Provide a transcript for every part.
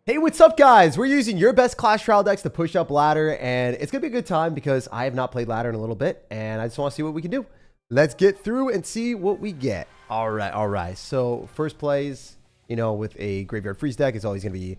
Hey, what's up, guys? We're using your best Clash Royale decks to push up ladder, and it's gonna be a good time because I have not played ladder in a little bit, and I just want to see what we can do. Let's get through and see what we get. All right. So first plays, with a graveyard freeze deck is always gonna be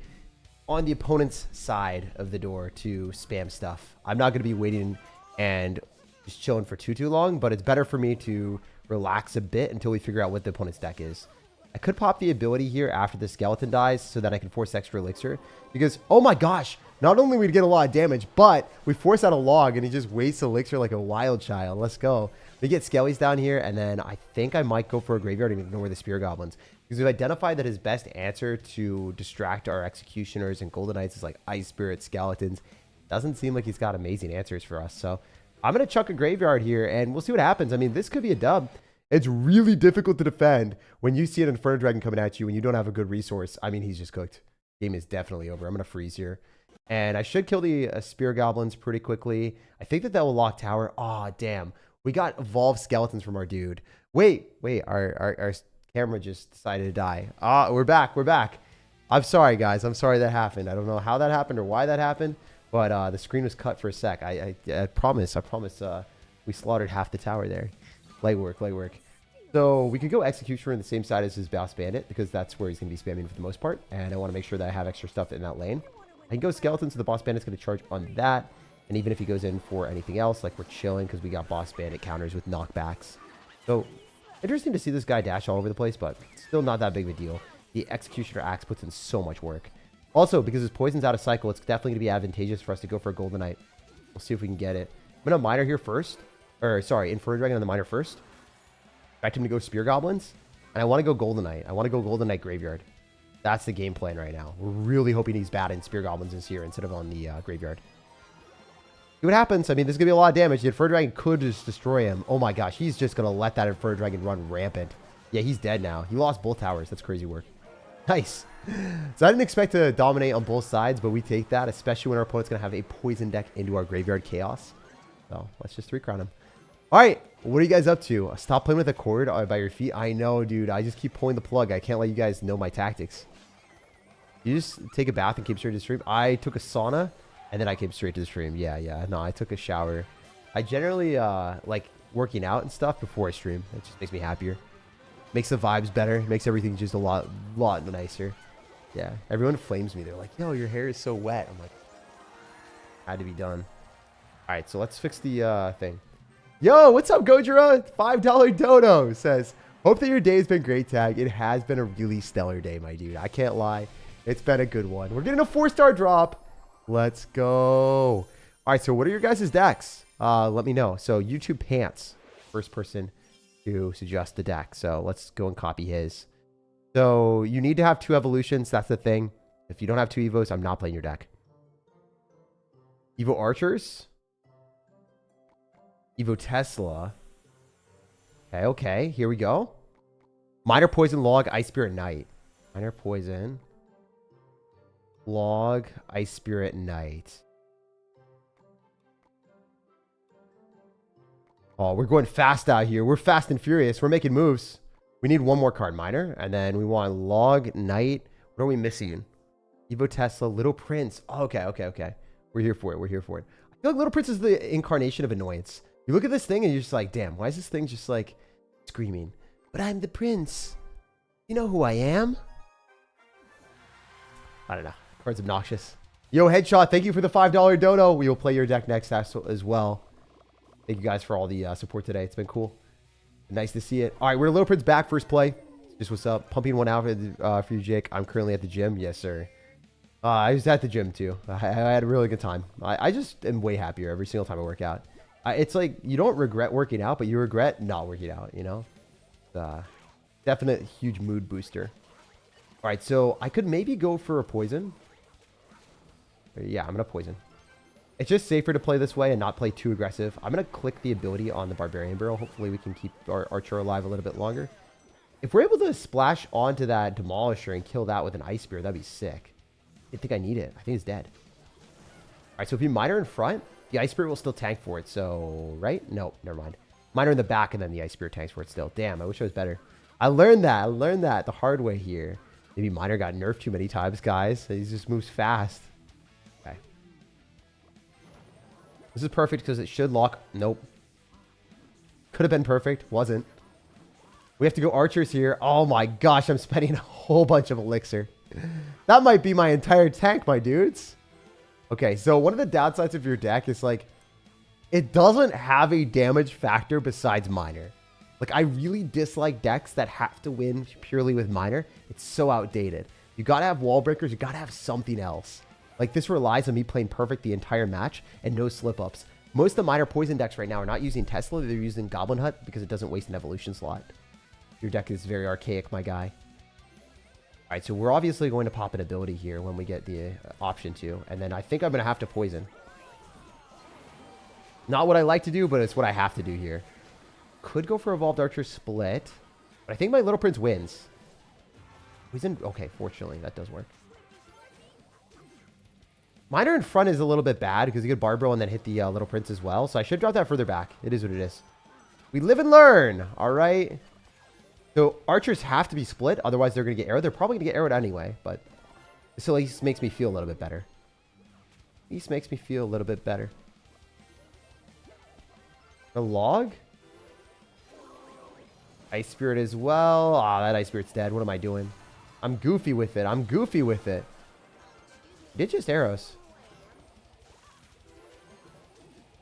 on the opponent's side of the door to spam stuff. I'm not gonna be waiting and just chilling for too long, but it's better for me to relax a bit until we figure out what the opponent's deck is. I could pop the ability here after the skeleton dies so that I can force extra elixir. Because, oh my gosh, not only we get a lot of damage, but we force out a log and he just wastes elixir like a wild child. Let's go. We get skellies down here, and then I think I might go for a graveyard and ignore the spear goblins. Because we've identified that his best answer to distract our executioners and golden knights is like ice spirit, skeletons. Doesn't seem like he's got amazing answers for us. So I'm going to chuck a graveyard here and we'll see what happens. I mean, this could be a dub. It's really difficult to defend when you see an Inferno Dragon coming at you and you don't have a good resource. I mean, he's just cooked. Game is definitely over. I'm going to freeze here. And I should kill the Spear Goblins pretty quickly. I think that will lock tower. Aw, damn. We got evolved skeletons from our dude. Wait. Our camera just decided to die. We're back. I'm sorry, guys. I'm sorry that happened. I don't know how that happened or why that happened. But the screen was cut for a sec. I promise we slaughtered half the tower there. Light work. So we could go Executioner in the same side as his Boss Bandit because that's where he's going to be spamming for the most part. And I want to make sure that I have extra stuff in that lane. I can go Skeleton, so the Boss Bandit's going to charge on that. And even if he goes in for anything else, like we're chilling because we got Boss Bandit counters with knockbacks. So interesting to see this guy dash all over the place, but still not that big of a deal. The Executioner Axe puts in so much work. Also, because his poison's out of cycle, it's definitely going to be advantageous for us to go for a Golden Knight. We'll see if we can get it. I'm going to Miner here first. Or, sorry, Inferno Dragon on the Miner first. Expect him to go Spear Goblins. And I want to go Golden Knight. I want to go Golden Knight Graveyard. That's the game plan right now. We're really hoping he's bad and Spear Goblins is here instead of on the Graveyard. See what happens. I mean, this is going to be a lot of damage. The Inferno Dragon could just destroy him. Oh my gosh, he's just going to let that Inferno Dragon run rampant. Yeah, he's dead now. He lost both towers. That's crazy work. Nice. So I didn't expect to dominate on both sides, but we take that, especially when our opponent's going to have a poison deck into our Graveyard Chaos. So let's just 3-crown him. All right, what are you guys up to? Stop playing with a cord by your feet. I know, dude. I just keep pulling the plug. I can't let you guys know my tactics. You just take a bath and came straight to the stream. I took a sauna, and then I came straight to the stream. Yeah. No, I took a shower. I generally like working out and stuff before I stream. It just makes me happier. Makes the vibes better. Makes everything just a lot nicer. Yeah, everyone flames me. They're like, yo, your hair is so wet. I'm like, had to be done. All right, so let's fix the thing. Yo, what's up, Gojira? $5 dono says, hope that your day has been great, Tag. It has been a really stellar day, my dude. I can't lie. It's been a good one. We're getting a 4-star drop. Let's go. All right, so what are your guys' decks? Let me know. So YouTube Pants, first person to suggest the deck. So let's go and copy his. So you need to have 2 evolutions. That's the thing. If you don't have 2 Evos, I'm not playing your deck. Evo Archers. Evo Tesla. Okay. Here we go. Minor Poison, Log, Ice Spirit, Knight. Minor Poison, Log, Ice Spirit, Knight. Oh, we're going fast out here. We're fast and furious. We're making moves. We need one more card, Minor. And then we want Log, Knight. What are we missing? Evo Tesla, Little Prince. Oh, okay. We're here for it. I feel like Little Prince is the incarnation of annoyance. You look at this thing and you're just like, damn, why is this thing just like screaming? But I'm the prince. You know who I am? I don't know. Card's obnoxious. Yo, Headshot, thank you for the $5 dono. We will play your deck next as well. Thank you guys for all the support today. It's been cool. Nice to see it. All right, we're Little Prince back. First play. Just what's up. Pumping one out for you, Jake. I'm currently at the gym. Yes, sir. I was at the gym too. I had a really good time. I just am way happier every single time I work out. It's like you don't regret working out, but you regret not working out, you know? Definite huge mood booster. All right, so I could maybe go for a poison. Yeah, I'm going to poison. It's just safer to play this way and not play too aggressive. I'm going to click the ability on the Barbarian Barrel. Hopefully we can keep our Archer alive a little bit longer. If we're able to splash onto that Demolisher and kill that with an Ice Spear, that'd be sick. I think I need it. I think it's dead. All right, so if you Miner in front, the Ice Spirit will still tank for it. So, right? No, never mind. Miner in the back, and then the Ice Spirit tanks for it still. Damn, I wish I was better. I learned that the hard way here. Maybe Miner got nerfed too many times, guys. He just moves fast. Okay. This is perfect because it should lock. Nope. Could have been perfect. Wasn't. We have to go archers here. Oh my gosh, I'm spending a whole bunch of elixir. That might be my entire tank, my dudes. Okay, so one of the downsides of your deck is like, it doesn't have a damage factor besides Miner. Like, I really dislike decks that have to win purely with Miner. It's so outdated. You gotta have wall breakers. You gotta have something else. Like, this relies on me playing perfect the entire match and no slip-ups. Most of the Miner poison decks right now are not using Tesla. They're using Goblin Hut because it doesn't waste an evolution slot. Your deck is very archaic, my guy. All right, so we're obviously going to pop an ability here when we get the option to. And then I think I'm going to have to poison. Not what I like to do, but it's what I have to do here. Could go for Evolved Archer split. But I think my Little Prince wins. Poison? Okay, fortunately, that does work. Miner in front is a little bit bad because he could Barbaro and then hit the Little Prince as well. So I should drop that further back. It is what it is. We live and learn. All right. So archers have to be split. Otherwise, they're going to get arrowed. They're probably going to get arrowed anyway. But this at least makes me feel a little bit better. At least makes me feel a little bit better. A log? Ice Spirit as well. Ah, that Ice Spirit's dead. What am I doing? I'm goofy with it. I'm goofy with it. Did just arrows.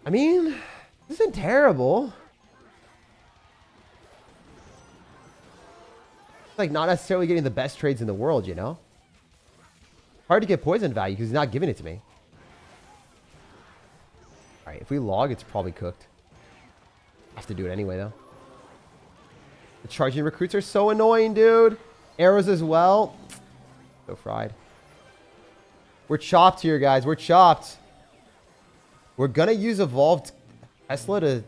I mean, this isn't terrible. It's like not necessarily getting the best trades in the world, you know? Hard to get poison value because he's not giving it to me. Alright, if we log, it's probably cooked. Have to do it anyway, though. The charging recruits are so annoying, dude. Arrows as well. So fried. We're chopped here, guys. We're chopped. We're going to use Evolved Tesla to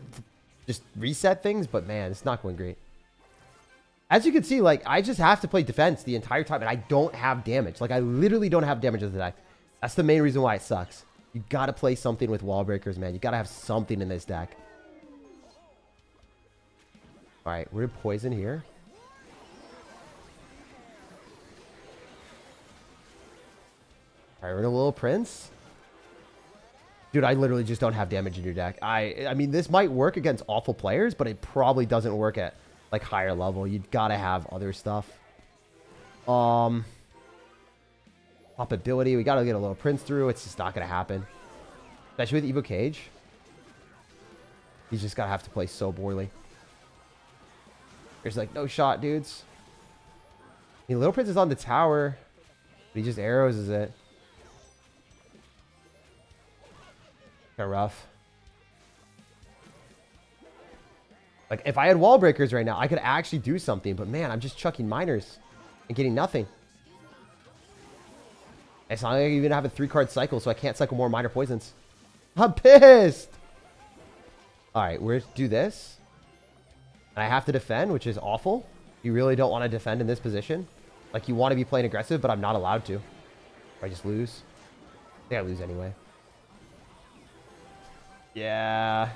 just reset things, but man, it's not going great. As you can see, like, I just have to play defense the entire time, and I don't have damage. Like, I literally don't have damage as a deck. That's the main reason why it sucks. You got to play something with wall breakers, man. You got to have something in this deck. All right, we're in poison here. All right, we're in a Little Prince. Dude, I literally just don't have damage in your deck. I mean, this might work against awful players, but it probably doesn't work at, like, higher level. You've got to have other stuff. Pop ability. We got to get a Little Prince through. It's just not going to happen. Especially with Evo Cage. He's just got to have to play so poorly. There's, like, no shot, dudes. I mean, Little Prince is on the tower. But he just arrows, is it? Kind of rough. Like, if I had wall breakers right now, I could actually do something. But, man, I'm just chucking miners and getting nothing. It's not like I even have a 3-card cycle, so I can't cycle more miner poisons. I'm pissed. All right, we're going to do this. And I have to defend, which is awful. You really don't want to defend in this position. Like, you want to be playing aggressive, but I'm not allowed to. Or I just lose. I think I lose anyway. Yeah.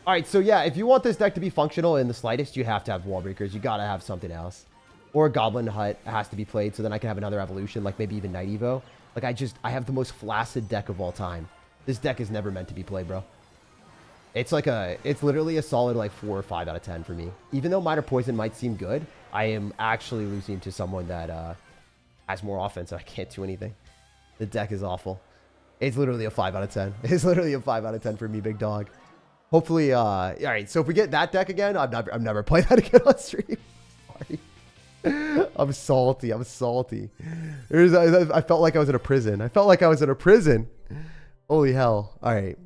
All right, so yeah, if you want this deck to be functional in the slightest, you have to have wall breakers. You got to have something else. Or Goblin Hut has to be played, so then I can have another evolution, like maybe even Night Evo. Like, I have the most flaccid deck of all time. This deck is never meant to be played, bro. It's like it's literally a solid like 4 or 5 out of 10 for me. Even though Minor Poison might seem good, I am actually losing to someone that has more offense and I can't do anything. The deck is awful. It's literally a 5 out of 10. It's literally a 5 out of 10 for me, big dog. Hopefully, all right, so if we get that deck again, I'm never playing that again on stream. Sorry. I'm salty. I'm salty. I felt like I was in a prison. I felt like I was in a prison. Holy hell. All right.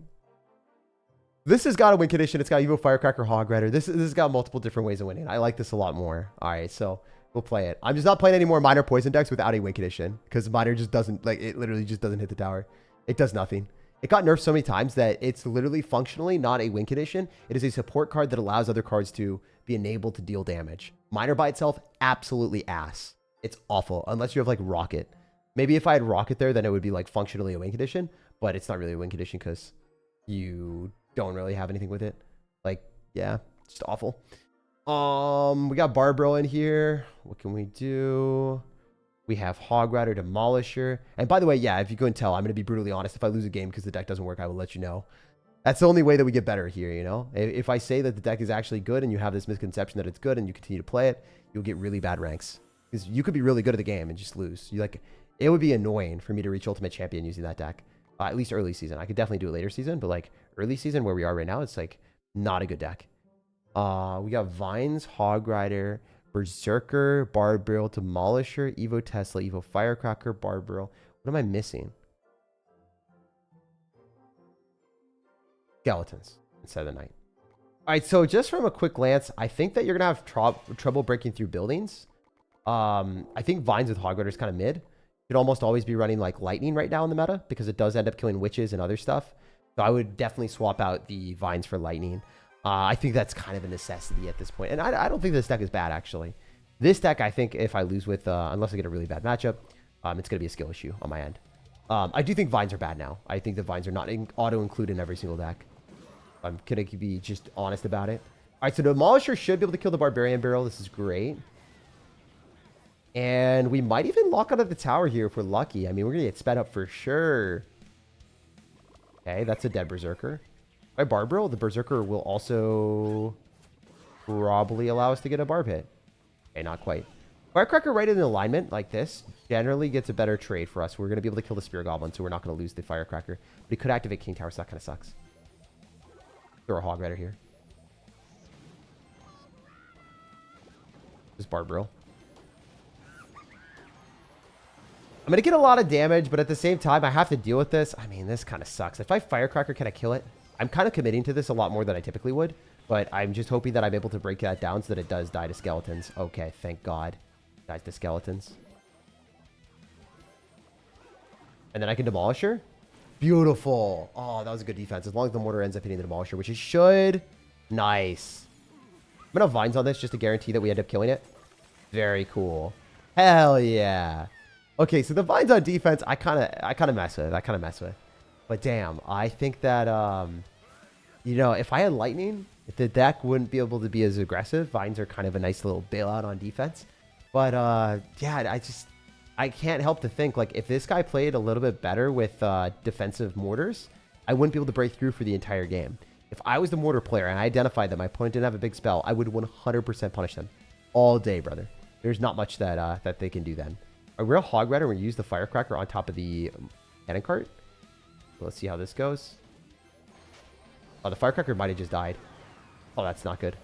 This has got a win condition. It's got Evo Firecracker Hog Rider. This has got multiple different ways of winning. I like this a lot more. All right, so we'll play it. I'm just not playing any more minor poison decks without a win condition because minor just doesn't, like, it literally just doesn't hit the tower. It does nothing. It got nerfed so many times that it's literally functionally not a win condition. It is a support card that allows other cards to be enabled to deal damage. Minor by itself, absolutely ass. It's awful unless you have like Rocket. Maybe if I had Rocket there, then it would be like functionally a win condition, but it's not really a win condition because you don't really have anything with it. Like, yeah, just awful. We got Barbaro in here. What can we do? We have Hog Rider, Demolisher. And by the way, yeah, if you couldn't tell, I'm going to be brutally honest. If I lose a game because the deck doesn't work, I will let you know. That's the only way that we get better here, you know? If I say that the deck is actually good and you have this misconception that it's good and you continue to play it, you'll get really bad ranks. Because you could be really good at the game and just lose. It would be annoying for me to reach Ultimate Champion using that deck. At least early season. I could definitely do it later season, but like early season where we are right now, it's like not a good deck. We got Vines, Hog Rider, Berserker, Barbarrel, Demolisher, Evo Tesla, Evo Firecracker, Barbarrel. What am I missing? Skeletons instead of the Knight. All right, so just from a quick glance, I think that you're going to have trouble breaking through buildings. I think Vines with Hog Rider is kind of mid. Could almost always be running like Lightning right now in the meta because it does end up killing witches and other stuff. So I would definitely swap out the Vines for Lightning. I think that's kind of a necessity at this point. And I don't think this deck is bad, actually. This deck, I think if I lose with, unless I get a really bad matchup, it's going to be a skill issue on my end. I do think Vines are bad now. I think the Vines are not auto-included in every single deck. I'm going to be just honest about it. All right, so Demolisher should be able to kill the Barbarian Barrel. This is great. And we might even lock out of the tower here if we're lucky. I mean, we're going to get sped up for sure. Okay, that's a dead Berserker. By Barbarrel, the Berserker will also probably allow us to get a Barb hit. Okay, not quite. Firecracker right in alignment like this generally gets a better trade for us. We're going to be able to kill the Spear Goblin, so we're not going to lose the Firecracker. But he could activate King Tower, so that kind of sucks. Throw a Hog Rider here. This Barbarrel. I'm going to get a lot of damage, but at the same time, I have to deal with this. I mean, this kind of sucks. If I Firecracker, can I kill it? I'm kind of committing to this a lot more than I typically would, but I'm just hoping that I'm able to break that down so that it does die to skeletons. Okay, thank God. Dies to skeletons. And then I can Demolish her. Beautiful. Oh, that was a good defense. As long as the Mortar ends up hitting the Demolisher, which it should. Nice. I'm going to have Vines on this just to guarantee that we end up killing it. Very cool. Hell yeah. Okay, so the Vines on defense, I kind of mess with. But damn, I think that, you know, if I had Lightning, if the deck wouldn't be able to be as aggressive. Vines are kind of a nice little bailout on defense. But, yeah, I can't help to think, like, if this guy played a little bit better with defensive Mortars, I wouldn't be able to break through for the entire game. If I was the Mortar player and I identified that my opponent didn't have a big spell, I would 100% punish them all day, brother. There's not much that that they can do then. A real Hog Rider, we use the Firecracker on top of the cannon cart. So let's see how this goes. Oh, the Firecracker might have just died. Oh, that's not good.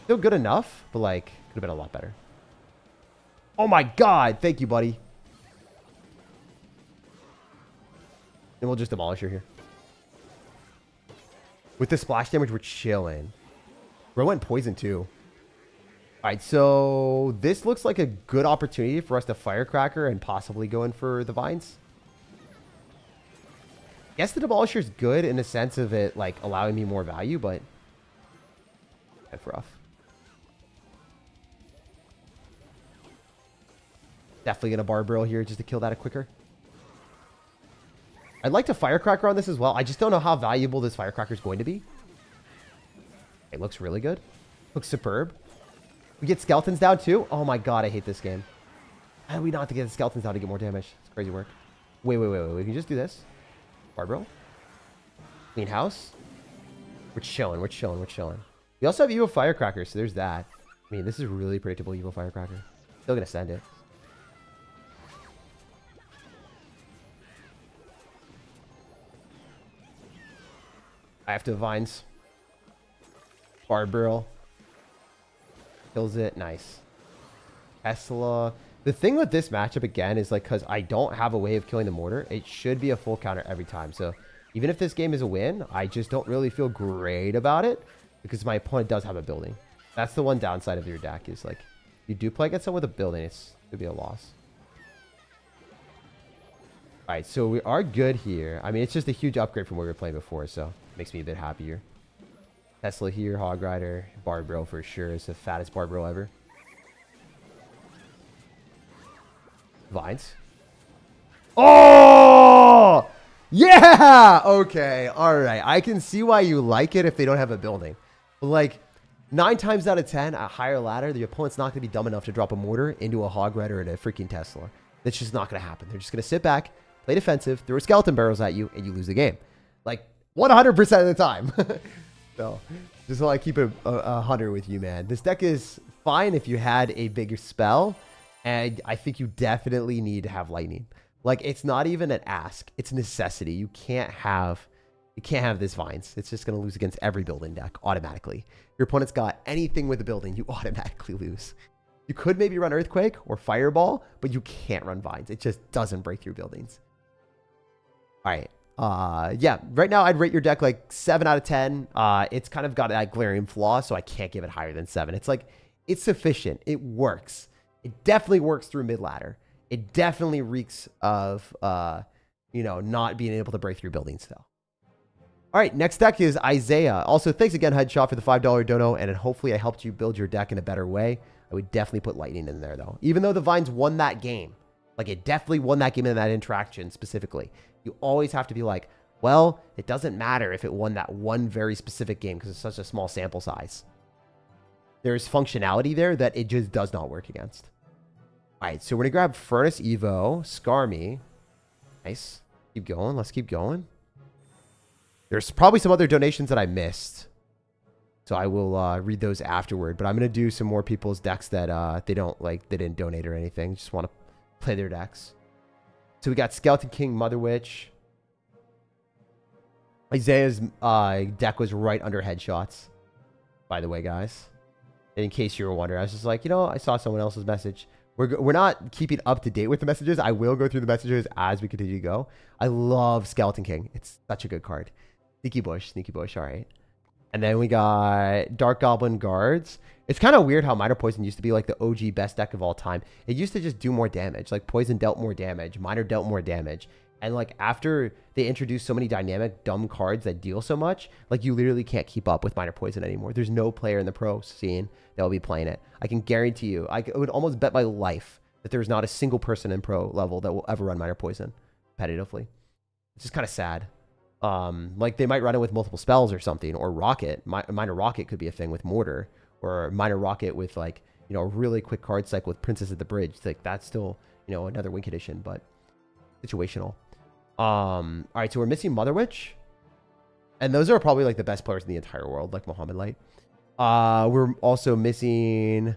Still good enough, but like, could have been a lot better. Oh my God. Thank you, buddy. And we'll just Demolish her here. With the splash damage, we're chilling. Bro went poison too. All right, so this looks like a good opportunity for us to Firecracker and possibly go in for the Vines. I guess the Demolisher is good in the sense of it like allowing me more value, but that's rough. Definitely gonna Barbarrel here just to kill that quicker. I'd like to Firecracker on this as well. I just don't know how valuable this Firecracker is going to be. It looks really good. Looks superb. We get skeletons down too. Oh my God, I hate this game. How do we not have to get the skeletons down to get more damage? It's crazy work. Wait. We can just do this. Barbarrel. Clean house. We're chilling. We also have Evo Firecracker, so there's that. I mean, this is really predictable Evo Firecracker. Still gonna send it. I have to Vines. Barbarrel. Kills it. Nice. Tesla. The thing with this matchup, again, is like, because I don't have a way of killing the Mortar, it should be a full counter every time. So even if this game is a win, I just don't really feel great about it because my opponent does have a building. That's the one downside of your deck is like, you do play against someone with a building, it could be a loss. All right, so we are good here. I mean, it's just a huge upgrade from what we were playing before, so it makes me a bit happier. Tesla here, Hog Rider, Barbarrel for sure. It's the fattest Barbarrel ever. Vines. Oh! Yeah! Okay, all right. I can see why you like it if they don't have a building. But like, 9 times out of 10, a higher ladder, the opponent's not going to be dumb enough to drop a mortar into a hog rider and a freaking Tesla. That's just not going to happen. They're just going to sit back, play defensive, throw skeleton barrels at you, and you lose the game. Like 100% of the time. So just want to keep it 100 with you, man. This deck is fine if you had a bigger spell, and I think you definitely need to have lightning. Like, it's not even an ask. It's a necessity. You can't have this vines. It's just going to lose against every building deck automatically. Your opponent's got anything with a building, you automatically lose. You could maybe run Earthquake or Fireball, but you can't run vines. It just doesn't break through buildings. All right. Yeah, right now I'd rate your deck like 7 out of 10. It's kind of got that glaring flaw, so I can't give it higher than 7. It's like, it's sufficient. It works. It definitely works through mid-ladder. It definitely reeks of, you know, not being able to break through buildings though. All right, next deck is Isaiah. Also, thanks again, Headshot, for the $5 dono, and hopefully I helped you build your deck in a better way. I would definitely put lightning in there, though. Even though the Vines won that game, like it definitely won that game in that interaction specifically, you always have to be like, well, it doesn't matter if it won that one very specific game because it's such a small sample size. There's functionality there that it just does not work against. All right, so we're going to grab Furnace Evo, Scar Me. Nice. Keep going. Let's keep going. There's probably some other donations that I missed, so I will read those afterward. But I'm going to do some more people's decks that they didn't donate or anything. Just want to play their decks. So we got Skeleton King, Mother Witch. Isaiah's deck was right under Headshots, by the way, guys. In case you were wondering, I was just like, you know, I saw someone else's message. We're not keeping up to date with the messages. I will go through the messages as we continue to go. I love Skeleton King. It's such a good card. Sneaky Bush, all right. And then we got Dark Goblin Guards. It's kind of weird how Minor Poison used to be like the OG best deck of all time. It used to just do more damage. Like Poison dealt more damage, Minor dealt more damage. And like after they introduced so many dynamic, dumb cards that deal so much, like you literally can't keep up with Minor Poison anymore. There's no player in the pro scene that will be playing it. I can guarantee you, I would almost bet my life that there's not a single person in pro level that will ever run Minor Poison competitively. It's just kind of sad. Like they might run it with multiple spells or something, or Rocket. Minor Rocket could be a thing with Mortar, or Minor Rocket with like, you know, a really quick card cycle with Princess at the Bridge. It's like that's still, you know, another Win condition, but situational. All right, so we're missing Mother Witch, and those are probably like the best players in the entire world, like Muhammad Light. We're also missing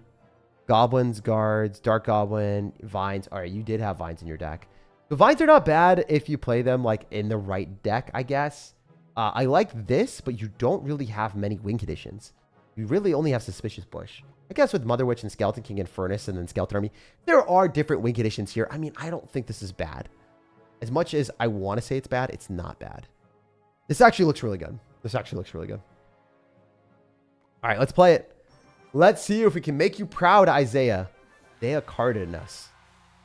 Goblins, Guards, Dark Goblin, Vines. All right, you did have Vines in your deck. The Vines are not bad if you play them like in the right deck, I guess. I like this, but you don't really have many win conditions. You really only have Suspicious Bush. I guess with Mother Witch and Skeleton King and Furnace and then Skeleton Army, there are different win conditions here. I mean, I don't think this is bad. As much as I want to say it's bad, it's not bad. This actually looks really good. All right, let's play it. Let's see if we can make you proud, Isaiah. They carded us.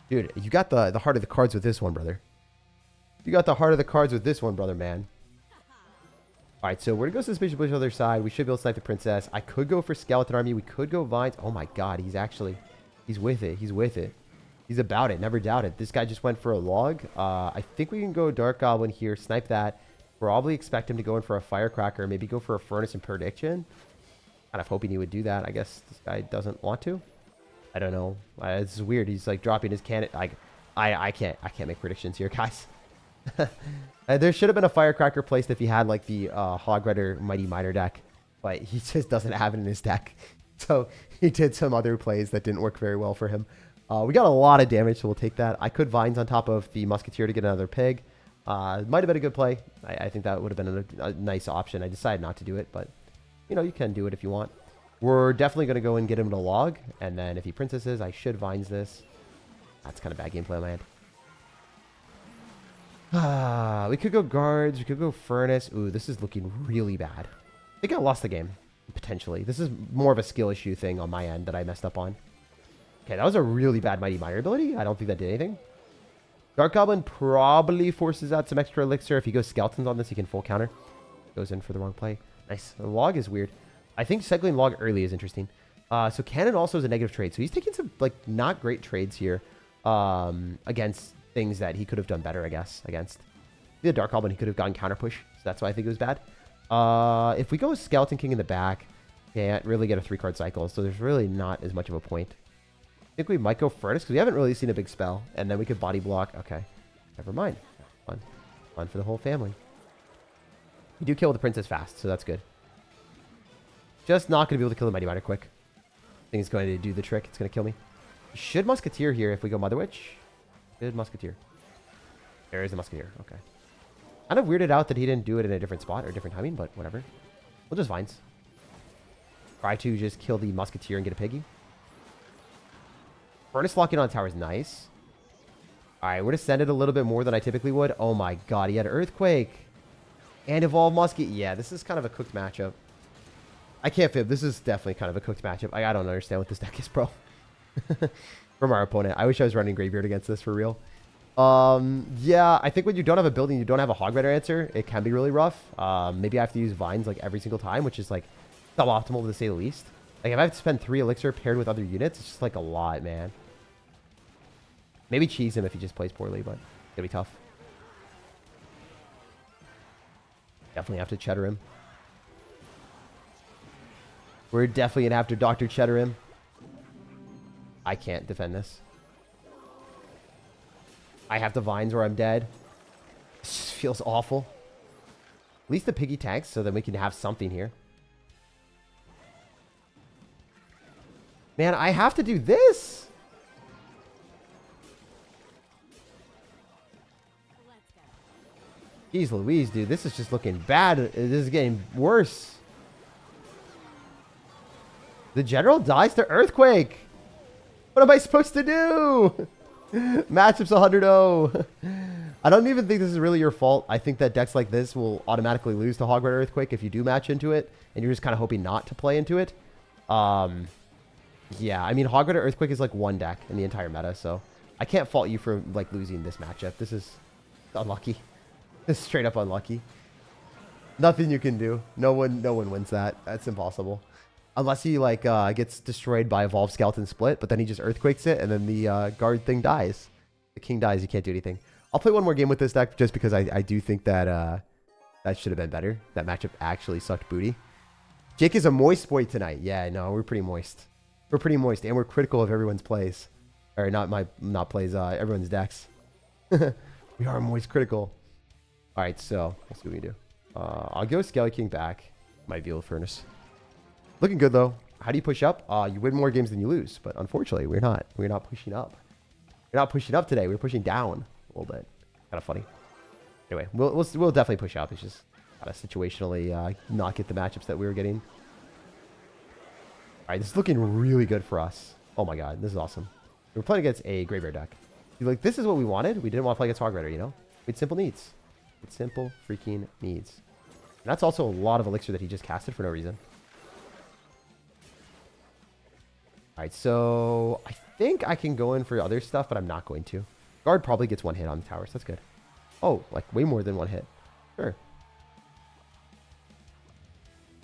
Dude, you got the heart of the cards with this one, brother. You got the heart of the cards with this one, brother, man. All right, so we're going to go Suspicious Bush on the other side. We should be able to snipe the Princess. I could go for Skeleton Army. We could go Vines. Oh, my God. He's with it. He's about it. Never doubt it. This guy just went for a log. I think we can go Dark Goblin here. Snipe that. Probably expect him to go in for a Firecracker. Maybe go for a Furnace and Prediction. Kind of hoping he would do that. I guess this guy doesn't want to. I don't know. It's weird. He's like dropping his cannon. I can't make predictions here, guys. There should have been a Firecracker placed if he had like the Hog Rider Mighty Miner deck, but he just doesn't have it in his deck. So he did some other plays that didn't work very well for him. We got a lot of damage, so we'll take that. I could Vines on top of the Musketeer to get another pig. Might have been a good play. I think that would have been a nice option. I decided not to do it, but you know, you can do it if you want. We're definitely going to go and get him to log. And then if he princesses, I should Vines this. That's kind of bad gameplay on my end. We could go Guards. We could go Furnace. Ooh, this is looking really bad. I think I lost the game, potentially. This is more of a skill issue thing on my end that I messed up on. Okay, that was a really bad Mighty Miner ability. I don't think that did anything. Dark Goblin probably forces out some extra elixir. If he goes Skeletons on this, he can full counter. Goes in for the wrong play. Nice. The log is weird. I think cycling log early is interesting. So Cannon also is a negative trade. So he's taking some like not great trades here against things that he could have done better, I guess, against. The Dark Goblin, he could have gotten counter push. So that's why I think it was bad. If we go with Skeleton King in the back, Can't really get a 3-card cycle, so there's really not as much of a point. I think we might go Furnace, because we haven't really seen a big spell. And then we could body block. Okay. Never mind. Fun. Fun for the whole family. We do kill the princess fast, so that's good. Just not going to be able to kill the Mighty Miner quick. I think it's going to do the trick. It's going to kill me. Should Musketeer here if we go Mother Witch? Good Musketeer. There is a Musketeer. Okay. Kind of weirded out that he didn't do it in a different spot or different timing, but whatever. We'll just Vines. Try to just kill the Musketeer and get a Piggy. Furnace locking on tower is nice. Alright, would have sent it a little bit more than I typically would. Oh my god, he had Earthquake. And Evolve Musket. Yeah, this is kind of a cooked matchup. I can't fib. This is definitely kind of a cooked matchup. I don't understand what this deck is, bro. From our opponent. I wish I was running Graveyard against this for real. Yeah, I think when you don't have a building, you don't have a Hog Rider answer, it can be really rough. Maybe I have to use Vines like every single time, which is like suboptimal to say the least. Like if I have to spend 3 Elixir paired with other units, it's just like a lot, man. Maybe cheese him if he just plays poorly, but it's gonna be tough. Definitely have to cheddar him. We're definitely gonna have to Dr. Cheddar him. I can't defend this. I have the Vines or I'm dead. It just feels awful. At least the Piggy tanks so that we can have something here. Man, I have to do this. Jeez Louise, dude. This is just looking bad. This is getting worse. The general dies to Earthquake. What am I supposed to do? Matchup's 100-0. I don't even think this is really your fault. I think that decks like this will automatically lose to Hog Rider Earthquake if you do match into it, and you're just kind of hoping not to play into it. Yeah, I mean, Hog Rider Earthquake is like one deck in the entire meta, so I can't fault you for like losing this matchup. This is unlucky. This is straight up unlucky. Nothing you can do. No one wins that. That's impossible. Unless he like gets destroyed by Evolved Skeleton Split, but then he just Earthquakes it, and then the guard thing dies. The king dies. You can't do anything. I'll play one more game with this deck just because I do think that that should have been better. That matchup actually sucked booty. Jake is a moist boy tonight. Yeah, no, we're pretty moist. We're pretty moist, and we're critical of everyone's plays, or not plays. Everyone's decks. We are moist critical. All right, so let's see what we do. I'll go Skelly King back. Might be able to Furnace. Looking good though. How do you push up? You win more games than you lose, but unfortunately, we're not. We're not pushing up. We're not pushing up today. We're pushing down a little bit. Kind of funny. Anyway, we'll definitely push up. It's just gotta situationally not get the matchups that we were getting. All right, this is looking really good for us. Oh my god, this is awesome. We're playing against a Graveyard deck. Like, this is what we wanted. We didn't want to play against Hog Rider, you know? We had simple needs. It's simple freaking needs. And that's also a lot of Elixir that he just casted for no reason. Alright, so I think I can go in for other stuff, but I'm not going to. Guard probably gets one hit on the towers. That's good. Oh, like way more than one hit. Sure.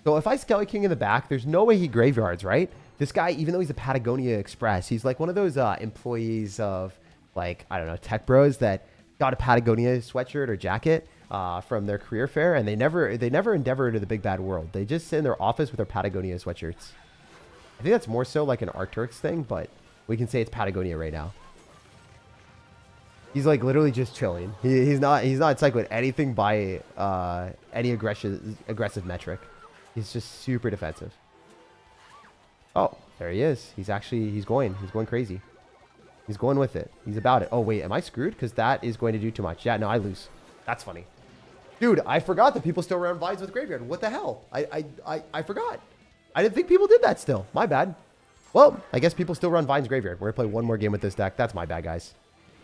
So if I Skelly King in the back, there's no way he graveyards, right? This guy, even though he's a Patagonia Express, he's like one of those employees of, like, I don't know, tech bros that got a Patagonia sweatshirt or jacket from their career fair, and they never endeavor into the big bad world. They just sit in their office with their Patagonia sweatshirts. I think that's more so like an Arcturus thing, but we can say it's Patagonia right now. He's like literally just chilling. He's not psyched with anything by any aggressive metric. He's just super defensive. Oh, there he is. He's going crazy. He's going with it. He's about it. Oh wait, am I screwed? Because that is going to do too much. Yeah, no, I lose. That's funny. Dude, I forgot that people still run Vines with Graveyard. What the hell? I forgot. I didn't think people did that still. My bad. Well, I guess people still run Vines Graveyard. We're going to play one more game with this deck. That's my bad, guys.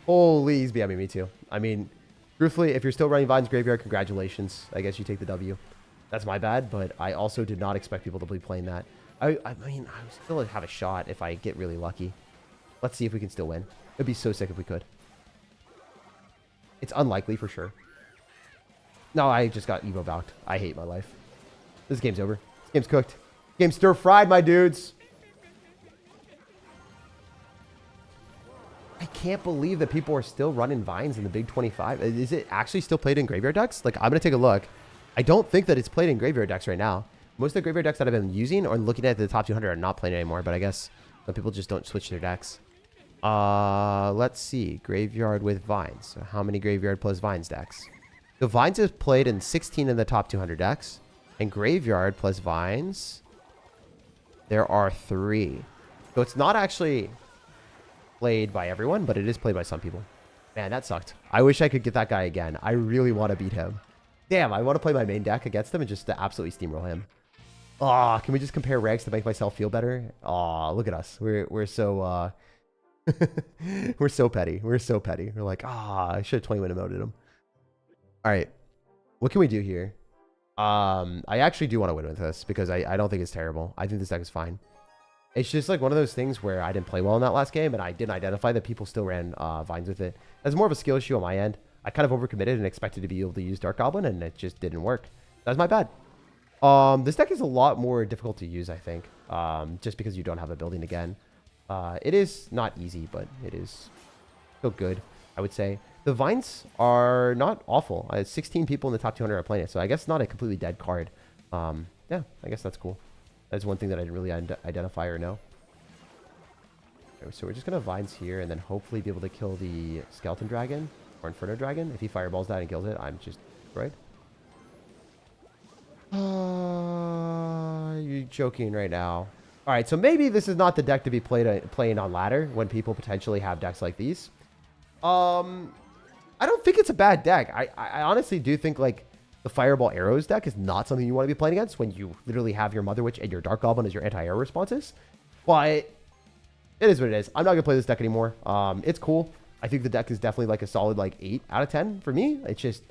Holy, he's BMing me too. I mean, truthfully, if you're still running Vines Graveyard, congratulations. I guess you take the W. That's my bad, but I also did not expect people to be playing that. I mean, I still have a shot if I get really lucky. Let's see if we can still win. It'd be so sick if we could. It's unlikely for sure. No, I just got Evo balked. I hate my life. This game's over. This game's cooked. Game's stir fried, my dudes. I can't believe that people are still running Vines in the Big 25. Is it actually still played in Graveyard decks? Like, I'm going to take a look. I don't think that it's played in Graveyard decks right now. Most of the graveyard decks that I've been using or looking at the top 200 are not playing anymore, but I guess some people just don't switch their decks. Let's see. Graveyard with Vines. So how many Graveyard plus Vines decks? The Vines is played in 16 in the top 200 decks. And Graveyard plus Vines, there are 3. So it's not actually played by everyone, but it is played by some people. Man, that sucked. I wish I could get that guy again. I really want to beat him. Damn, I want to play my main deck against him and just to absolutely steamroll him. Aw, can we just compare ranks to make myself feel better? Aw, look at us. We're so we're so petty. We're so petty. We're like, I should have 20-win emoted him. All right. What can we do here? I actually do want to win with this because I don't think it's terrible. I think this deck is fine. It's just like one of those things where I didn't play well in that last game and I didn't identify that people still ran Vines with it. That's more of a skill issue on my end. I kind of overcommitted and expected to be able to use Dark Goblin and it just didn't work. That's my bad. This deck is a lot more difficult to use, I think, just because you don't have a building again. It is not easy, but it is still good, I would say. The Vines are not awful. 16 people in the top 200 are playing it, so I guess not a completely dead card. Yeah, I guess that's cool. That's one thing that I didn't really identify or know. Okay, so we're just going to Vines here and then hopefully be able to kill the Skeleton Dragon or Inferno Dragon. If he fireballs that and kills it, I'm just destroyed. You're joking right now. All right, so maybe this is not the deck to be playing on ladder when people potentially have decks like these. I don't think it's a bad deck. I honestly do think like the Fireball Arrows deck is not something you want to be playing against when you literally have your Mother Witch and your Dark Goblin as your anti-arrow responses. But it is what it is. I'm not going to play this deck anymore. It's cool. I think the deck is definitely like a solid like 8 out of 10 for me. It's just,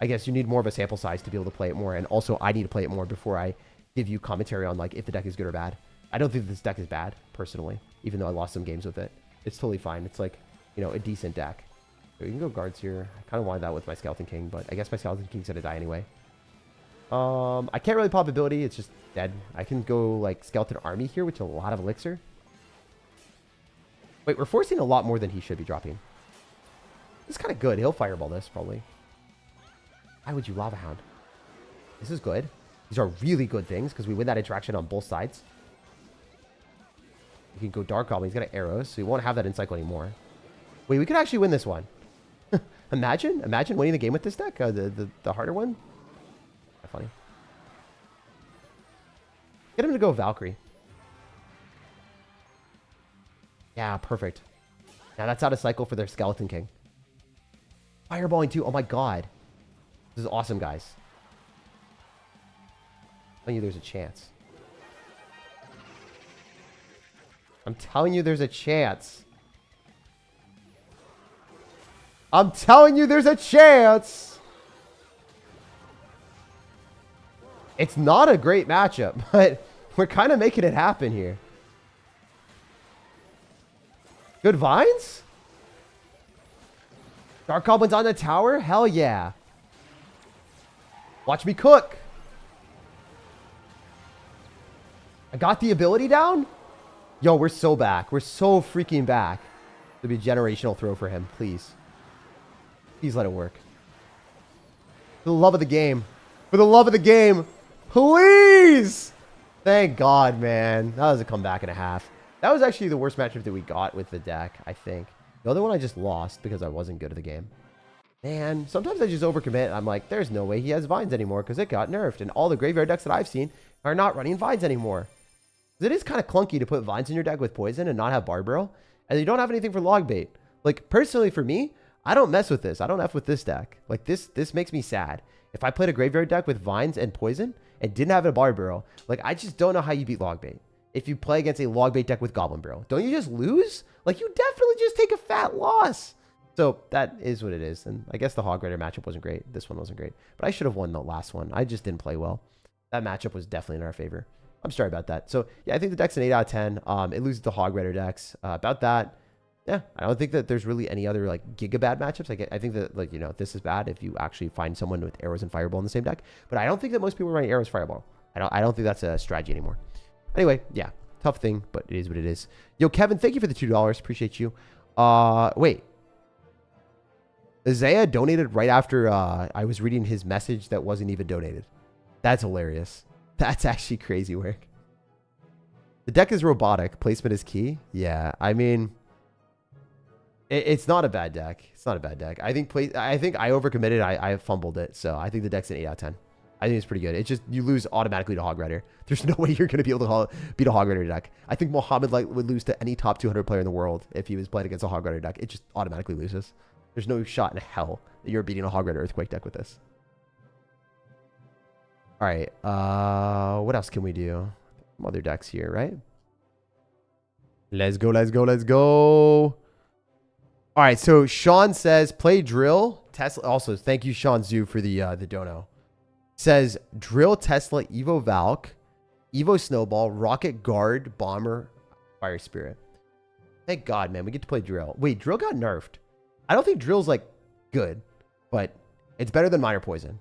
I guess you need more of a sample size to be able to play it more. And also I need to play it more before I give you commentary on like if the deck is good or bad. I don't think this deck is bad personally, even though I lost some games with it. It's totally fine. It's like, you know, a decent deck. So we can go guards here. I kind of wanted that with my Skeleton King, but I guess my Skeleton King's going to die anyway. I can't really pop ability. It's just dead. I can go like Skeleton Army here, which is a lot of elixir. Wait, we're forcing a lot more than he should be dropping. This is kind of good. He'll fireball this probably. Why would you Lava Hound? This is good. These are really good things because we win that interaction on both sides. We can go Dark Goblin. He's got arrows, so we won't have that in cycle anymore. Wait, we could actually win this one. Imagine winning the game with this deck, the harder one. That's funny. Get him to go Valkyrie. Yeah, perfect. Now that's out of cycle for their Skeleton King. Fireballing too. Oh my god. This is awesome, guys. I'm telling you there's a chance. I'm telling you there's a chance. I'm telling you there's a chance. It's not a great matchup, but we're kind of making it happen here. Good Vines? Dark Goblin's on the tower? Hell yeah. Watch me cook. I got the ability down? Yo, we're so back. We're so freaking back. It'll be a generational throw for him, please. Please let it work. For the love of the game. For the love of the game. Please! Thank God, man. That was a comeback and a half. That was actually the worst matchup that we got with the deck, I think. The other one I just lost because I wasn't good at the game. Man, sometimes I just overcommit. I'm like, there's no way he has Vines anymore because it got nerfed. And all the graveyard decks that I've seen are not running Vines anymore. It is kind of clunky to put Vines in your deck with Poison and not have Barbarrel. And you don't have anything for Log Bait. Like, personally for me, I don't mess with this. I don't F with this deck. Like, this makes me sad. If I played a graveyard deck with Vines and Poison and didn't have a Barbarrel, like, I just don't know how you beat Log Bait. If you play against a Log Bait deck with Goblin Barrel, don't you just lose? Like, you definitely just take a fat loss. So that is what it is. And I guess the Hog Rider matchup wasn't great. This one wasn't great. But I should have won the last one. I just didn't play well. That matchup was definitely in our favor. I'm sorry about that. So, yeah, I think the deck's an 8 out of 10. It loses to Hog Rider decks. About that, yeah, I don't think that there's really any other, like, giga bad matchups. I think that, like, you know, this is bad if you actually find someone with arrows and fireball in the same deck. But I don't think that most people are running arrows fireball. I don't think that's a strategy anymore. Anyway, yeah, tough thing, but it is what it is. Yo, Kevin, thank you for the $2. Appreciate you. Wait. Isaiah donated right after I was reading his message that wasn't even donated. That's hilarious. That's actually crazy work. The deck is robotic. Placement is key. Yeah, I mean, it's not a bad deck. It's not a bad deck. I think I overcommitted. I fumbled it. So I think the deck's an 8 out of 10. I think it's pretty good. It's just you lose automatically to Hog Rider. There's no way you're going to be able to beat a Hog Rider deck. I think Mohammed would lose to any top 200 player in the world if he was playing against a Hog Rider deck. It just automatically loses. There's no shot in hell that you're beating a Hog Rider Earthquake deck with this. All right. What else can we do? Some other decks here, right? Let's go. Let's go. Let's go. All right. So Sean says play drill. Tesla. Also, thank you, Sean Zhu, for the dono. Says drill Tesla, Evo Valk, Evo Snowball, Rocket Guard, Bomber, Fire Spirit. Thank God, man. We get to play drill. Wait, drill got nerfed. I don't think drill's like good, but it's better than minor poison.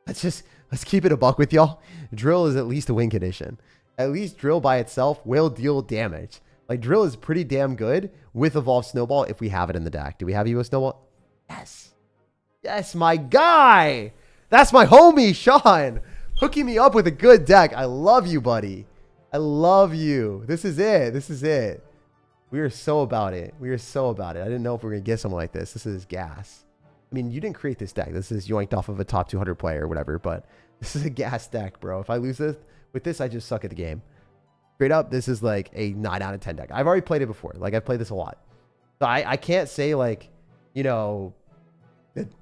Let's keep it a buck with y'all. Drill is at least a win condition. At least drill by itself will deal damage. Like drill is pretty damn good with Evolved Snowball if we have it in the deck. Do we have Evo Snowball? Yes. Yes, my guy. That's my homie, Sean, hooking me up with a good deck. I love you, buddy. I love you. This is it. This is it. We are so about it. We are so about it. I didn't know if we were going to get something like this. This is gas. I mean, you didn't create this deck. This is yoinked off of a top 200 player or whatever, but this is a gas deck, bro. If I lose this, with this, I just suck at the game. Straight up, this is like a 9 out of 10 deck. I've already played it before. Like, I've played this a lot. So I can't say, like, you know,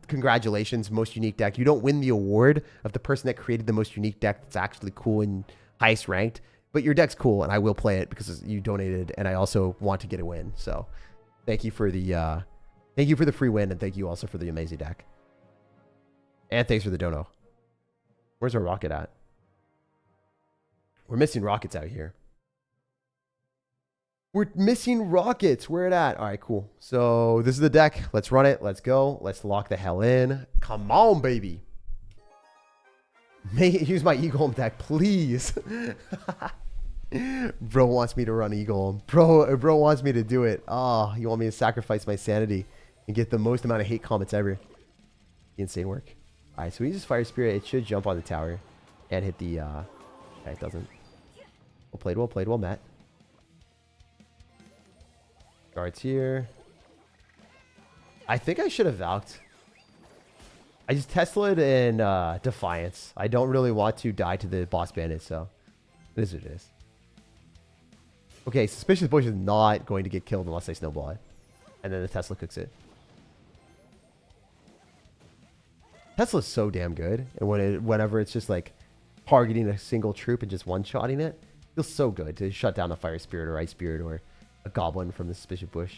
congratulations, most unique deck. You don't win the award of the person that created the most unique deck that's actually cool and highest ranked, but your deck's cool and I will play it because you donated and I also want to get a win. So thank you for the free win and thank you also for the amazing deck. And thanks for the dono. Where's our rocket at? We're missing rockets out here. We're missing rockets. Where it at? All right, cool. So this is the deck. Let's run it. Let's go. Let's lock the hell in. Come on, baby. Use my Eagle deck, please. Bro wants me to run Eagle. Bro wants me to do it. Oh, you want me to sacrifice my sanity and get the most amount of hate comments ever. Insane work. All right, so we just Fire Spirit. It should jump on the tower and hit the... Okay, it doesn't. Well played, well played, well met. Guards here. I think I should have Valked. I just Tesla'd in Defiance. I don't really want to die to the boss bandit, so it is what it is. Okay, Suspicious Bush is not going to get killed unless I snowball it. And then the Tesla cooks it. Tesla's so damn good. And whenever it's just like targeting a single troop and just one-shotting it, it feels so good to shut down a Fire Spirit or Ice Spirit or a Goblin from the Suspicious Bush.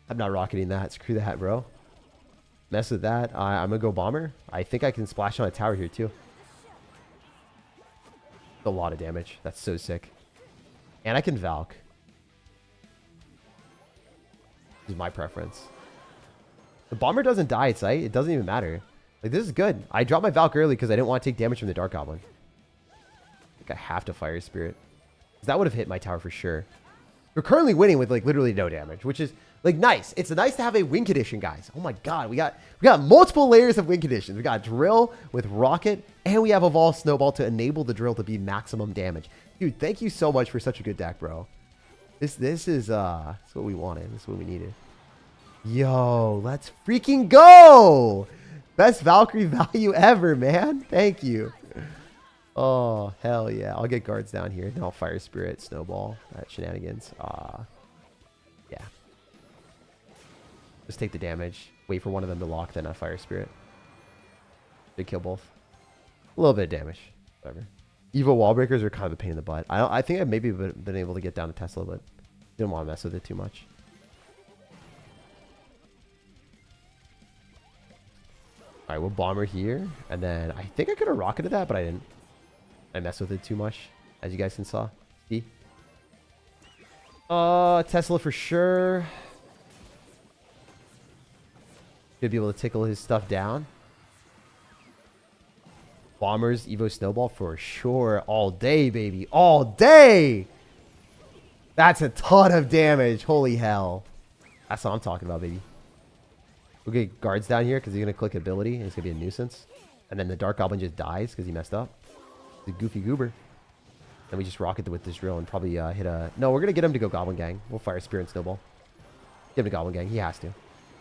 I'm not rocketing that. Screw that, bro. Mess with that. I'm going to go Bomber. I think I can splash on a tower here, too. A lot of damage. That's so sick. And I can Valk. This is my preference. The Bomber doesn't die at sight. It doesn't even matter. Like, this is good. I dropped my Valk early because I didn't want to take damage from the Dark Goblin. I think I have to Fire Spirit. That would have hit my tower for sure. We're currently winning with like literally no damage, which is like nice. It's nice to have a win condition, guys. Oh my god, we got multiple layers of win conditions. We got drill with rocket, and we have Evolved Snowball to enable the drill to be maximum damage. Dude, thank you so much for such a good deck, bro. This is what we wanted. This is what we needed. Yo, let's freaking go! Best Valkyrie value ever, man. Thank you. Oh, hell yeah. I'll get guards down here. Then I'll Fire Spirit, Snowball. That shenanigans. Yeah. Just take the damage. Wait for one of them to lock, then I Fire Spirit. They kill both. A little bit of damage. Whatever. Evo wall breakers are kind of a pain in the butt. I think I've maybe been able to get down to Tesla, but didn't want to mess with it too much. Alright, we'll Bomber here. And then I think I could have rocketed that, but I didn't. I messed with it too much, as you guys can see. Tesla for sure. Should be able to tickle his stuff down. Bombers, Evo Snowball for sure. All day, baby. All day! That's a ton of damage. Holy hell. That's what I'm talking about, baby. We'll get guards down here because he's going to click ability and it's going to be a nuisance. And then the Dark Goblin just dies because he messed up. The goofy goober. And we just rocket with this drill and probably hit a... No, we're going to get him to go Goblin Gang. We'll fire Spear and Snowball. Get him to Goblin Gang. He has to.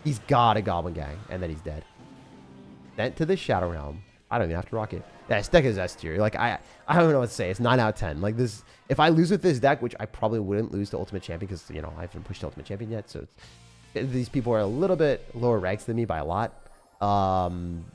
He's got a Goblin Gang. And then he's dead. Sent to the Shadow Realm. I don't even have to rocket. Yeah, this deck is S tier. Like, I don't know what to say. It's 9 out of 10. Like, this... If I lose with this deck, which I probably wouldn't lose to Ultimate Champion because, you know, I haven't pushed to Ultimate Champion yet. So, these people are a little bit lower ranks than me by a lot.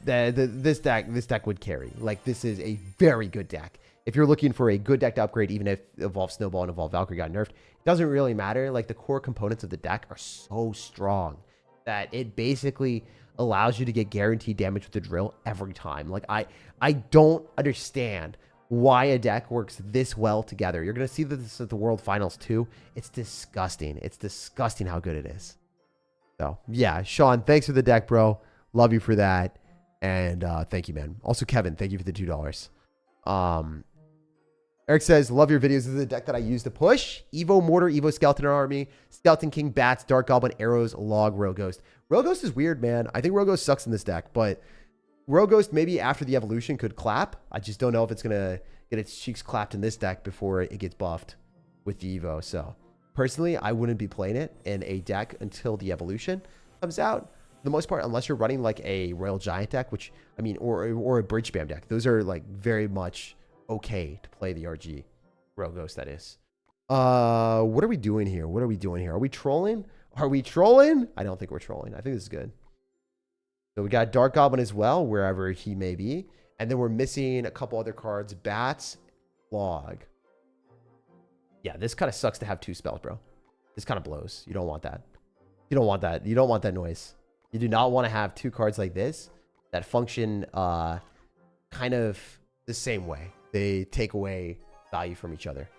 This deck would carry. Like, this is a very good deck. If you're looking for a good deck to upgrade, even if Evolve Snowball and Evolve Valkyrie got nerfed, it doesn't really matter. Like, the core components of the deck are so strong that it basically allows you to get guaranteed damage with the drill every time. Like, I don't understand why a deck works this well together. You're going to see this at the World Finals too. It's disgusting. It's disgusting how good it is. So, yeah, Sean, thanks for the deck, bro. Love you for that. And thank you, man. Also, Kevin, thank you for the $2. Eric says, love your videos. This is the deck that I use to push. Evo Mortar, Evo Skeleton Army, Skeleton King, Bats, Dark Goblin, Arrows, Log, Royal Ghost. Royal Ghost is weird, man. I think Royal Ghost sucks in this deck, but Royal Ghost maybe after the evolution could clap. I just don't know if it's going to get its cheeks clapped in this deck before it gets buffed with the Evo. So, personally, I wouldn't be playing it in a deck until the evolution comes out. For the most part, unless you're running like a Royal Giant deck, which, I mean, or a Bridge Spam deck. Those are like very much okay to play the RG. Royal Ghost, that is. What are we doing here? What are we doing here? Are we trolling? Are we trolling? I don't think we're trolling. I think this is good. So we got Dark Goblin as well, wherever he may be. And then we're missing a couple other cards. Bats, Log. Yeah, this kind of sucks to have 2 spells, bro. This kind of blows. You don't want that. You don't want that. You don't want that noise. You do not want to have 2 cards like this that function kind of the same way. They take away value from each other.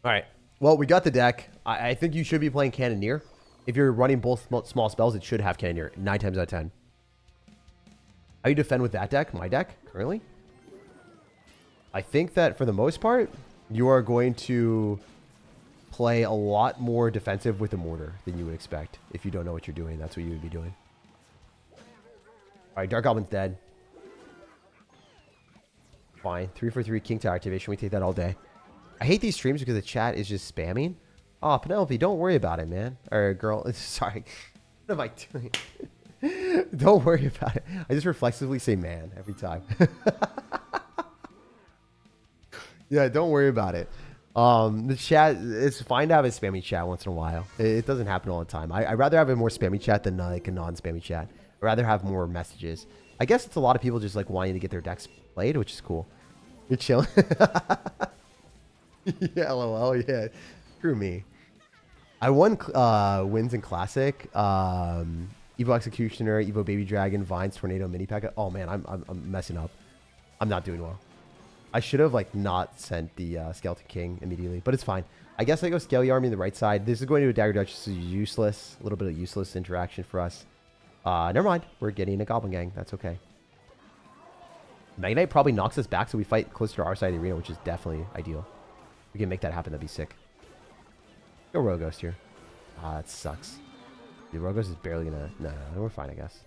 All right. Well, we got the deck. I think you should be playing Cannoneer. If you're running both small spells, it should have Cannoneer 9 times out of 10. How you defend with that deck? My deck, currently? I think that for the most part, you are going to play a lot more defensive with the Mortar than you would expect. If you don't know what you're doing, that's what you would be doing. All right, Dark Goblin's dead. Fine. 3 for 3 King Tower activation. We take that all day. I hate these streams because the chat is just spamming. Oh, Penelope, don't worry about it, man. Or girl, sorry. What am I doing? Don't worry about it. I just reflexively say man every time. Yeah, don't worry about it. The chat, it's fine to have a spammy chat once in a while. It doesn't happen all the time. I'd rather have a more spammy chat than like a non-spammy chat. I'd rather have more messages. I guess it's a lot of people just like wanting to get their decks played, which is cool. You're chilling. Yeah, lol, yeah. Screw me. I won wins in Classic. Evo Executioner, Evo Baby Dragon, Vines, Tornado, Mini Pack. Oh man, I'm messing up. I'm not doing well. I should have like not sent the Skeleton King immediately, but it's fine. I guess I go Scaly Army on the right side. This is going to a Dagger Dutch. This is useless. A little bit of useless interaction for us. Never mind. We're getting a Goblin Gang. That's okay. Magnite probably knocks us back, so we fight closer to our side of the arena, which is definitely ideal. We can make that happen. That'd be sick. Go Royal Ghost here. Ah, that sucks. The Royal Ghost is barely gonna... No, we're fine, I guess.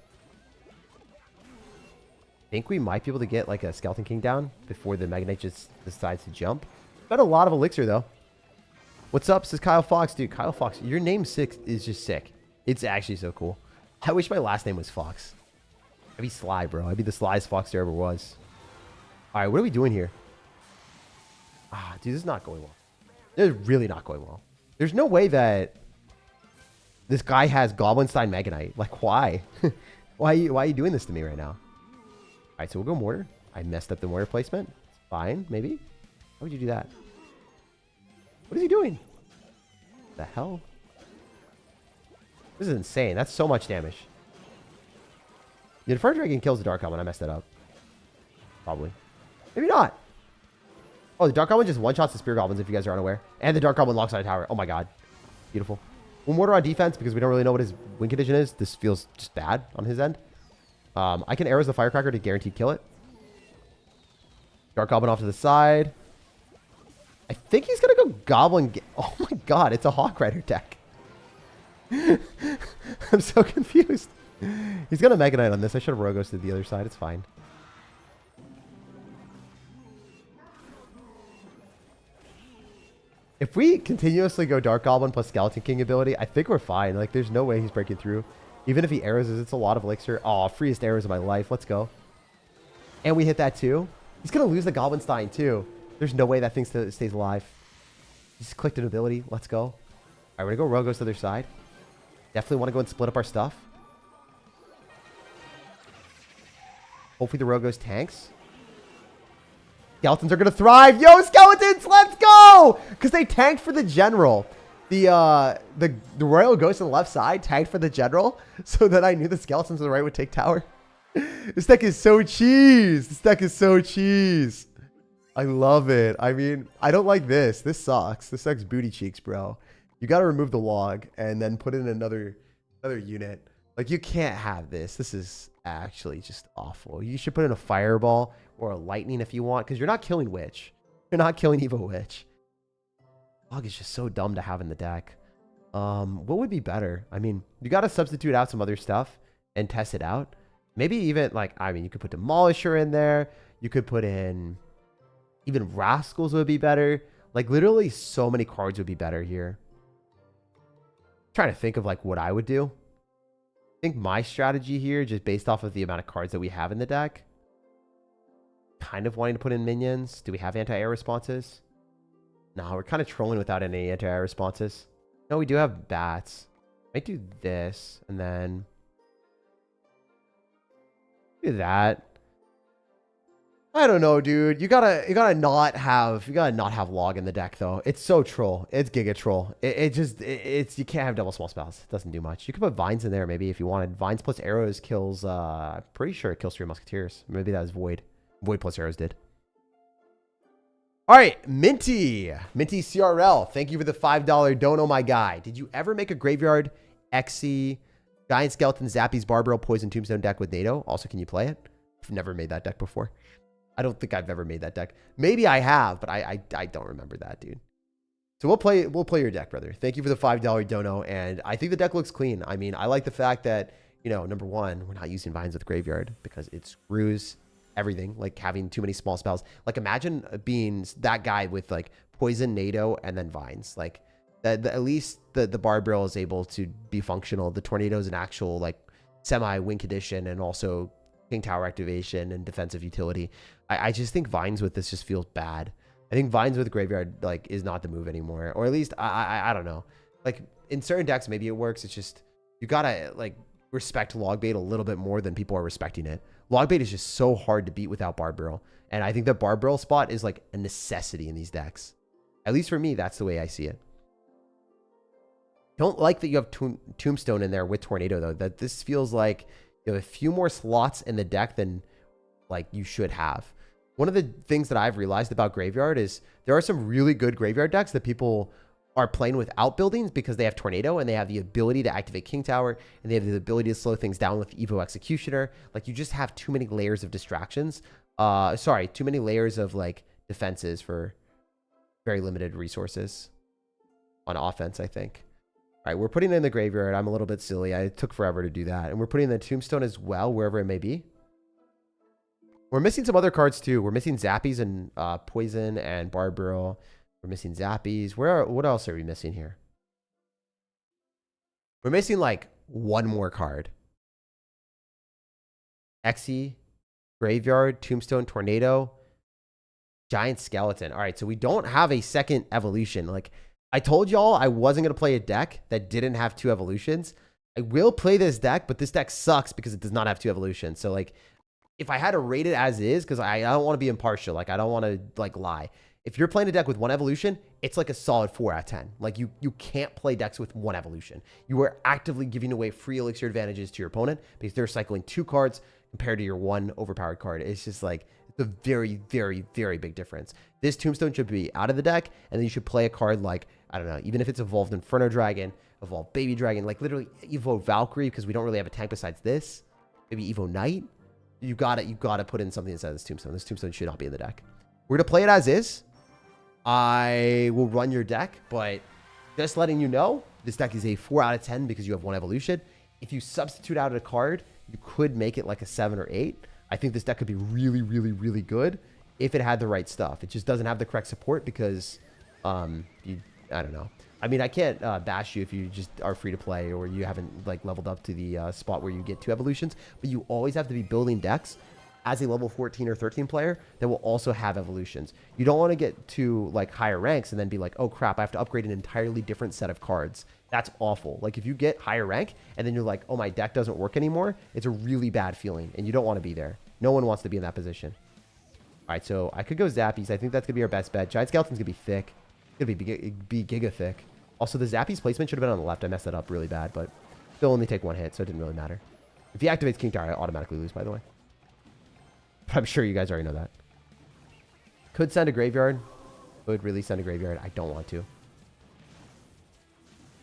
I think we might be able to get like a Skeleton King down before the Magnite just decides to jump. Got a lot of elixir though. What's up, says Kyle Fox. Dude, Kyle Fox, your name 6 is just sick. It's actually so cool. I wish my last name was Fox. I'd be sly, bro. I'd be the slyest Fox there ever was. All right, what are we doing here? Ah, dude, this is not going well. This is really not going well. There's no way that this guy has Goblinstein Magnite. Like, why? Why are you doing this to me right now? All right, so we'll go Mortar. I messed up the Mortar placement. It's fine, maybe. Why would you do that? What is he doing? The hell? This is insane. That's so much damage. The Fire Dragon kills the Dark Goblin. I messed that up. Probably. Maybe not. Oh, the Dark Goblin just one-shots the Spear Goblins if you guys are unaware. And the Dark Goblin locks on a tower. Oh my god. Beautiful. We'll Mortar on defense because we don't really know what his win condition is. This feels just bad on his end. I can arrows the Firecracker to guaranteed kill it. Dark Goblin off to the side. I think he's going to go Goblin... Oh my god, it's a Hawk Rider deck. I'm so confused. He's gonna Mega Knight on this. I should have Rogue Ghosted the other side. It's fine. If we continuously go Dark Goblin plus Skeleton King ability, I think we're fine. Like, there's no way he's breaking through. Even if he arrows us, it's a lot of elixir. Oh, freest arrows of my life. Let's go. And we hit that too. He's going to lose the Goblinstein too. There's no way that thing stays alive. He just clicked an ability. Let's go. All right, we're going to go Rogue Ghost to the other side. Definitely want to go and split up our stuff. Hopefully the Rogue Ghost tanks. Skeletons are going to thrive. Yo, Skeletons, let's go! Because they tanked for the General. The Royal Ghost on the left side tanked for the General. So that I knew the Skeletons on the right would take tower. This deck is so cheese. This deck is so cheese. I love it. I mean, I don't like this. This sucks. This deck's booty cheeks, bro. You got to remove the log and then put in another unit. Like, you can't have this. This is actually just awful. You should put in a Fireball or a Lightning if you want, because you're not killing Witch. You're not killing Evo Witch. Log is just so dumb to have in the deck. What would be better? I mean, you got to substitute out some other stuff and test it out. Maybe even, like, I mean, you could put Demolisher in there. You could put in... Even Rascals would be better. Like, literally so many cards would be better here. I'm trying to think of, like, what I would do. I think my strategy here, just based off of the amount of cards that we have in the deck, kind of wanting to put in minions. Do we have anti-air responses? No, we're kind of trolling without any anti-air responses. No, we do have bats. Might do this, and then... do that. I don't know, dude. You gotta not have log in the deck though. It's so troll. It's giga troll. It's you can't have double small spells. It doesn't do much. You could put vines in there maybe if you wanted. Vines plus arrows kills I'm pretty sure it kills 3 musketeers. Maybe that was void. Void plus arrows did. All right, Minty CRL. Thank you for the $5 dono, my guy. Did you ever make a graveyard XC Giant Skeleton Zappies Barbaro Poison Tombstone deck with NATO? Also, can you play it? I've never made that deck before. I don't think I've ever made that deck. Maybe I have, but I don't remember that, dude. So we'll play your deck, brother. Thank you for the $5 dono, and I think the deck looks clean. I mean, I like the fact that, you know, number one, we're not using vines with graveyard because it screws everything, like having too many small spells. Like, imagine being that guy with like poison, NATO, and then vines. Like, at least the Barbarial is able to be functional. The Tornado is an actual like semi-win condition and also King Tower activation and defensive utility. I just think vines with this just feels bad. I think vines with graveyard like is not the move anymore, or at least I don't know. Like, in certain decks maybe it works. It's just you gotta like respect log bait a little bit more than people are respecting it. Log bait is just so hard to beat without Barbarial, and I think the Barbarial spot is like a necessity in these decks. At least for me, that's the way I see it. Don't like that you have Tombstone in there with Tornado though. That this feels like you have a few more slots in the deck than like you should have. One of the things that I've realized about graveyard is there are some really good graveyard decks that people are playing without buildings because they have Tornado and they have the ability to activate King Tower and they have the ability to slow things down with Evo Executioner. Like, you just have too many layers of distractions. Too many layers of like defenses for very limited resources on offense, I think. All right, we're putting in the graveyard. I'm a little bit silly. It took forever to do that. And we're putting in the Tombstone as well, wherever it may be. We're missing some other cards too. We're missing Zappies and Poison and Barbarial. We're missing Zappies. What else are we missing here? We're missing like one more card. Xe, Graveyard, Tombstone, Tornado, Giant Skeleton. All right, so we don't have a second evolution. Like, I told y'all I wasn't going to play a deck that didn't have 2 evolutions. I will play this deck, but this deck sucks because it does not have 2 evolutions. So, like, if I had to rate it as is, because I don't want to be impartial. Like, I don't want to, like, lie. If you're playing a deck with 1 evolution, it's like a solid 4 out of 10. Like, you can't play decks with 1 evolution. You are actively giving away free elixir advantages to your opponent because they're cycling 2 cards compared to your 1 overpowered card. It's just like, it's a very, very, very big difference. This Tombstone should be out of the deck, and then you should play a card like, I don't know, even if it's Evolved Inferno Dragon, Evolved Baby Dragon, like literally Evo Valkyrie, because we don't really have a tank besides this. Maybe Evo Knight. You gotta put in something inside this Tombstone. This Tombstone should not be in the deck. We're gonna play it as is. I will run your deck, but just letting you know, this deck is a 4 out of 10 because you have 1 evolution. if you substitute out a card, you could make it like a 7 or 8. I think this deck could be really, really, really good if it had the right stuff. It just doesn't have the correct support because, I don't know. I mean, I can't bash you if you just are free to play or you haven't like leveled up to the spot where you get 2 evolutions. But you always have to be building decks as a level 14 or 13 player that will also have evolutions. You don't want to get to like higher ranks and then be like, oh crap, I have to upgrade an entirely different set of cards. That's awful. Like if you get higher rank and then you're like, oh, my deck doesn't work anymore, it's a really bad feeling and you don't want to be there. No one wants to be in that position. All right, so I could go Zappies. I think that's going to be our best bet. Giant Skeleton's going to be thick. It's going to be giga thick. Also, the Zappies placement should have been on the left. I messed that up really bad, but they'll only take 1 hit, so it didn't really matter. If he activates King Tower, I automatically lose, by the way. But I'm sure you guys already know that. Could send a graveyard. Could really send a graveyard. I don't want to.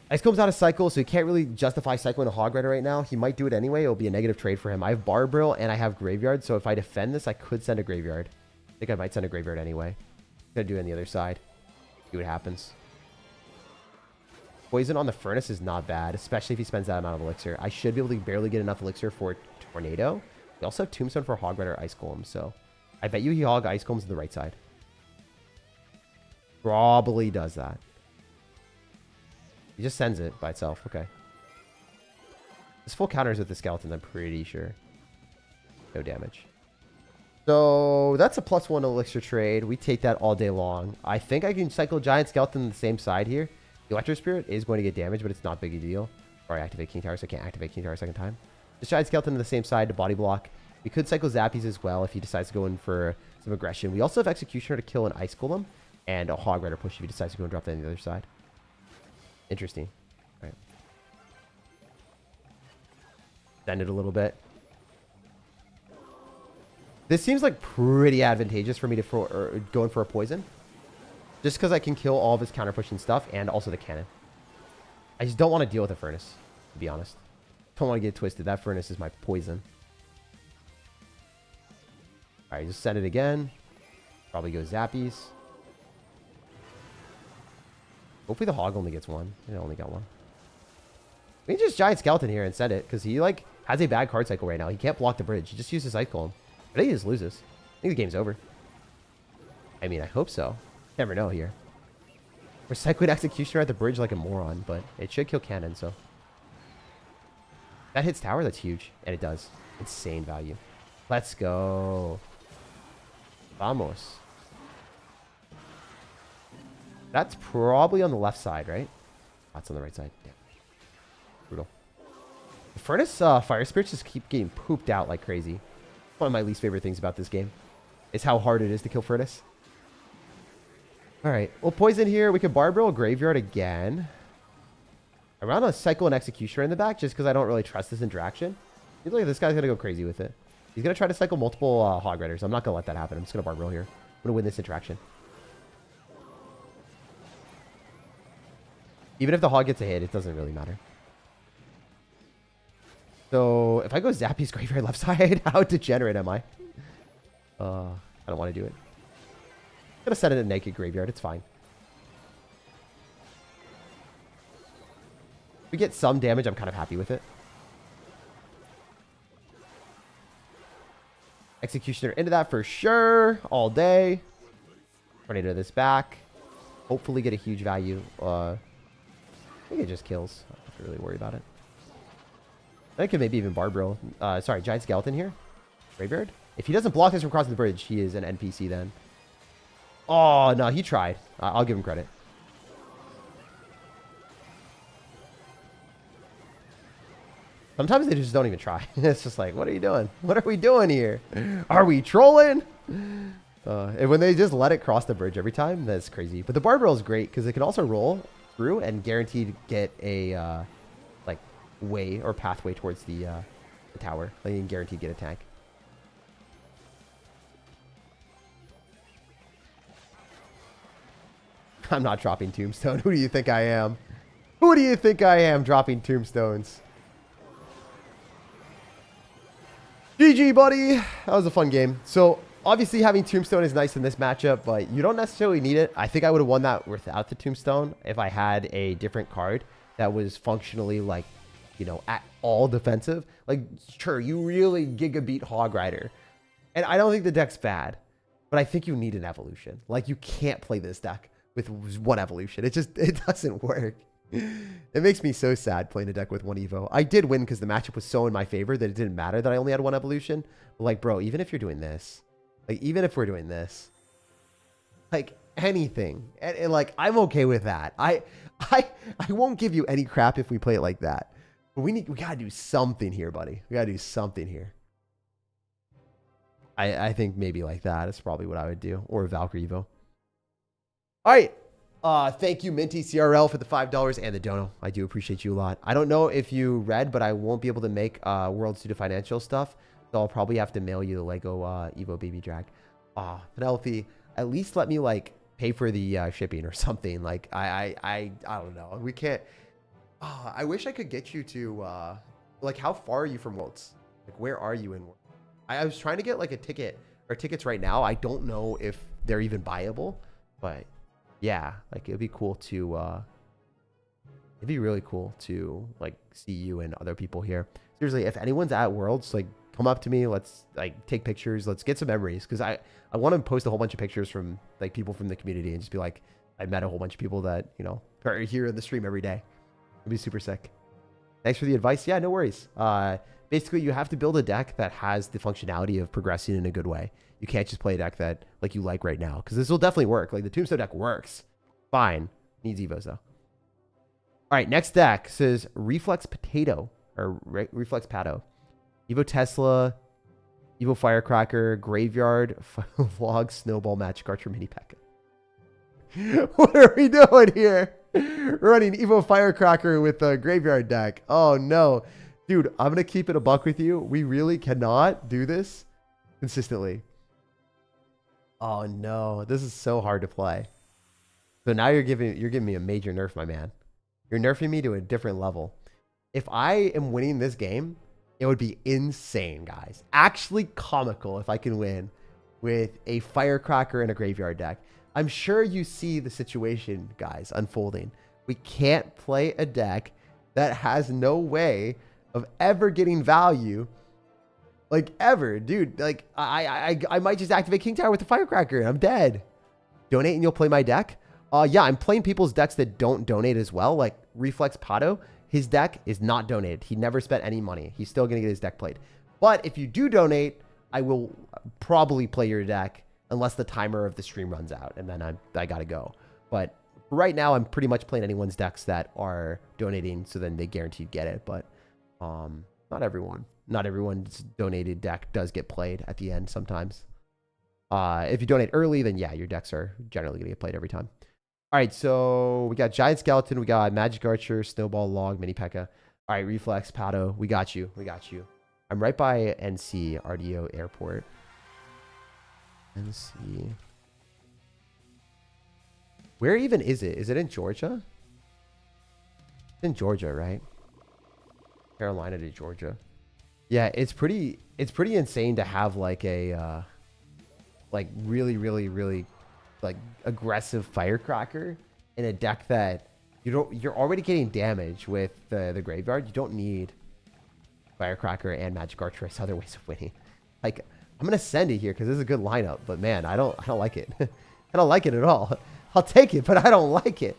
Ice Comb's out of cycle, so he can't really justify cycling a Hog Rider right now. He might do it anyway. It'll be a negative trade for him. I have Barbrill and I have Graveyard, so if I defend this, I could send a Graveyard. I think I might send a Graveyard anyway. Gonna do it on the other side. See what happens. Poison on the Furnace is not bad, especially if he spends that amount of Elixir. I should be able to barely get enough Elixir for Tornado. We also have Tombstone for Hog Rider Ice Golem, so I bet you he Hog Ice Golems on the right side. Probably does that. He just sends it by itself. Okay. This full counters with the Skeleton, I'm pretty sure. No damage. So that's a +1 Elixir trade. We take that all day long. I think I can cycle Giant Skeleton on the same side here. The Electro Spirit is going to get damage, but it's not big a deal. Or I activate King Tower, so I can't activate King Tower a second time. Just Giant Skeleton on the same side to body block. We could cycle Zappies as well if he decides to go in for some aggression. We also have Executioner to kill an Ice Golem and a Hog Rider push if he decides to go and drop that on the other side. Interesting. All right. Bend it a little bit. This seems like pretty advantageous for me to go in for a poison. Just because I can kill all of his counter pushing stuff and also the cannon. I just don't want to deal with a Furnace, to be honest. Don't want to get twisted. That Furnace is my poison. Alright, just send it again. Probably go Zappies. Hopefully the Hog only gets 1. It only got 1. We can just Giant Skeleton here and send it, because he like has a bad card cycle right now. He can't block the bridge. He just uses Ice Golem. I think he just loses. I think the game's over. I mean, I hope so. Never know here. We're cycling Executioner at the bridge like a moron, but it should kill cannon, so. That hits tower, that's huge. And it does. Insane value. Let's go. Vamos. That's probably on the left side, right? That's on the right side. Yeah. Brutal. The Furnace Fire Spirits just keep getting pooped out like crazy. One of my least favorite things about this game is how hard it is to kill Furnace. Alright, we'll poison here. We could Barbrill Graveyard again. I want to cycle an Executioner in the back just because I don't really trust this interaction. Seems like this guy's going to go crazy with it. He's going to try to cycle multiple Hog Riders. I'm not going to let that happen. I'm just going to Barbrill here. I'm going to win this interaction. Even if the Hog gets a hit, it doesn't really matter. So, if I go Zappies Graveyard left side, how degenerate am I? I don't want to do it. I'm going to set it in a naked Graveyard. It's fine. If we get some damage, I'm kind of happy with it. Executioner into that for sure. All day. Tornado this back. Hopefully get a huge value. I think it just kills. I don't have to really worry about it. I could maybe even Barbrill. Sorry, Giant Skeleton here. Graveyard. If he doesn't block this from crossing the bridge, he is an NPC then. Oh, no, he tried. I'll give him credit. Sometimes they just don't even try. It's just like, what are you doing? What are we doing here? Are we trolling? And when they just let it cross the bridge every time, that's crazy. But the Barbrill is great because it can also roll through and guaranteed get a like way or pathway towards the tower. Like you can guaranteed get a tank. I'm not dropping Tombstone. Who do you think I am? Who do you think I am dropping Tombstones? GG, buddy. That was a fun game. So, obviously, having Tombstone is nice in this matchup, but you don't necessarily need it. I think I would have won that without the Tombstone if I had a different card that was functionally, like, you know, at all defensive, like, sure, you really gigabeat Hog Rider. And I don't think the deck's bad, but I think you need an evolution. Like, you can't play this deck with one evolution. It doesn't work. It makes me so sad playing a deck with one Evo. I did win because the matchup was so in my favor that it didn't matter that I only had one evolution. But like, bro, even if you're doing this, like, even if we're doing this, like, anything, and like, I'm okay with that. I won't give you any crap if we play it like that. But we gotta do something here, buddy. We gotta do something here. I think maybe like that is probably what I would do, or Valkyrie Evo. All right. Thank you, Minty CRL, for the $5 and the dono. I do appreciate you a lot. I don't know if you read, but I won't be able to make World Studio Financial stuff, so I'll probably have to mail you the Lego Evo Baby Drag. Penelope, at least let me like pay for the shipping or something. Like I don't know. We can't. I wish I could get you to like, how far are you from Worlds? Like, where are you in Worlds? I was trying to get like a ticket or tickets right now. I don't know if they're even buyable, but yeah, like, it'd be cool to it'd be really cool to like see you and other people here. Seriously, if anyone's at Worlds, like, come up to me, let's like take pictures, let's get some memories, because I want to post a whole bunch of pictures from like people from the community and just be like, I met a whole bunch of people that, you know, are here in the stream every day. It'd be super sick. Thanks for the advice. Yeah, no worries. Basically, you have to build a deck that has the functionality of progressing in a good way. You can't just play a deck that like you like right now, because this will definitely work. Like, the Tombstone deck works fine. Needs Evos though. All right, next deck says Reflex Potato or Reflex Pato, Evo Tesla, Evo Firecracker, Graveyard, Vlog, Snowball, Magic Archer, Mini P.E.K.K.A. What are we doing here? We're running Evo Firecracker with a Graveyard deck. Oh no. Dude, I'm going to keep it a buck with you. We really cannot do this consistently. Oh no, this is so hard to play. So now you're giving me a major nerf, my man. You're nerfing me to a different level. If I am winning this game, it would be insane, guys. Actually comical if I can win with a Firecracker and a Graveyard deck. I'm sure you see the situation, guys, unfolding. We can't play a deck that has no way of ever getting value, like, ever, dude. Like, I might just activate King Tower with the Firecracker and I'm dead. Donate and you'll play my deck. Yeah, I'm playing people's decks that don't donate as well, like Reflex Pato. His deck is not donated. He never spent any money. He's still gonna get his deck played. But if you do donate, I will probably play your deck unless the timer of the stream runs out, and then I gotta go. But right now, I'm pretty much playing anyone's decks that are donating, so then they guaranteed get it. But not everyone's donated deck does get played at the end sometimes. If you donate early, then yeah, your decks are generally gonna get played every time. All right, so we got Giant Skeleton, we got Magic Archer, Snowball, Log, Mini P.E.K.K.A. All right, Reflex, Pato, we got you. I'm right by NC, RDO Airport. NC. Where even is it? Is it in Georgia? It's in Georgia, right? Carolina to Georgia. Yeah, it's pretty insane to have like a like really like aggressive Firecracker in a deck that you're already getting damage with the Graveyard. You don't need Firecracker and Magic Archer as other ways of winning. Like, I'm gonna send it here because this is a good lineup, but man, I don't like it. I don't like it at all. I'll take it, but I don't like it.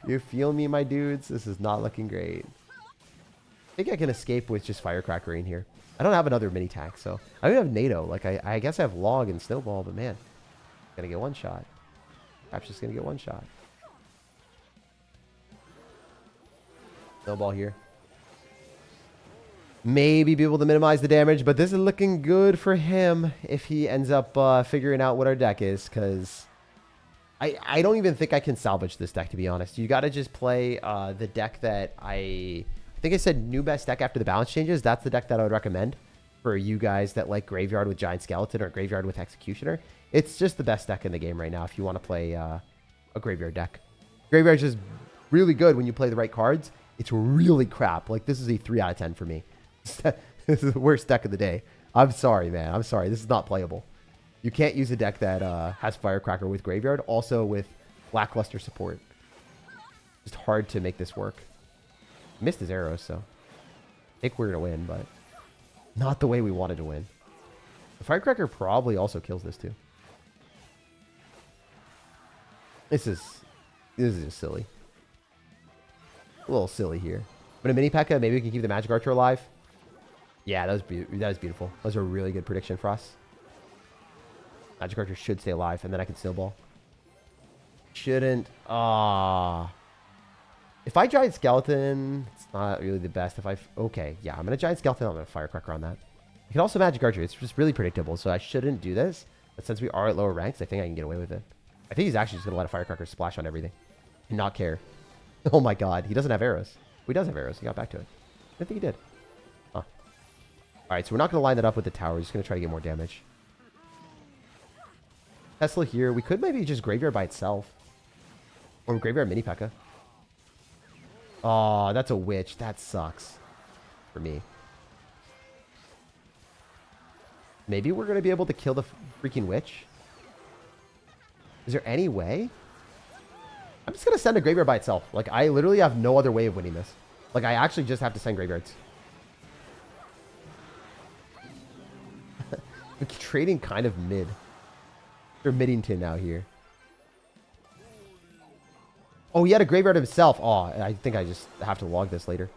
You feel me, my dudes? This is not looking great. I think I can escape with just Firecracker in here. I don't have another mini tack, so I don't have NATO. Like, I guess I have Log and Snowball, but man, gonna get one shot. Perhaps just gonna get one shot. Snowball here. Maybe be able to minimize the damage, but this is looking good for him if he ends up figuring out what our deck is, because I don't even think I can salvage this deck, to be honest. You got to just play the deck that I think I said new best deck after the balance changes. That's the deck that I would recommend for you guys that like Graveyard with Giant Skeleton or Graveyard with Executioner. It's just the best deck in the game right now if you want to play a Graveyard deck. Graveyard's just really good when you play the right cards. It's really crap. Like, this is a 3 out of 10 for me. This is the worst deck of the day. I'm sorry, man. I'm sorry. This is not playable. You can't use a deck that has Firecracker with Graveyard, also with lackluster support. Just hard to make this work. Missed his arrows, so. think we're going to win, but not the way we wanted to win. The firecracker probably also kills this too. This is just silly. A little silly here. But a mini P.E.K.K.A, maybe we can keep the magic archer alive. Yeah, that was beautiful. That was a really good prediction for us. Magic archer should stay alive, and then I can snowball. Shouldn't. If I giant skeleton, it's not really the best. If I okay, yeah, I'm gonna giant skeleton. I'm gonna firecracker on that. I can also magic archer. It's just really predictable, so I shouldn't do this. But since we are at lower ranks, I think I can get away with it. I think he's actually just gonna let a firecracker splash on everything and not care. Oh my god, he doesn't have arrows. Well, he does have arrows. He got back to it. I think he did. Huh. All right, so we're not gonna line that up with the tower. We're just gonna try to get more damage. Tesla here. We could maybe just graveyard by itself, or graveyard mini P.E.K.K.A. Oh, that's a witch. That sucks for me. Maybe we're going to be able to kill the freaking witch. Is there any way? I'm just going to send a graveyard by itself. Like, I literally have no other way of winning this. Like, I actually just have to send graveyards. We're trading kind of mid. They're Middington out here. Oh, he had a graveyard himself. Oh, I think I just have to log this later.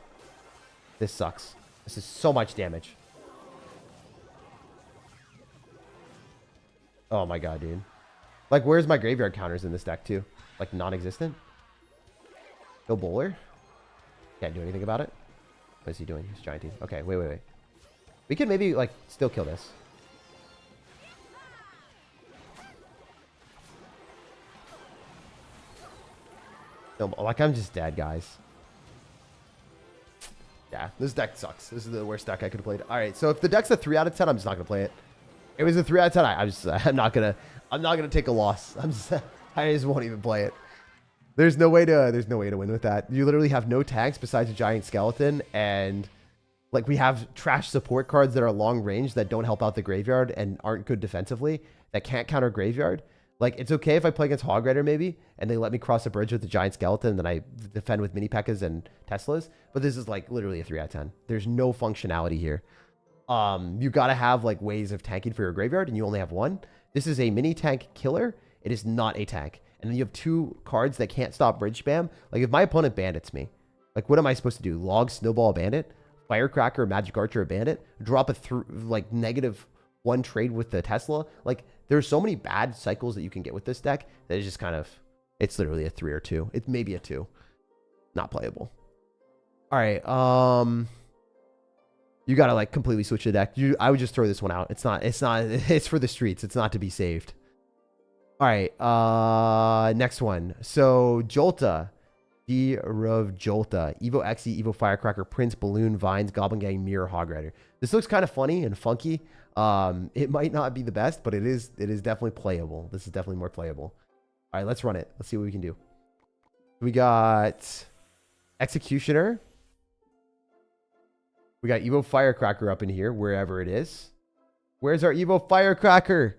This sucks. This is so much damage. Oh my god, dude. Like, where's my graveyard counters in this deck, too? Like, non-existent? No bowler? Can't do anything about it? What is he doing? He's gianting. Okay, wait. We can maybe, like, still kill this. No, like, I'm just dead, guys. Yeah, this deck sucks. This is the worst deck I could have played. All right, so if the deck's a 3 out of 10, I'm just not going to play it. It was a 3 out of 10. I'm not gonna take a loss. I just won't even play it. There's no way to win with that. You literally have no tanks besides a giant skeleton, and like we have trash support cards that are long range that don't help out the graveyard and aren't good defensively, that can't counter graveyard. Like, it's okay if I play against Hog Rider maybe, and they let me cross a bridge with the giant skeleton, and then I defend with mini P.E.K.K.As and Teslas. But this is like literally a 3 out of 10. There's no functionality here. You gotta have like ways of tanking for your graveyard, and you only have one. This is a mini tank killer. It is not a tank. And then you have 2 cards that can't stop bridge spam. Like, if my opponent bandits me, like, what am I supposed to do? Log Snowball a bandit? Firecracker, Magic Archer a bandit? Drop a like -1 trade with the Tesla? Like, there's so many bad cycles that you can get with this deck that it's just kind of, it's literally a 3 or 2. It's maybe a 2. Not playable. All right. You gotta like completely switch the deck. I would just throw this one out. It's for the streets. It's not to be saved. All right. Next one. So Jolta, Jolta, Evo Xe, Evo Firecracker, Prince, Balloon, Vines, Goblin Gang, Mirror, Hog Rider. This looks kind of funny and funky. It might not be the best, but it is definitely playable. This is definitely more playable. All right, let's run it. Let's see what we can do. We got Executioner. We got Evo Firecracker up in here, wherever it is. Where's our Evo Firecracker?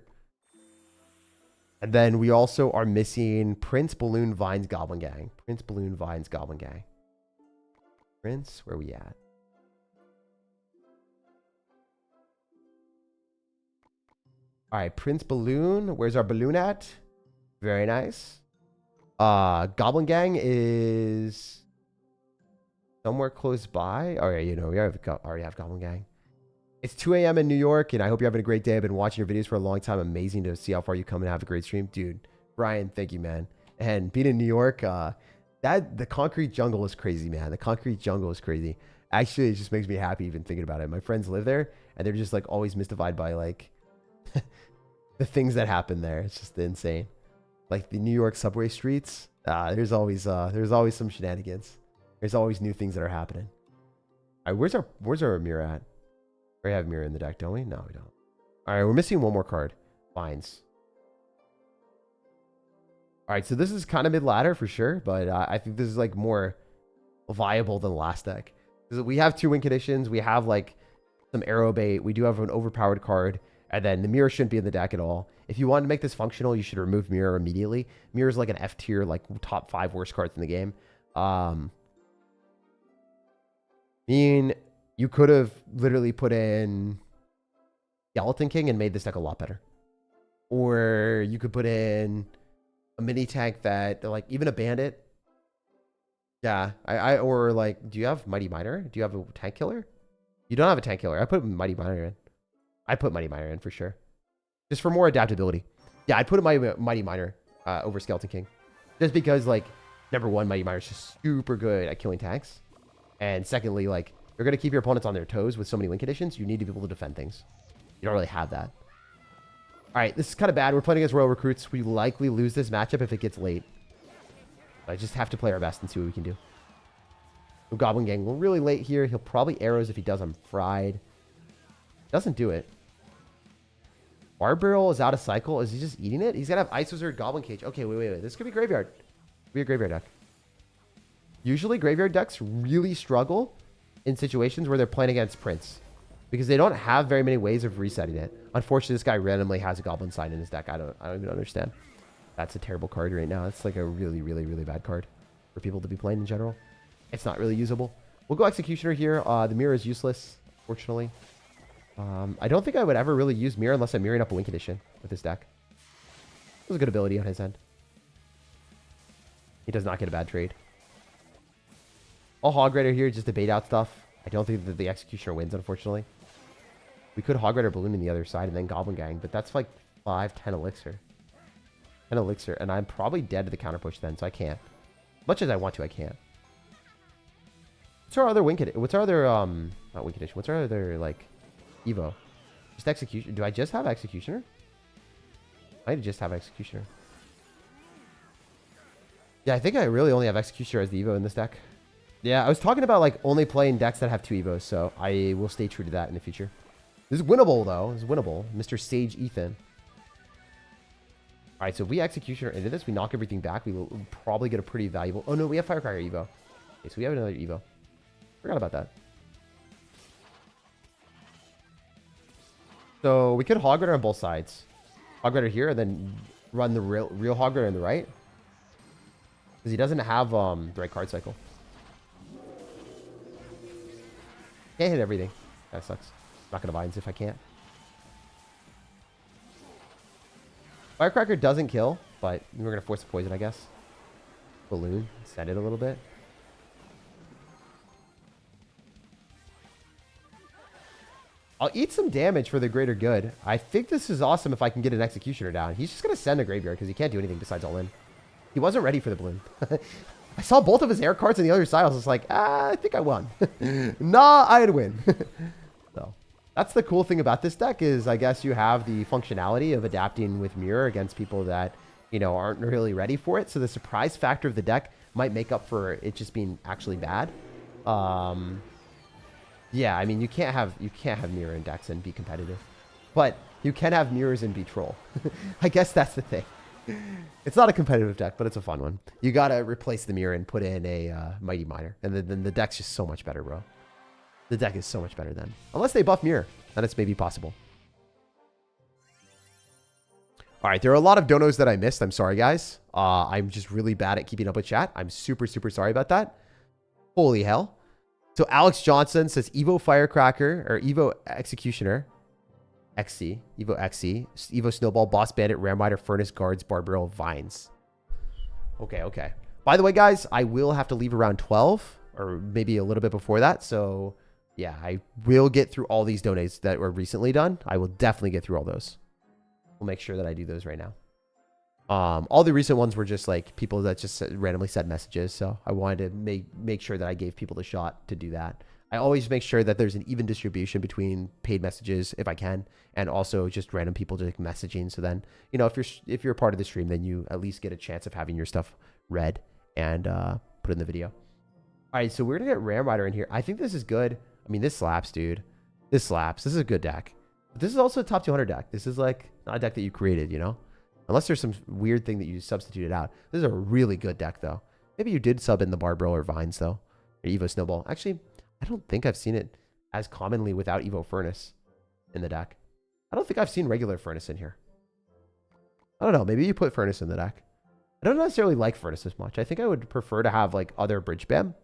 And then we also are missing Prince, Balloon, Vines, Goblin Gang. Prince, Balloon, Vines, Goblin Gang. Prince, where are we at? All right, Prince Balloon. Where's our balloon at? Very nice. Goblin Gang is somewhere close by. All right, you know, we already have Goblin Gang. It's 2 a.m. in New York, and I hope you're having a great day. I've been watching your videos for a long time. Amazing to see how far you come and have a great stream. Dude, Brian, thank you, man. And being in New York, the concrete jungle is crazy, man. The concrete jungle is crazy. Actually, it just makes me happy even thinking about it. My friends live there, and they're just like always mystified by like the things that happen there. It's just insane. Like the New York subway streets, there's always some shenanigans. There's always new things that are happening. All right, where's our mirror at? We have mirror in the deck, don't we? No, we don't. All right, we're missing one more card. Vines. All right, so this is kind of mid-ladder for sure, but I think this is like more viable than the last deck. Because we have 2 win conditions. We have like some arrow bait. We do have an overpowered card. And then the mirror shouldn't be in the deck at all. If you want to make this functional, you should remove mirror immediately. Mirror is like an F tier, like top 5 worst cards in the game. You You could have literally put in Skeleton King and made this deck a lot better. Or you could put in a mini tank that, like, even a bandit. Yeah, or like, do you have Mighty Miner? Do you have a tank killer? You don't have a tank killer. I put Mighty Miner in. I put Mighty Miner in for sure. Just for more adaptability. Yeah, I'd put a Mighty Miner over Skeleton King. Just because, like, number one, Mighty Miner is just super good at killing tanks. And secondly, like, you're going to keep your opponents on their toes with so many win conditions. You need to be able to defend things. You don't really have that. All right, this is kind of bad. We're playing against Royal Recruits. We likely lose this matchup if it gets late. I just have to play our best and see what we can do. Goblin Gang, we're really late here. He'll probably arrows. If he does, I'm fried. Doesn't do it. Bar Barrel is out of cycle. Is he just eating it? He's got to have Ice Wizard, Goblin Cage. Okay, wait. This could be Graveyard. Could be a Graveyard deck. Usually, Graveyard decks really struggle in situations where they're playing against Prince, because they don't have very many ways of resetting it. Unfortunately, this guy randomly has a Goblin Sign in his deck. I don't even understand. That's a terrible card right now. It's like a really, really, really bad card for people to be playing in general. It's not really usable. We'll go Executioner here. The Mirror is useless, fortunately. I don't think I would ever really use Mirror unless I'm mirroring up a win condition with this deck. It was a good ability on his end. He does not get a bad trade. I'll Hog Rider here just to bait out stuff. I don't think that the Executioner wins, unfortunately. We could Hog Rider Balloon on the other side and then Goblin Gang, but that's like 5-10 elixir. 10 elixir, and I'm probably dead to the counter push then, so I can't. Much as I want to, I can't. What's our other win condition? What's our other, not win condition, what's our other, like, Evo? Just Executioner. Do I just have Executioner? I just have Executioner. Yeah, I think I really only have Executioner as the Evo in this deck. Yeah, I was talking about, like, only playing decks that have 2 Evos, so I will stay true to that in the future. This is winnable, though. This is winnable. Mr. Sage Ethan. All right, so if we Executioner into this, we knock everything back. We will probably get a pretty valuable... Oh, no, we have Firecracker Evo. Okay, so we have another Evo. Forgot about that. So we could Hog Rider on both sides. Hog Rider here, and then run the real Hog Rider on the right. Because he doesn't have the right card cycle. Can't hit everything. That sucks. Not going to Vines if I can't. Firecracker doesn't kill, but we're going to force the poison, I guess. Balloon. Send it a little bit. I'll eat some damage for the greater good. I think this is awesome if I can get an Executioner down. He's just going to send a Graveyard because he can't do anything besides all in. He wasn't ready for the Balloon. I saw both of his air cards on the other side. I was just like, I think I won. Nah, I'd win. So that's the cool thing about this deck is I guess you have the functionality of adapting with Mirror against people that, you know, aren't really ready for it. So the surprise factor of the deck might make up for it just being actually bad. Yeah, I mean, you can't have Mirror in decks and be competitive. But you can have Mirrors and be troll. I guess that's the thing. It's not a competitive deck, but it's a fun one. You gotta replace the Mirror and put in a Mighty Miner. And then the deck's just so much better, bro. The deck is so much better then. Unless they buff Mirror. Then it's maybe possible. Alright, there are a lot of donos that I missed. I'm sorry, guys. I'm just really bad at keeping up with chat. I'm super, super sorry about that. Holy hell. So Alex Johnson says Evo Firecracker or Evo Executioner. XC. Evo XC. Evo Snowball, Boss Bandit, Ram Rider, Furnace, Guards, Barbarrel, Vines. Okay, okay. By the way, guys, I will have to leave around 12 or maybe a little bit before that. So, yeah, I will get through all these donates that were recently done. I will definitely get through all those. We'll make sure that I do those right now. All the recent ones were just like people that just randomly sent messages. So I wanted to make sure that I gave people the shot to do that. I always make sure that there's an even distribution between paid messages if I can, and also just random people just messaging. So then, you know, if you're a part of the stream, then you at least get a chance of having your stuff read and put in the video. All right, so we're gonna get Ram Rider in here. I think this is good. I mean, this slaps, dude. This slaps. This is a good deck. But this is also a top 200 deck. This is like not a deck that you created, you know? Unless there's some weird thing that you substituted out. This is a really good deck, though. Maybe you did sub in the Barbarrel or Vines, though. Or Evo Snowball. Actually, I don't think I've seen it as commonly without Evo Furnace in the deck. I don't think I've seen regular Furnace in here. I don't know. Maybe you put Furnace in the deck. I don't necessarily like Furnace as much. I think I would prefer to have, like, other Bridge Bam.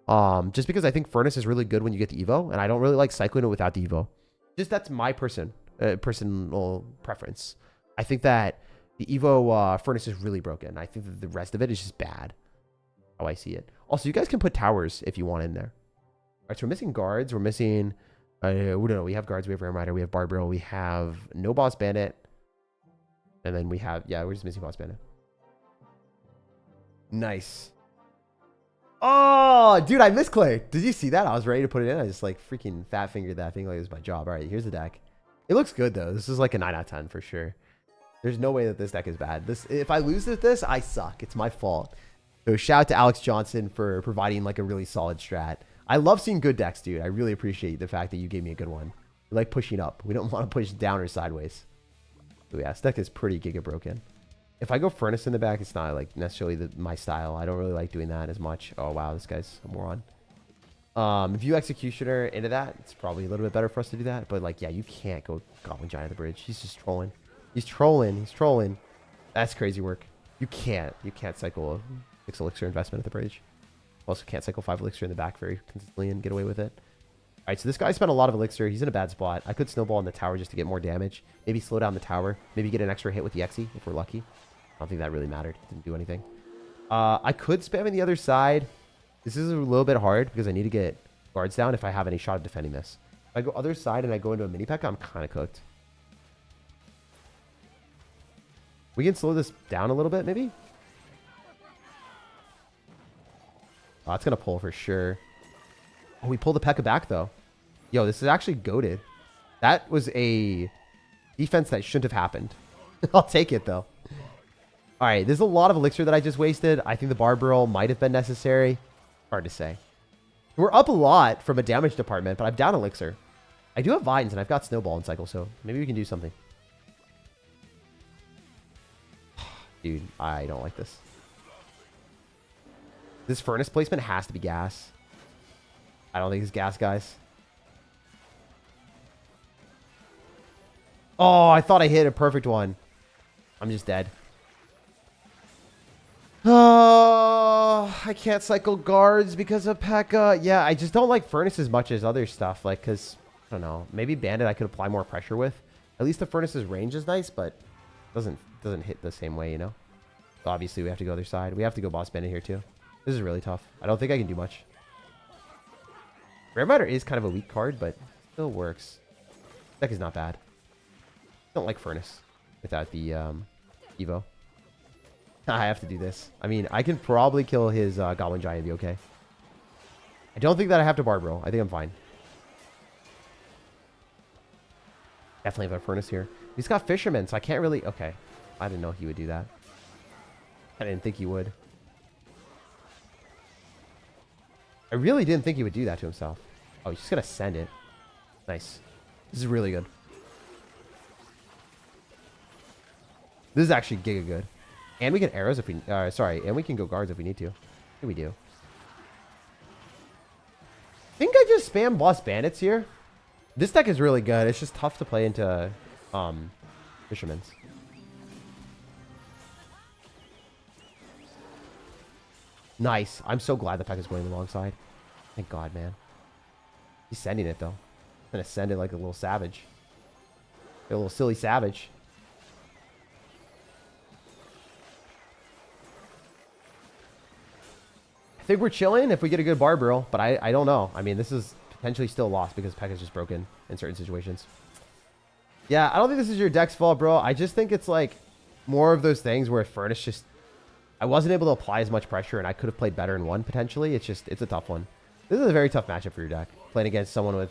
Just because I think Furnace is really good when you get the Evo, and I don't really like cycling it without the Evo. Just that's my personal preference. I think that the Evo Furnace is really broken. I think that the rest of it is just bad. How I see it. Also, you guys can put towers if you want in there. All right, so we're missing guards. We're missing... we don't know. We have guards. We have Ram Rider. We have Barbarian. We have no Boss Bandit. And then we have... Yeah, we're just missing Boss Bandit. Nice. Oh, dude, I missed Clay. Did you see that? I was ready to put it in. I just like freaking fat fingered that thing like it was my job. All right, here's the deck. It looks good though. This is like a 9 out of 10 for sure. There's no way that this deck is bad. If I lose with this, I suck. It's my fault. So shout out to Alex Johnson for providing like a really solid strat. I love seeing good decks, dude. I really appreciate the fact that you gave me a good one. We like pushing up. We don't want to push down or sideways. So yeah, this deck is pretty giga broken. If I go Furnace in the back, it's not like necessarily my style. I don't really like doing that as much. Oh wow, this guy's a moron. If you Executioner into that, it's probably a little bit better for us to do that. But like, yeah, you can't go Goblin Giant at the bridge. He's just trolling. He's trolling. He's trolling. That's crazy work. You can't cycle a 6 elixir investment at the bridge. Also can't cycle 5 elixir in the back very consistently and get away with it. All right, so this guy spent a lot of elixir. He's in a bad spot. I could snowball in the tower just to get more damage. Maybe slow down the tower. Maybe get an extra hit with the Exy if we're lucky. I don't think that really mattered. Didn't do anything. I could spam in the other side. This is a little bit hard because I need to get guards down if I have any shot of defending this. If I go other side and I go into a mini P.E.K.K.A, I'm kind of cooked. We can slow this down a little bit, maybe? Oh, it's going to pull for sure. Oh, we pull the P.E.K.K.A back, though. Yo, this is actually goated. That was a defense that shouldn't have happened. I'll take it, though. All right, there's a lot of elixir that I just wasted. I think the Barbarian might have been necessary. Hard to say. We're up a lot from a damage department, but I'm down elixir. I do have vines, and I've got snowball in cycle, so maybe we can do something. Dude, I don't like this. This furnace placement has to be gas. I don't think it's gas, guys. Oh, I thought I hit a perfect one. I'm just dead. Oh, I can't cycle guards because of P.E.K.K.A. Yeah, I just don't like furnace as much as other stuff. Like, because, I don't know. Maybe bandit I could apply more pressure with. At least the furnace's range is nice, but doesn't hit the same way, you know? So obviously, we have to go other side. We have to go boss bandit here, too. This is really tough. I don't think I can do much. Rare Matter is kind of a weak card, but still works. Deck is not bad. Don't like furnace without the Evo. I have to do this. I mean, I can probably kill his Goblin Giant and be okay. I don't think that I have to Barb roll. I think I'm fine. Definitely have a furnace here. He's got Fisherman, so I can't really... Okay. I didn't know he would do that. I didn't think he would. I really didn't think he would do that to himself. Oh, he's just going to send it. Nice. This is really good. This is actually giga good. And we get arrows if we... sorry, and we can go guards if we need to. Here we do. I think I just spam boss bandits here. This deck is really good. It's just tough to play into Fisherman's. Nice. I'm so glad the pack is going the wrong side. Thank God, man. He's sending it, though. I'm going to send it like a little savage. A little silly savage. I think we're chilling if we get a good Barb roll, but I don't know. I mean, this is potentially still lost because P.E.K.K.A is just broken in certain situations. Yeah, I don't think this is your deck's fault, bro. I just think it's like more of those things where Furnace just... I wasn't able to apply as much pressure, and I could have played better in one, potentially. It's just... It's a tough one. This is a very tough matchup for your deck. Playing against someone with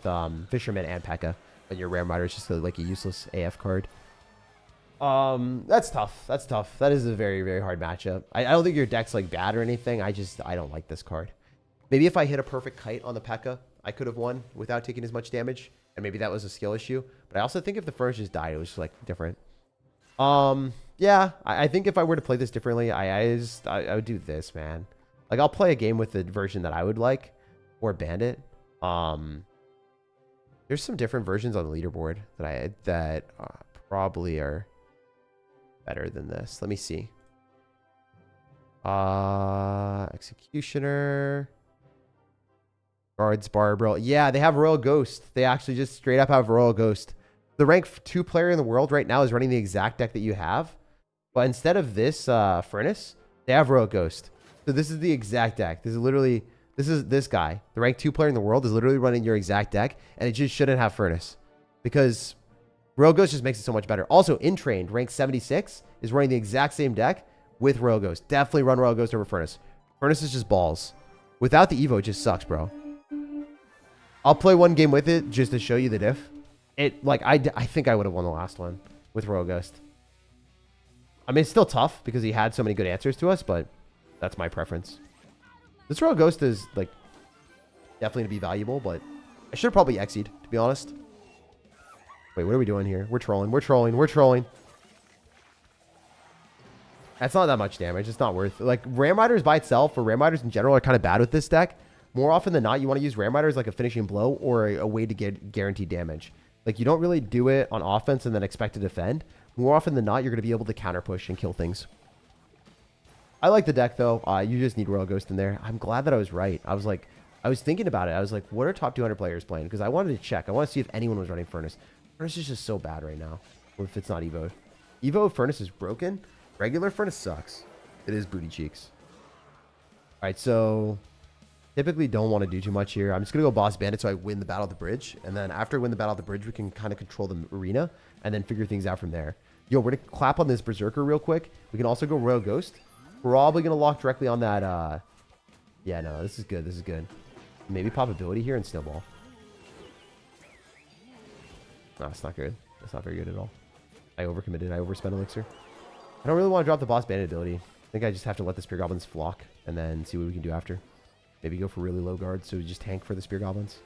Fisherman and P.E.K.K.A. But your Rare Rider is just like a useless AF card. That's tough. That's tough. That is a very, very hard matchup. I don't think your deck's like bad or anything. I don't like this card. Maybe if I hit a perfect kite on the P.E.K.K.A, I could have won without taking as much damage. And maybe that was a skill issue. But I also think if the Furnace just died, it was just like different. Yeah, I think if I were to play this differently, I would do this, man. Like, I'll play a game with the version that I would like. Or Bandit. There's some different versions on the leaderboard that probably are better than this. Let me see. Executioner. Guards, Barbara. Yeah, they have Royal Ghost. They actually just straight up have Royal Ghost. The rank 2 player in the world right now is running the exact deck that you have. But instead of this Furnace, they have Royal Ghost. So this is the exact deck. This is literally, this guy. The rank 2 player in the world is literally running your exact deck. And it just shouldn't have Furnace. Because Royal Ghost just makes it so much better. Also, Intrained, rank 76, is running the exact same deck with Royal Ghost. Definitely run Royal Ghost over Furnace. Furnace is just balls. Without the Evo, it just sucks, bro. I'll play one game with it just to show you the diff. I think I would have won the last one with Royal Ghost. I mean, it's still tough because he had so many good answers to us, but that's my preference. This Royal Ghost is, like, definitely to be valuable, but I should have probably X'd, to be honest. Wait, what are we doing here? We're trolling. We're trolling. We're trolling. That's not that much damage. It's not worth it. Like, Ram Riders by itself, or Ram Riders in general, are kind of bad with this deck. More often than not, you want to use Ram Riders like a finishing blow or a way to get guaranteed damage. Like, you don't really do it on offense and then expect to defend. More often than not, you're going to be able to counter push and kill things. I like the deck, though. You just need Royal Ghost in there. I'm glad that I was right. I was thinking about it. I was like, what are top 200 players playing? Because I wanted to check. I want to see if anyone was running Furnace. Furnace is just so bad right now. Or if it's not Evo. Evo Furnace is broken. Regular Furnace sucks. It is booty cheeks. All right, so typically don't want to do too much here. I'm just going to go Boss Bandit so I win the Battle of the Bridge. And then after I win the Battle of the Bridge, we can kind of control the arena and then figure things out from there. Yo, we're going to clap on this Berserker real quick. We can also go Royal Ghost. Probably going to lock directly on that. Yeah, no, this is good. This is good. Maybe pop ability here and Snowball. No, it's not good. That's not very good at all. I overcommitted. I overspent Elixir. I don't really want to drop the Boss Bandit ability. I think I just have to let the Spear Goblins flock and then see what we can do after. Maybe go for really low guard, so we just tank for the Spear Goblins.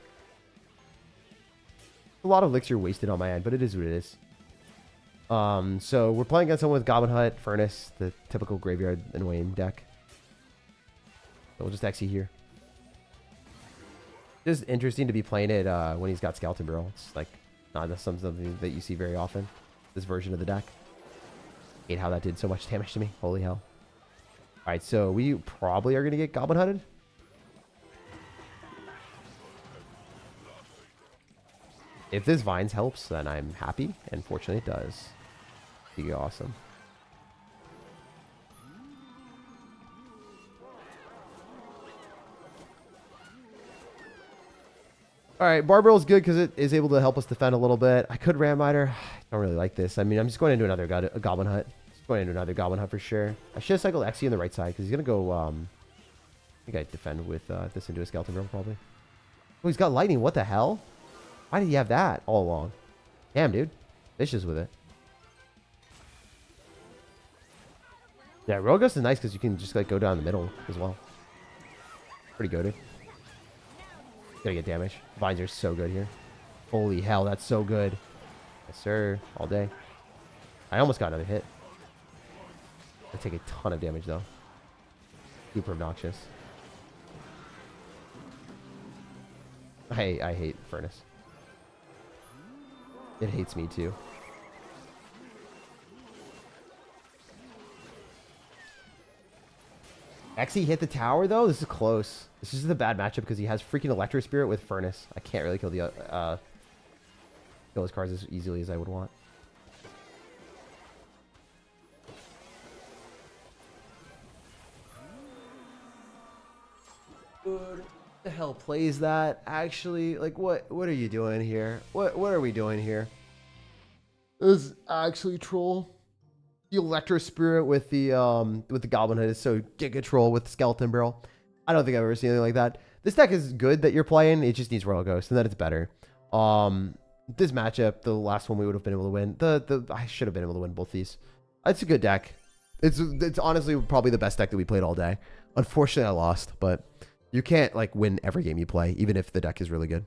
A lot of Elixir wasted on my end, but it is what it is. So we're playing against someone with Goblin Hut, Furnace, the typical Graveyard and Wayne deck. So we'll just XE here. Just interesting to be playing it when he's got Skeleton Barrel. It's like not something that you see very often, this version of the deck. Hate how that did so much damage to me. Holy hell. Alright, so we probably are going to get Goblin Hunted. If this Vines helps, then I'm happy. And fortunately it does. Be awesome. Alright, Barbell is good because it is able to help us defend a little bit. I could Ram Rider. I don't really like this. I mean, I'm just going into another Goblin Hut. Just going into another Goblin Hut for sure. I should have cycled Xe on the right side because he's going to go... I think I defend with this into a Skeleton Barrel probably. Oh, he's got Lightning. What the hell? Why did he have that all along? Damn, dude. Vicious with it. Yeah, Royal Ghost is nice because you can just like go down the middle as well. Pretty good. Gonna get damage. Vines are so good here. Holy hell, that's so good. Yes, sir. All day. I almost got another hit. I take a ton of damage though. Super obnoxious. I hate Furnace. It hates me too. Xe hit the tower though? This is close. This is a bad matchup because he has freaking Electro Spirit with Furnace. I can't really kill the kill his cards as easily as I would want. What the hell plays that? Actually, like what are you doing here? What are we doing here? This is actually troll. The Electro Spirit with the Goblin Head is so giga troll with the Skeleton Barrel. I don't think I've ever seen anything like that. This deck is good that you're playing. It just needs Royal Ghost, and then it's better. This matchup, the last one we would have been able to win. I should have been able to win both these. It's a good deck. It's honestly probably the best deck that we played all day. Unfortunately, I lost, but you can't like win every game you play, even if the deck is really good.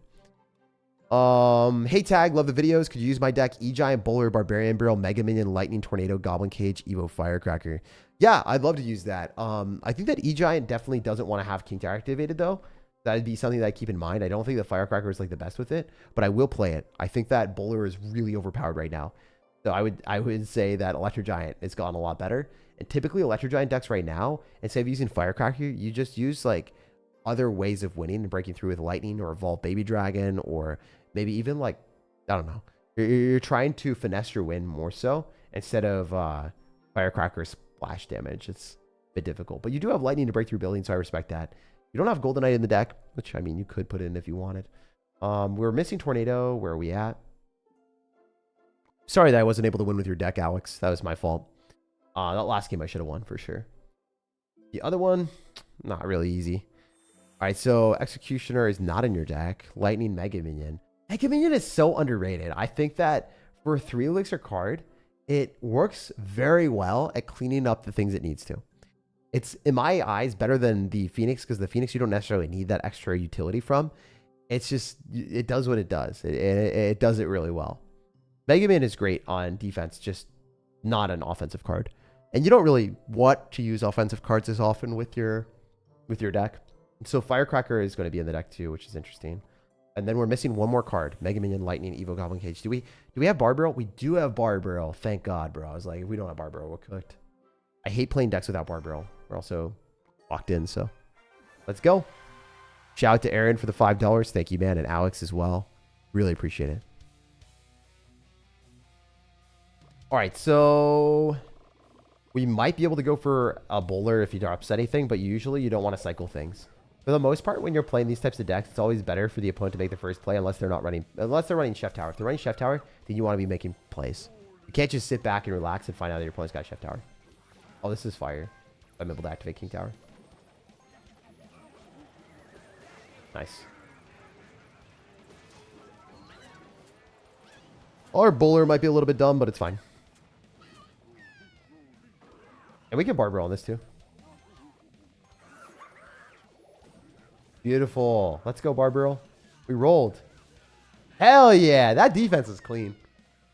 Hey Tag, love the videos. Could you use my deck? E-Giant, Bowler, Barbarian Barrel, Mega Minion, Lightning Tornado, Goblin Cage, Evo Firecracker. Yeah, I'd love to use that. I think that E-Giant definitely doesn't want to have King Tower activated though. That'd be something that I keep in mind. I don't think the Firecracker is like the best with it, but I will play it. I think that Bowler is really overpowered right now. So I would say that Electro Giant has gotten a lot better. And typically Electro Giant decks right now, instead of using Firecracker, you just use like other ways of winning and breaking through with lightning or evolve baby dragon, or maybe even like, I don't know. You're trying to finesse your win more so instead of firecracker splash damage. It's a bit difficult, but you do have lightning to break through buildings, so I respect that. You don't have goldenite in the deck, which I mean you could put in if you wanted. We're missing tornado. Where are we at? Sorry that I wasn't able to win with your deck, Alex. That was my fault. That last game I should have won for sure. The other one, not really easy. All right, so Executioner is not in your deck. Lightning Mega Minion. Mega Minion is so underrated. I think that for a 3 elixir card, it works very well at cleaning up the things it needs to. It's, in my eyes, better than the Phoenix, because the Phoenix you don't necessarily need that extra utility from. It's just, it does what it does. It does it really well. Mega Man is great on defense, just not an offensive card. And you don't really want to use offensive cards as often with your deck. So Firecracker is going to be in the deck too, which is interesting. And then we're missing one more card. Mega Minion, Lightning, Evo Goblin Cage. Do we have Barbarrel? We do have Barbarrel. Thank God, bro. I was like, if we don't have Barbarrel, we're cooked. I hate playing decks without Barbarrel. We're also locked in, so let's go. Shout out to Aaron for the $5. Thank you, man. And Alex as well. Really appreciate it. All right, so we might be able to go for a bowler if he drops anything, but usually you don't want to cycle things. For the most part, when you're playing these types of decks, it's always better for the opponent to make the first play unless they're running Chef Tower. If they're running Chef Tower, then you want to be making plays. You can't just sit back and relax and find out that your opponent's got Chef Tower. Oh, this is fire. I'm able to activate King Tower. Nice. Our bowler might be a little bit dumb, but it's fine. And we can Barbarrel on this too. Beautiful. Let's go, Barbarrel. We rolled. Hell yeah. That defense is clean.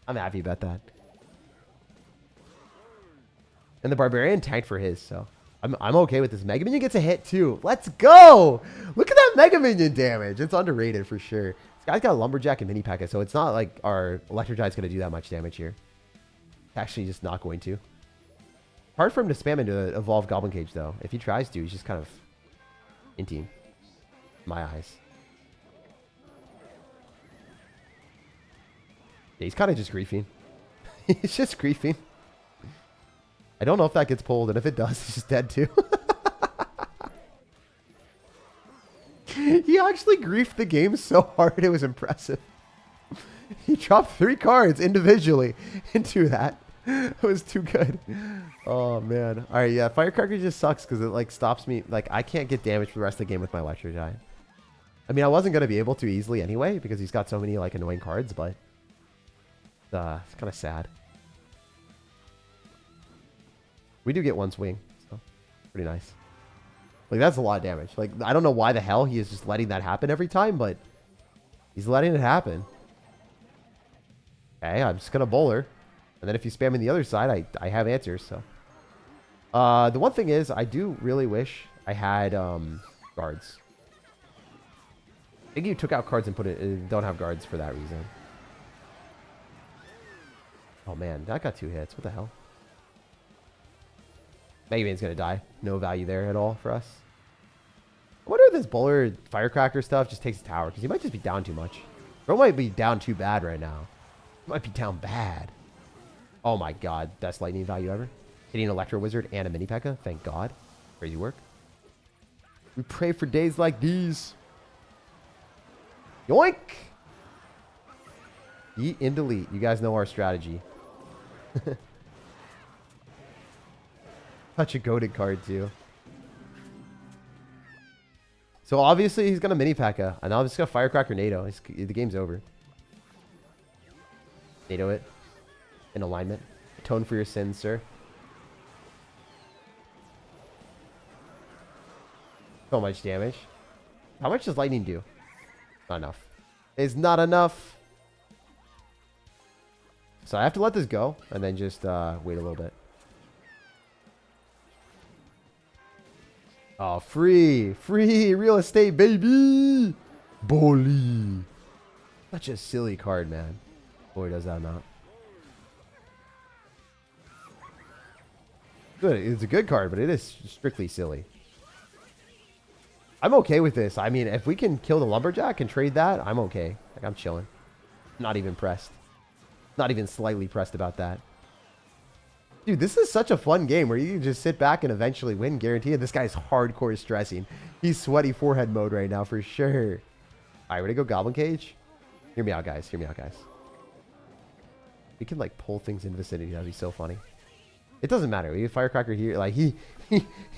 I'm happy about that. And the Barbarian tanked for his, so I'm okay with this. Mega Minion gets a hit too. Let's go. Look at that Mega Minion damage. It's underrated for sure. This guy's got a Lumberjack and Mini P.E.K.K.A, so it's not like our Electro Giant's going to do that much damage here. It's actually just not going to. Hard for him to spam into Evolve Goblin Cage, though. If he tries to, he's just kind of inting. My eyes. Yeah, he's kind of just griefing. He's just griefing. I don't know if that gets pulled, and if it does, he's just dead too. He actually griefed the game so hard, it was impressive. He dropped 3 cards individually into that. It was too good. Oh, man. All right, yeah, Firecracker just sucks because it, like, stops me. Like, I can't get damage for the rest of the game with my Electro Giant. I mean, I wasn't going to be able to easily anyway because he's got so many, like, annoying cards, but it's kind of sad. We do get 1 swing, so pretty nice. Like, that's a lot of damage. Like, I don't know why the hell he is just letting that happen every time, but he's letting it happen. Okay, I'm just going to bowler. And then if you spam in the other side, I have answers, so. The one thing is, I do really wish I had guards. I think you took out cards and put it, don't have guards for that reason. Oh man, that got 2 hits. What the hell? Mega Man's gonna die. No value there at all for us. I wonder if this bowler Firecracker stuff just takes the tower, because he might just be down too much. Bro might be down too bad right now. He might be down bad. Oh my god, best lightning value ever. Hitting Electro Wizard and a Mini P.E.K.K.A. Thank God. Crazy work. We pray for days like these. Yoink! Eat and delete. You guys know our strategy. Such a goated card too. So obviously he's gonna Mini P.E.K.K.A. And now I'm just gonna Firecracker NATO. The game's over. NATO it. In alignment. Atone for your sins, sir. So much damage. How much does lightning do? Not enough. It's not enough. So I have to let this go and then just wait a little bit. Oh, free real estate, baby. Bully. Such a silly card, man. Boy, does that not. Good. It's a good card, but it is strictly silly. I'm okay with this. I mean, if we can kill the lumberjack and trade that, I'm okay. Like, I'm chilling. Not even pressed. Not even slightly pressed about that. Dude, this is such a fun game where you can just sit back and eventually win, guaranteed. This guy's hardcore stressing. He's sweaty forehead mode right now for sure. All right, ready to go Goblin Cage? Hear me out, guys. Hear me out, guys. We can, like, pull things in vicinity. That'd be so funny. It doesn't matter. We have Firecracker here. Like, he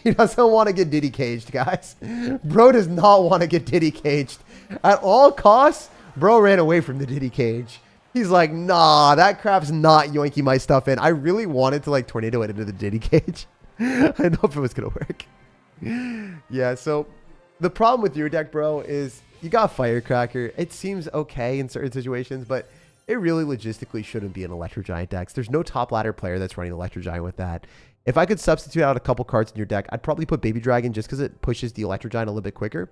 doesn't want to get Diddy caged, guys. Bro does not want to get Diddy caged. At all costs, bro ran away from the Diddy cage. He's like, nah, that crap's not yoinking my stuff in. I really wanted to, like, tornado it into the Diddy cage. I don't know if it was going to work. Yeah, so the problem with your deck, bro, is you got Firecracker. It seems okay in certain situations, but it really logistically shouldn't be an Electro Giant deck. There's no top ladder player that's running Electro Giant with that. If I could substitute out a couple cards in your deck, I'd probably put Baby Dragon just because it pushes the Electro Giant a little bit quicker.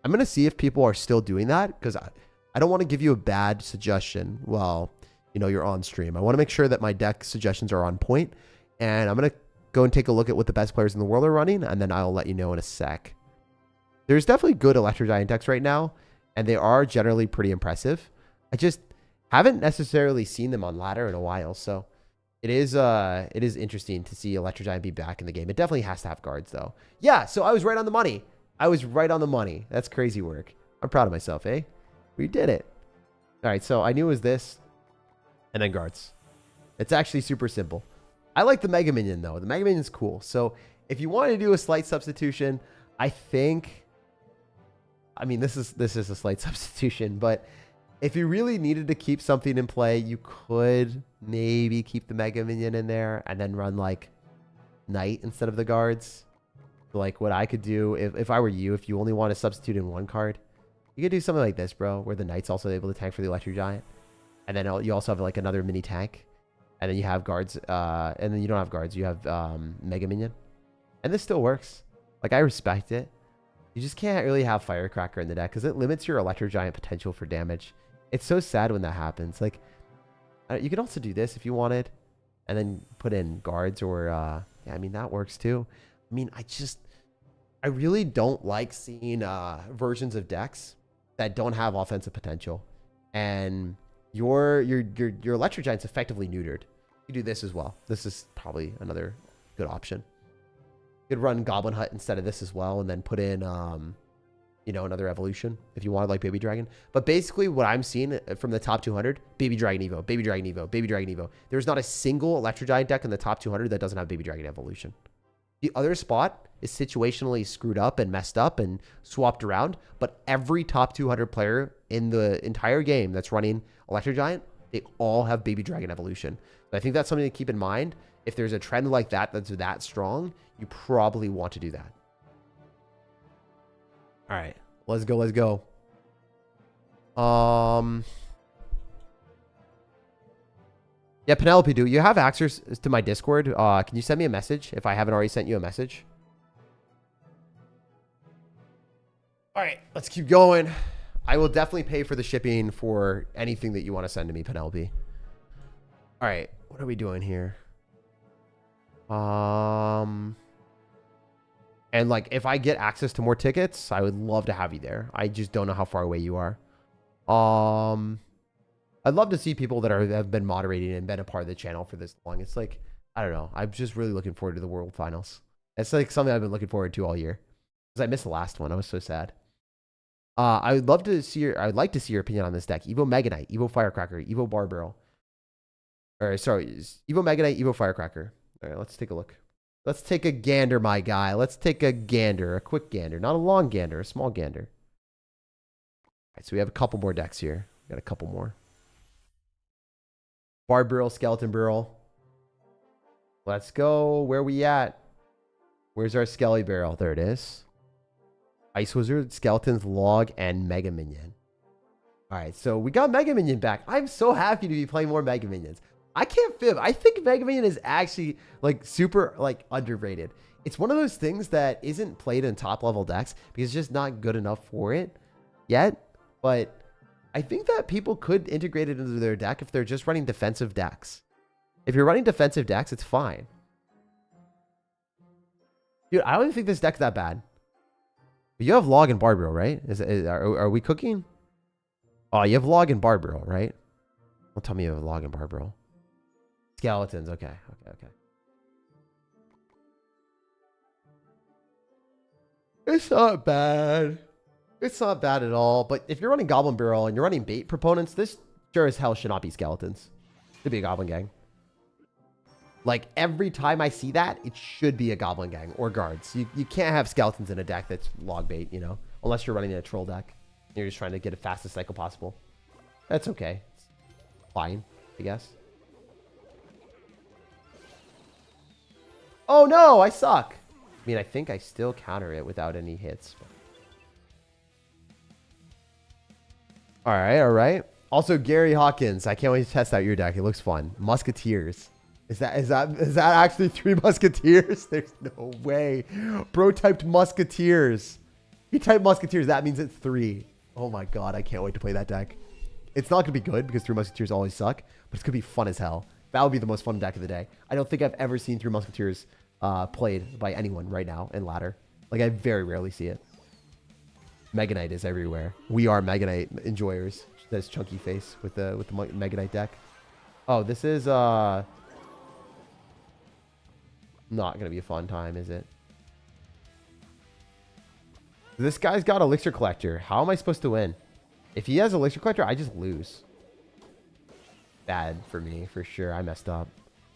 I'm going to see if people are still doing that because I don't want to give you a bad suggestion while, you know, you're on stream. I want to make sure that my deck suggestions are on point, and I'm going to go and take a look at what the best players in the world are running, and then I'll let you know in a sec. There's definitely good Electro Giant decks right now, and they are generally pretty impressive. I just haven't necessarily seen them on ladder in a while, so it is interesting to see Electro Giant be back in the game. It definitely has to have guards, though. Yeah, so I was right on the money. I was right on the money. That's crazy work. I'm proud of myself, eh? We did it. All right, so I knew it was this, and then guards. It's actually super simple. I like the Mega Minion, though. The Mega Minion's cool. So if you want to do a slight substitution, I think, I mean, this is a slight substitution, but if you really needed to keep something in play, you could maybe keep the Mega Minion in there and then run, like, Knight instead of the guards. Like, what I could do, if I were you, if you only want to substitute in one card, you could do something like this, bro, where the Knight's also able to tank for the Electro Giant. And then you also have, like, another mini tank. And then you have guards, and then you don't have guards. You have Mega Minion. And this still works. Like, I respect it. You just can't really have Firecracker in the deck because it limits your Electro Giant potential for damage. It's so sad when that happens. Like, you could also do this if you wanted. And then put in guards or, yeah, I mean, that works too. I mean, I really don't like seeing versions of decks that don't have offensive potential. And your Electro Giant's effectively neutered. You do this as well. This is probably another good option. You could run Goblin Hut instead of this as well, and then put in, you know, another evolution if you wanted, like Baby Dragon. But basically, what I'm seeing from the top 200, Baby Dragon Evo, Baby Dragon Evo, Baby Dragon Evo. There's not a single Electro Giant deck in the top 200 that doesn't have Baby Dragon evolution. The other spot is situationally screwed up and messed up and swapped around, but every top 200 player in the entire game that's running Electro Giant, they all have Baby Dragon evolution. So I think that's something to keep in mind. If there's a trend like that that's that strong, you probably want to do that. All right, let's go. Let's go. Yeah, Penelope, do you have access to my Discord? Can you send me a message if I haven't already sent you a message? All right, let's keep going. I will definitely pay for the shipping for anything that you want to send to me, Penelope. All right, what are we doing here? And like, if I get access to more tickets, I would love to have you there. I just don't know how far away you are. I'd love to see people that have been moderating and been a part of the channel for this long. It's like, I don't know. I'm just really looking forward to the World Finals. It's like something I've been looking forward to all year. Because I missed the last one. I was so sad. I would love to see I would like to see your opinion on this deck. Evo Mega Knight, Evo Firecracker, Evo Bar Barrel. Or sorry, Evo Mega Knight, Evo Firecracker. All right, let's take a look. Let's take a gander, my guy. Let's take a gander, a quick gander. Not a long gander, a small gander. All right, so we have a couple more decks here. We got a couple more. Bar Barrel, Skeleton Barrel. Let's go. Where we at? Where's our Skelly Barrel? There it is. Ice Wizard, Skeletons, Log, and Mega Minion. All right, so we got Mega Minion back. I'm so happy to be playing more Mega Minions. I can't fib. I think Mega Minion is actually like super like underrated. It's one of those things that isn't played in top level decks because it's just not good enough for it yet. But I think that people could integrate it into their deck if they're just running defensive decks. If you're running defensive decks, it's fine. Dude, I don't even think this deck's that bad. You have log and barbell, right? Are we cooking? Oh, you have log and barbell, right? Don't tell me you have log and barbell. Skeletons. Okay. It's not bad. It's not bad at all. But if you're running Goblin Barrel and you're running bait proponents, this sure as hell should not be skeletons. It should be a Goblin Gang. Like, every time I see that, it should be a Goblin Gang or guards. You can't have skeletons in a deck that's log bait, you know? Unless you're running a troll deck. You're just trying to get a fastest cycle possible. That's okay. It's fine, I guess. Oh no, I suck. I mean, I think I still counter it without any hits. All right. Also, Gary Hawkins, I can't wait to test out your deck. It looks fun. Musketeers. Is that actually 3 Musketeers? There's no way. Bro typed Musketeers. He typed Musketeers. That means it's 3. Oh my god, I can't wait to play that deck. It's not going to be good because 3 Musketeers always suck, but it's going to be fun as hell. That would be the most fun deck of the day. I don't think I've ever seen 3 Musketeers played by anyone right now in ladder. Like, I very rarely see it. Mega Knight is everywhere. We are Mega Knight enjoyers. This chunky face with the Mega Knight deck. Oh, this is not gonna be a fun time, is it? This guy's got Elixir Collector. How am I supposed to win? If he has Elixir Collector, I just lose. Bad for me, for sure. I messed up.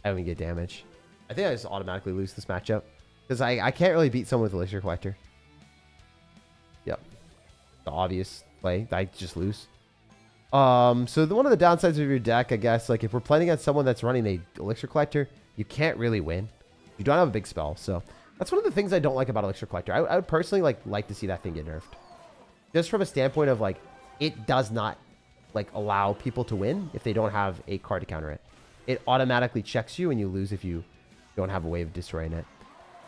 I don't even get damage. I think I just automatically lose this matchup. Because I can't really beat someone with Elixir Collector. Yep. The obvious play. I just lose. So one of the downsides of your deck, I guess, like if we're playing against someone that's running a Elixir Collector, you can't really win. You don't have a big spell. So that's one of the things I don't like about Elixir Collector. I would personally like to see that thing get nerfed. Just from a standpoint of like, it does not like allow people to win if they don't have a card to counter it. It automatically checks you and you lose if you don't have a way of destroying it.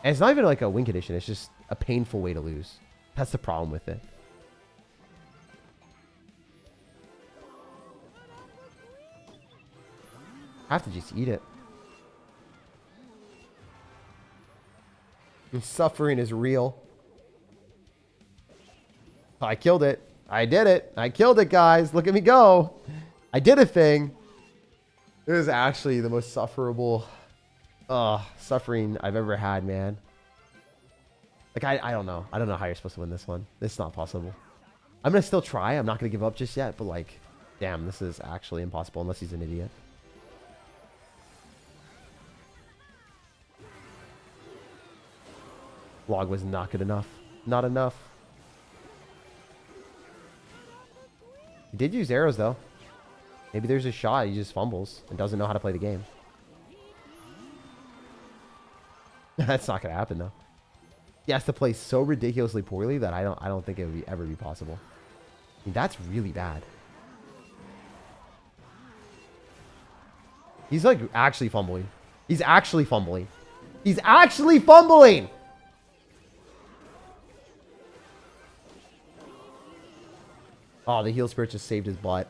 And it's not even like a win condition. It's just a painful way to lose. That's the problem with it. I have to just eat it. The suffering is real. I killed it. I did it. I killed it, guys. Look at me go. I did a thing. It was actually the most sufferable suffering I've ever had, man. Like, I don't know. I don't know how you're supposed to win this one. It's not possible. I'm going to still try. I'm not going to give up just yet. But, like, damn, this is actually impossible unless he's an idiot. Log was not good enough. Not enough. He did use arrows, though. Maybe there's a shot. He just fumbles and doesn't know how to play the game. That's not going to happen, though. He has to play so ridiculously poorly that I don't think it would ever be possible. I mean, that's really bad. He's, like, actually fumbling. He's actually fumbling. He's actually fumbling! Oh, the heal spirit just saved his butt.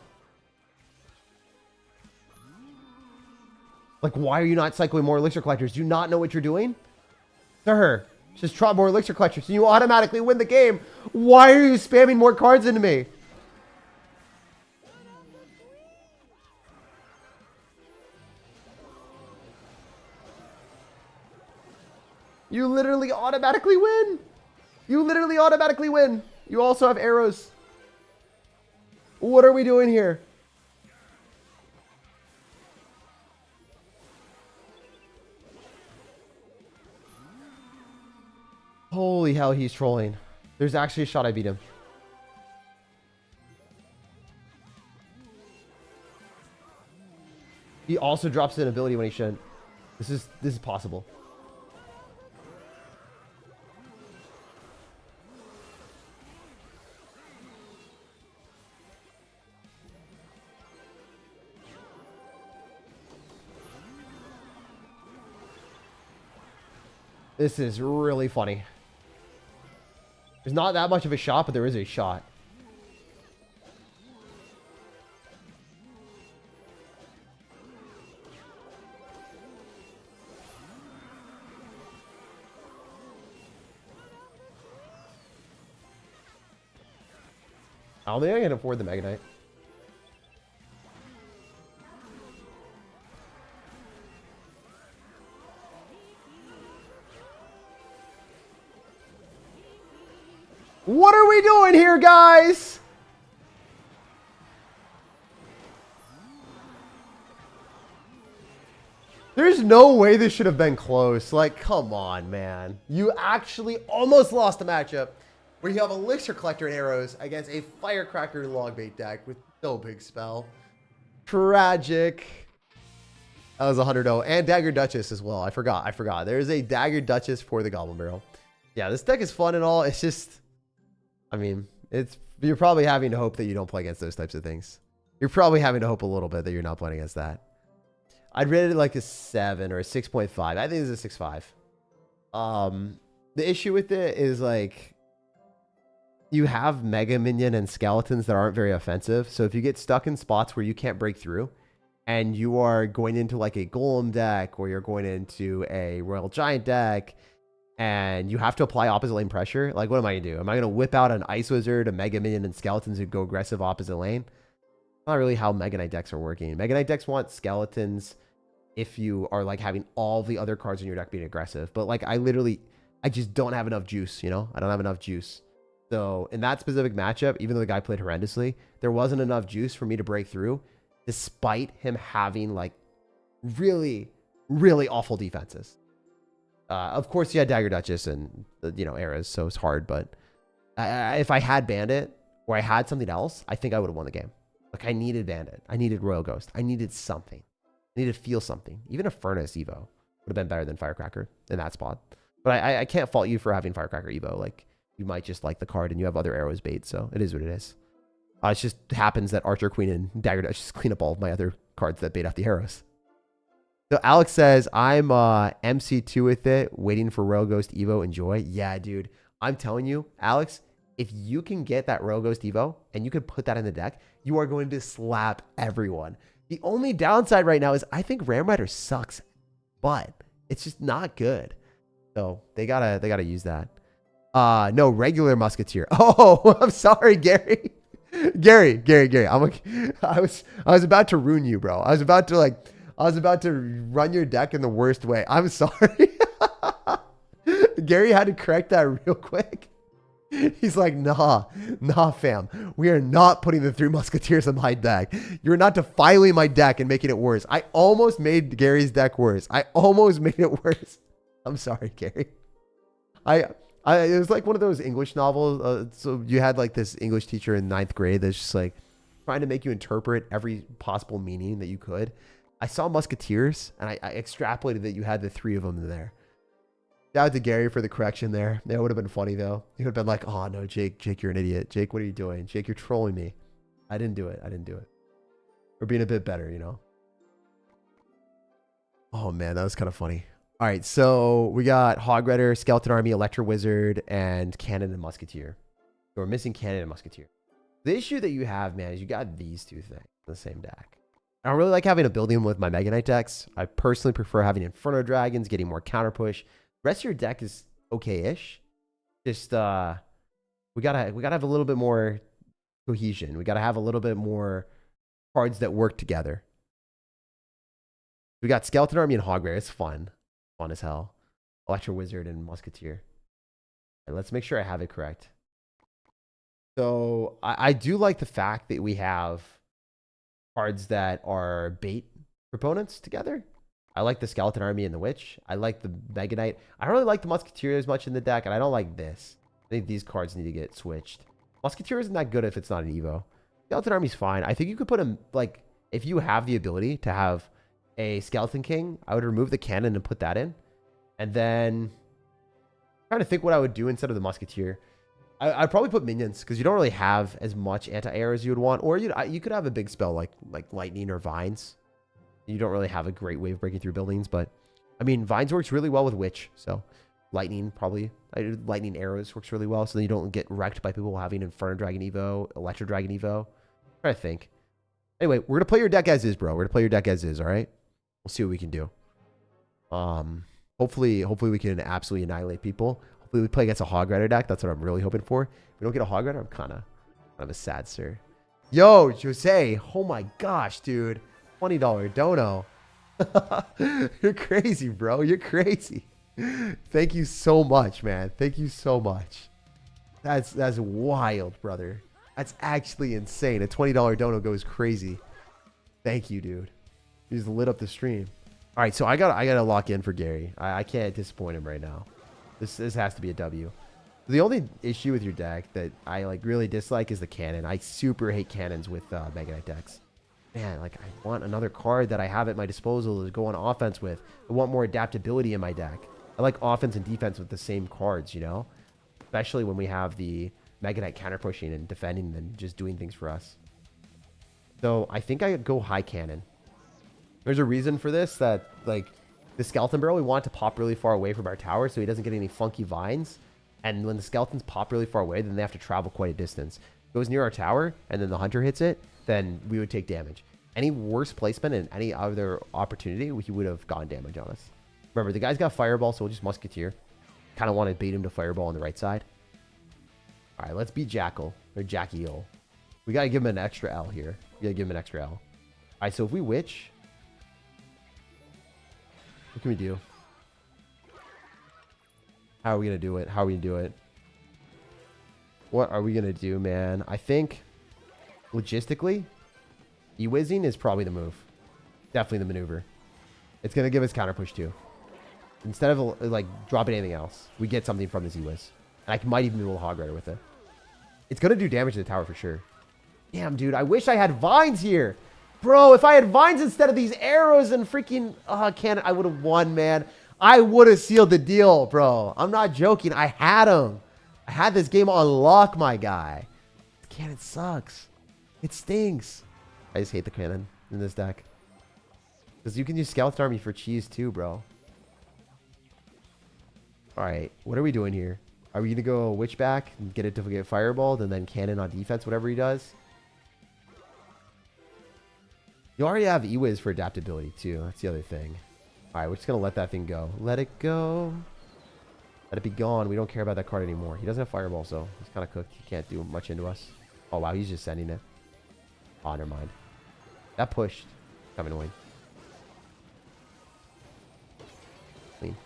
Like, why are you not cycling more elixir collectors? Do you not know what you're doing? Sir, just drop more elixir collectors and you automatically win the game. Why are you spamming more cards into me? You literally automatically win. You literally automatically win. You also have arrows. What are we doing here? Holy hell, he's trolling. There's actually a shot I beat him. He also drops an ability when he shouldn't. This is possible. This is really funny. There's not that much of a shot, but there is a shot. I don't think I can afford the Mega Knight. What are we doing here, guys? There's no way this should have been close. Like, come on, man. You actually almost lost the matchup where you have Elixir Collector and Arrows against a Firecracker Logbait deck with no big spell. Tragic. That was 100-0. And Dagger Duchess as well. I forgot. There's a Dagger Duchess for the Goblin Barrel. Yeah, this deck is fun and all. It's just... I mean, you're probably having to hope that you don't play against those types of things. You're probably having to hope a little bit that you're not playing against that. I'd rate it like a 7 or a 6.5. I think it's a 6.5. The issue with it is like you have Mega Minion and skeletons that aren't very offensive. So if you get stuck in spots where you can't break through and you are going into like a Golem deck or you're going into a Royal Giant deck and you have to apply opposite lane pressure, like what am I going to do? Am I going to whip out an Ice Wizard, a Mega Minion, and skeletons who go aggressive opposite lane? Not really how Mega Knight decks are working. Mega Knight decks want skeletons if you are like having all the other cards in your deck being aggressive. But like I just don't have enough juice, you know? I don't have enough juice. So in that specific matchup, even though the guy played horrendously, there wasn't enough juice for me to break through, despite him having like really, really awful defenses. Of course, he had Dagger Duchess and, you know, Eras, so it's hard. But if I had Bandit or I had something else, I think I would have won the game. Like, I needed Bandit. I needed Royal Ghost. I needed something. I needed to feel something. Even a Furnace Evo would have been better than Firecracker in that spot. But I can't fault you for having Firecracker Evo. Like, you might just like the card and you have other arrows bait, so it is what it is. It just happens that Archer Queen and Dagger Duchess just clean up all of my other cards that bait out the arrows. So Alex says, I'm MC2 with it, waiting for Royal Ghost Evo. Enjoy. Yeah, dude. I'm telling you, Alex, if you can get that Royal Ghost Evo and you can put that in the deck, you are going to slap everyone. The only downside right now is I think Ram Rider sucks, but it's just not good. So they gotta use that. No, regular Musketeer. Oh, I'm sorry, Gary. Gary. I was about to ruin you, bro. I was about to run your deck in the worst way. I'm sorry. Gary had to correct that real quick. He's like, nah, fam. We are not putting the 3 Musketeers in my deck. You're not defiling my deck and making it worse. I almost made Gary's deck worse. I'm sorry, Gary. It was like one of those English novels. So you had like this English teacher in 9th grade that's just like trying to make you interpret every possible meaning that you could. I saw Musketeers and I extrapolated that you had the 3 of them in there. Shout out to Gary for the correction there. That would have been funny though. He would have been like, oh no, Jake, you're an idiot. Jake, what are you doing? Jake, you're trolling me. I didn't do it. We're being a bit better, you know? Oh man, that was kind of funny. All right, so we got Hog Rider, Skeleton Army, Electro Wizard, and Cannon and Musketeer. So we're missing Cannon and Musketeer. The issue that you have, man, is you got these 2 things in the same deck. I don't really like having a building with my Mega Knight decks. I personally prefer having Inferno Dragons, getting more counter push. The rest of your deck is okay-ish. Just we gotta have a little bit more cohesion. We gotta have a little bit more cards that work together. We got Skeleton Army and Hog Rider. It's fun as hell. Electro Wizard and Musketeer. Right, let's make sure I have it correct. So I do like the fact that we have cards that are bait proponents together. I like the Skeleton Army and the Witch. I like the Mega Knight. I don't really like the Musketeer as much in the deck, and I don't like this. I think these cards need to get switched. Musketeer isn't that good if it's not an Evo. Skeleton Army's fine. I think you could put him, like, if you have the ability to have a Skeleton King, I would remove the cannon and put that in. And then, I'm trying to think what I would do instead of the Musketeer. I'd probably put minions, because you don't really have as much anti-air as you would want. Or you could have a big spell like Lightning or Vines. You don't really have a great way of breaking through buildings, but I mean, Vines works really well with Witch, so Lightning probably. Lightning Arrows works really well, so then you don't get wrecked by people having Inferno Dragon Evo, Electro Dragon Evo. I'm trying to think. Anyway, we're gonna play your deck as is, bro. We're gonna play your deck as is, all right? We'll see what we can do. Hopefully we can absolutely annihilate people. Hopefully we play against a Hog Rider deck. That's what I'm really hoping for. If we don't get a Hog Rider, I'm kind of I'm a sad sir. Yo, Jose. Oh my gosh, dude. $20 dono. You're crazy, bro. You're crazy. Thank you so much, man. Thank you so much. That's wild, brother. That's actually insane. A $20 dono goes crazy. Thank you, dude. You just lit up the stream. All right, so I gotta lock in for Gary. I can't disappoint him right now. This has to be a W. The only issue with your deck that I like really dislike is the cannon. I super hate cannons with Mega Knight decks. Man, like I want another card that I have at my disposal to go on offense with. I want more adaptability in my deck. I like offense and defense with the same cards, you know? Especially when we have the Mega Knight counter pushing and defending and just doing things for us. So I think I go high cannon. There's a reason for this that like the skeleton barrel we want to pop really far away from our tower so he doesn't get any funky vines. And when the skeletons pop really far away, then they have to travel quite a distance. If it goes near our tower and then the hunter hits it, then we would take damage. Any worse placement and any other opportunity, he would have gotten damage on us. Remember, the guy's got fireball, so we'll just musketeer. Kind of want to bait him to fireball on the right side. All right, let's beat Jackal or Jackie-O. We got to give him an extra L here. We got to give him an extra L. All right, so if we witch, what can we do? How are we going to do it? How are we going to do it? What are we going to do, man? I think logistically, E-Wizzing is probably the move. Definitely the maneuver. It's going to give us counter push too. Instead of like dropping anything else, we get something from this E-Wiz. And I might even be able to Hog Rider with it. It's going to do damage to the tower for sure. Damn, dude. I wish I had vines here. Bro, if I had vines instead of these arrows and freaking cannon, I would have won, man. I would have sealed the deal, bro. I'm not joking. I had him. I had this game on lock, my guy. This cannon sucks. It stinks. I just hate the cannon in this deck. Because you can use Skeleton Army for cheese too, bro. Alright, what are we doing here? Are we going to go Witchback and get it to get Fireballed and then cannon on defense, whatever he does? You already have E-Wiz for adaptability too. That's the other thing. Alright, we're just going to let that thing go. Let it go. Let it be gone. We don't care about that card anymore. He doesn't have Fireball, so he's kind of cooked. He can't do much into us. Oh, wow. He's just sending it. Oh, never mind. That pushed. Kind of annoying. Clean.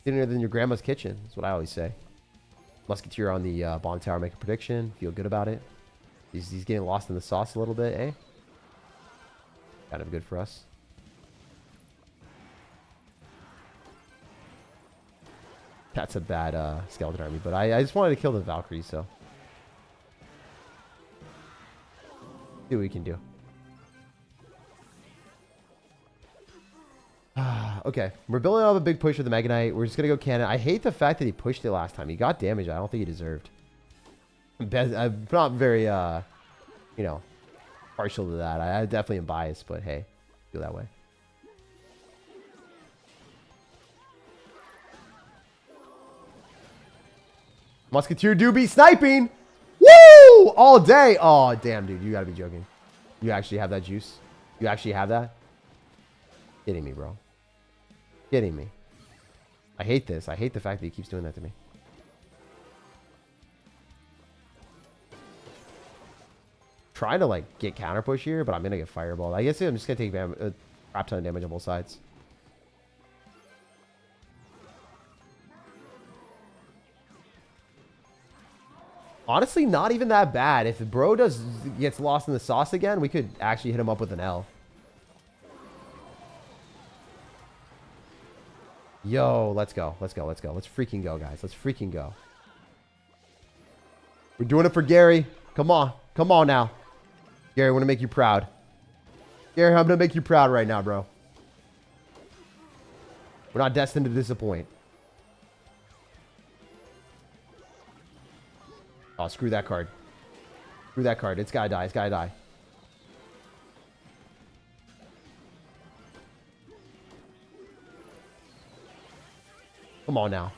Dinner than your grandma's kitchen. That's what I always say. Musketeer on the bomb tower. Make a prediction. Feel good about it. He's getting lost in the sauce a little bit, eh? Kind of good for us. That's a bad skeleton army, but I just wanted to kill the Valkyrie, so. See what we can do. Okay, we're building up a big push with the Mega Knight. We're just going to go cannon. I hate the fact that he pushed it last time. He got damage I don't think he deserved. I'm not very, you know, partial to that. I definitely am biased, but hey, feel that way. Musketeer do be sniping. Woo! All day. Oh, damn, dude. You got to be joking. You actually have that juice? You actually have that? Kidding me, bro. Kidding me. I hate this. I hate the fact that he keeps doing that to me. Trying to, like, get counter push here, but I'm going to get fireballed. I guess I'm just going to take a crap ton of damage on both sides. Honestly, not even that bad. If bro gets lost in the sauce again, we could actually hit him up with an L. Yo, let's go. Let's go. Let's go. Let's freaking go, guys. Let's freaking go. We're doing it for Gary. Come on. Come on now. Gary, I want to make you proud. Gary, I'm going to make you proud right now, bro. We're not destined to disappoint. Oh, screw that card. Screw that card. It's gotta die. It's gotta die. Come on now.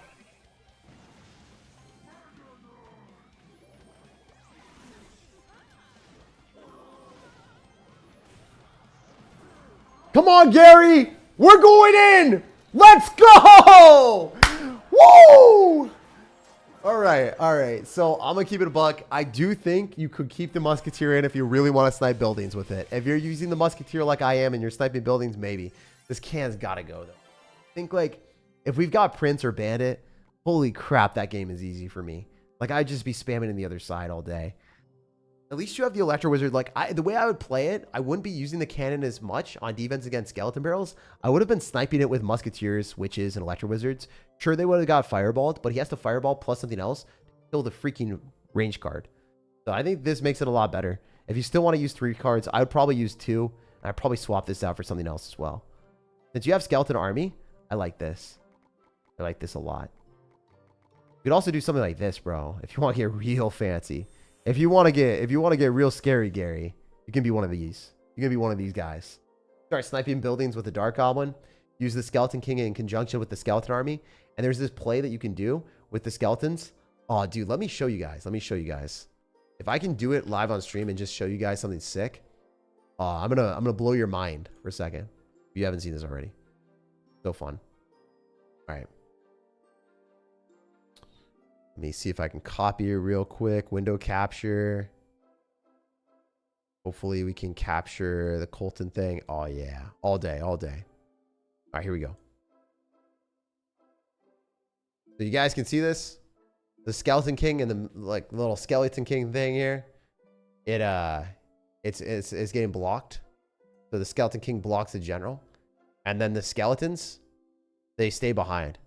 Come on, Gary. We're going in. Let's go. Woo! All right, all right. So I'm gonna keep it a buck. I do think you could keep the musketeer in if you really want to snipe buildings with it. If you're using the musketeer like I am and you're sniping buildings, maybe. This can's gotta go though. I think like if we've got Prince or Bandit, holy crap, that game is easy for me. Like I'd just be spamming in the other side all day. At least you have the Electro Wizard. Like the way I would play it, I wouldn't be using the cannon as much on defense against skeleton barrels. I would have been sniping it with musketeers, witches, and Electro Wizards. Sure, they would have got fireballed, but he has to fireball plus something else to kill the freaking range card. So I think this makes it a lot better. If you still want to use 3 cards, I would probably use 2. And I'd probably swap this out for something else as well. Since you have skeleton army, I like this. I like this a lot. You could also do something like this, bro. If you want to get real fancy. If you want to get real scary, Gary, you can be one of these. You can be one of these guys. Start sniping buildings with the Dark Goblin. Use the Skeleton King in conjunction with the Skeleton Army. And there's this play that you can do with the skeletons. Oh, dude, let me show you guys. Let me show you guys. If I can do it live on stream and just show you guys something sick, I'm gonna blow your mind for a second. If you haven't seen this already. So fun. All right. Let me see if I can copy it real quick. Window capture. Hopefully we can capture the Colton thing. Oh yeah. All day, all day. All right, here we go. So you guys can see this? The Skeleton King and the like little Skeleton King thing here. It's getting blocked. So the Skeleton King blocks the general. And then the skeletons, they stay behind.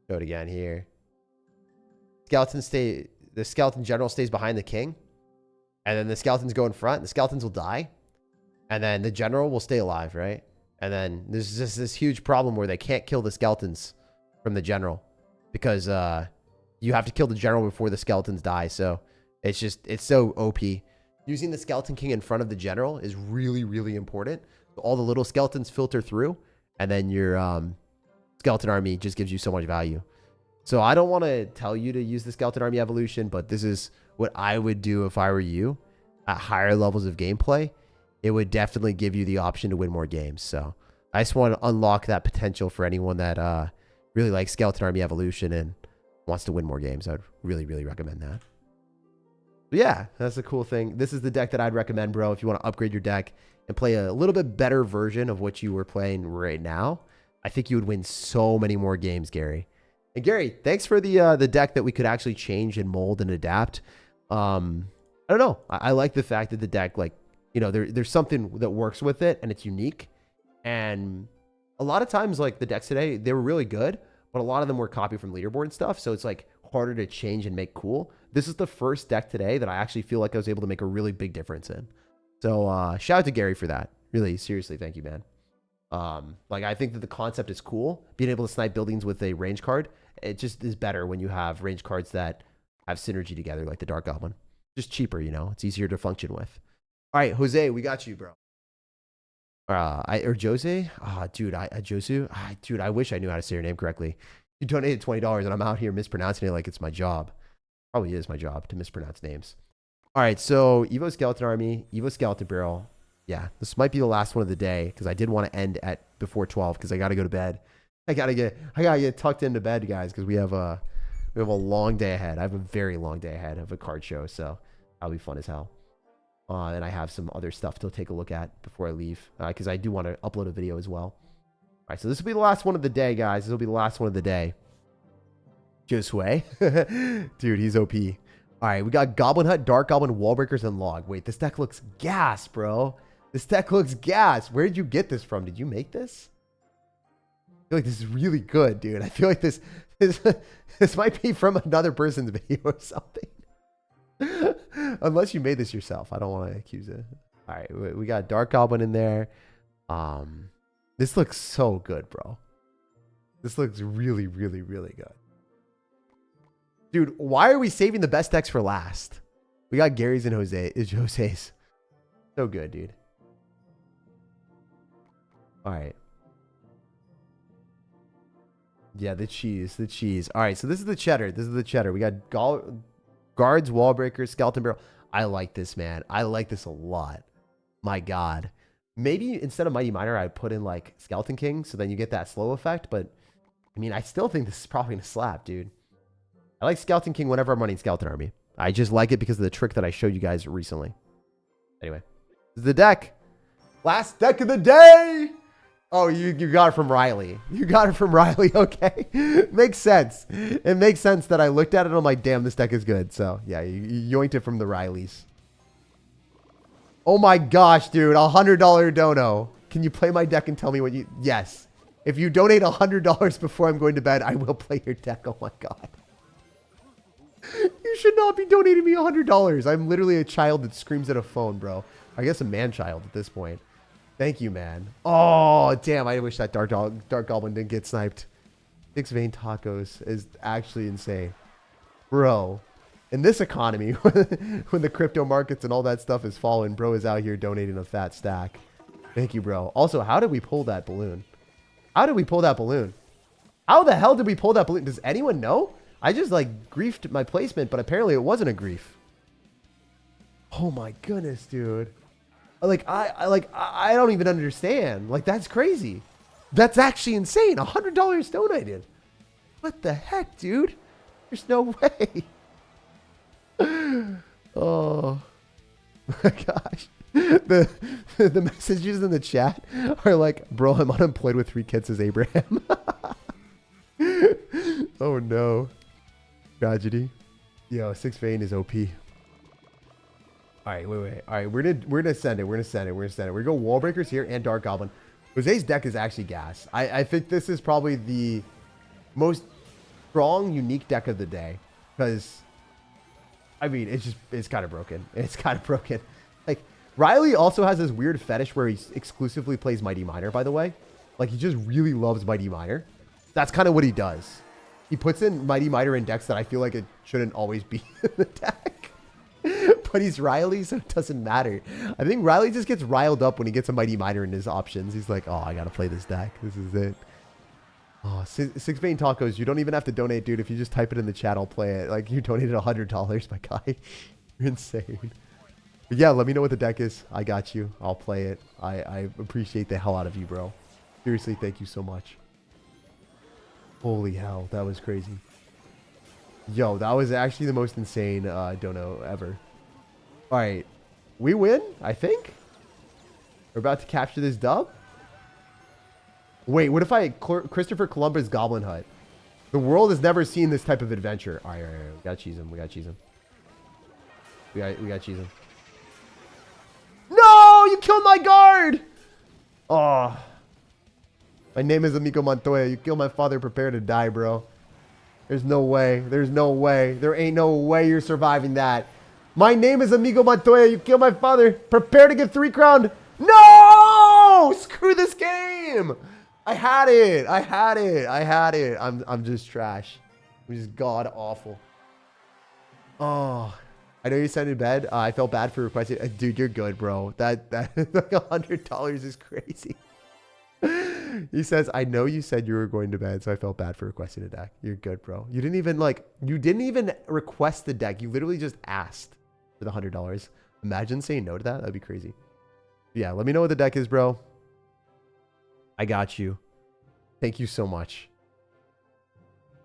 Show it again here. The skeleton general stays behind the king. And then the skeletons go in front. The skeletons will die. And then the general will stay alive, right? And then there's just this huge problem where they can't kill the skeletons from the general. Because you have to kill the general before the skeletons die. So it's so OP. Using the Skeleton King in front of the general is really, really important. So all the little skeletons filter through. And then your skeleton army just gives you so much value. So I don't want to tell you to use the skeleton army evolution, but this is what I would do if I were you at higher levels of gameplay. It would definitely give you the option to win more games. So I just want to unlock that potential for anyone that really likes skeleton army evolution and wants to win more games. I'd really, really recommend that. But yeah, that's a cool thing. This is the deck that I'd recommend, bro, if you want to upgrade your deck and play a little bit better version of what you were playing right now. I think you would win so many more games, Gary. And Gary, thanks for the deck that we could actually change and mold and adapt. I don't know. I like the fact that the deck, like, you know, there's something that works with it and it's unique. And a lot of times, like the decks today, they were really good, but a lot of them were copied from leaderboard and stuff. So it's like harder to change and make cool. This is the first deck today that I actually feel like I was able to make a really big difference in. So shout out to Gary for that. Really, seriously, thank you, man. Like I think that the concept is cool. Being able to snipe buildings with a range card, it just is better when you have range cards that have synergy together, like the Dark Goblin. Just cheaper, you know. It's easier to function with. All right, Jose, we got you, bro. Or Jose? Dude, Josu? Dude, I wish I knew how to say your name correctly. You donated $20 and I'm out here mispronouncing it like it's my job. Probably is my job to mispronounce names. All right, so Evo Skeleton Army, Evo Skeleton Barrel. Yeah, this might be the last one of the day because I did want to end at before 12 because I got to go to bed. I gotta get tucked into bed, guys, because we have a long day ahead. I have a very long day ahead of a card show, so that'll be fun as hell. And I have some other stuff to take a look at before I leave because I do want to upload a video as well. All right, so this will be the last one of the day, guys. This will be the last one of the day. Josue, dude, he's OP. All right, we got Goblin Hut, Dark Goblin, Wall Breakers, and Log. Wait, this deck looks gas, bro. This deck looks gas. Where did you get this from? Did you make this? I feel like this is really good, dude. I feel like this might be from another person's video or something. Unless you made this yourself. I don't want to accuse it. All right, we got Dark Goblin in there. This looks so good, bro. This looks really, really, really good. Dude, why are we saving the best decks for last? We got Gary's and Jose's. So good, dude. All right. Yeah, the cheese. All right, so this is the cheddar. We got guards, wall breakers, skeleton barrel. I like this, man. I like this a lot. My God. Maybe instead of Mighty Miner, I'd put in like Skeleton King, so then you get that slow effect. But I mean, I still think this is probably gonna slap, dude. I like Skeleton King whenever I'm running Skeleton Army. I just like it because of the trick that I showed you guys recently. Anyway, this is the deck. Last deck of the day. Oh, you got it from Riley. You got it from Riley. Okay. Makes sense. It makes sense that I looked at it and I'm like, damn, this deck is good. So, yeah, you yoinked it from the Rileys. Oh my gosh, dude. $100 dono. Can you play my deck and tell me what you... Yes. If you donate $100 before I'm going to bed, I will play your deck. Oh my God. You should not be donating me $100. I'm literally a child that screams at a phone, bro. I guess a man-child at this point. Thank you, man. Oh, damn. I wish that Dark Goblin didn't get sniped. 6 vein tacos is actually insane. Bro, in this economy, when the crypto markets and all that stuff is falling, bro is out here donating a fat stack. Thank you, bro. Also, how did we pull that balloon? How did we pull that balloon? How the hell did we pull that balloon? Does anyone know? I just, like, griefed my placement, but apparently it wasn't a grief. Oh, my goodness, dude. I don't even understand. Like, that's crazy. That's actually insane. $100 donated. What the heck, dude? There's no way. Oh my gosh. The messages in the chat are like, bro, I'm unemployed with 3 kids as Abraham. Oh no. Tragedy. Yo, 6 vein is OP. All right, wait. All right, we're gonna send it. We're gonna go wall breakers here and Dark Goblin. Jose's deck is actually gas. I think this is probably the most strong, unique deck of the day because, I mean, it's kind of broken. It's kind of broken. Like Riley also has this weird fetish where he exclusively plays Mighty Miner. By the way, like he just really loves Mighty Miner. That's kind of what he does. He puts in Mighty Miner in decks that I feel like it shouldn't always be in the deck. But he's Riley, so it doesn't matter. I think Riley just gets riled up when he gets a Mighty Miner in his options. He's like, oh, I gotta play this deck. This is it. Oh, 6 vein tacos. You don't even have to donate, dude. If you just type it in the chat, I'll play it. Like, you donated $100, my guy. You're insane. But yeah, let me know what the deck is. I got you. I'll play it. I appreciate the hell out of you, bro. Seriously, thank you so much. Holy hell, that was crazy. Yo, that was actually the most insane dono ever. All right, we win, I think. We're about to capture this dub. Wait, what if I Christopher Columbus Goblin Hut? The world has never seen this type of adventure. All right. We gotta cheese him. We gotta cheese him. We gotta cheese him. No, you killed my guard. Oh, my name is Amigo Montoya. You killed my father. Prepare to die, bro. There's no way. There's no way. There ain't no way you're surviving that. My name is Amigo Montoya. You killed my father. Prepare to get 3 crowned. No! Screw this game. I had it. I'm just trash. I'm just god awful. Oh, I know you sent in bed. I felt bad for requesting. Dude, you're good, bro. That like $100 is crazy. He says, I know you said you were going to bed, so I felt bad for requesting a deck. You're good, bro. You didn't even request the deck. You literally just asked for the $100. Imagine saying no to that. That'd be crazy. Yeah, let me know what the deck is, bro. I got you. Thank you so much.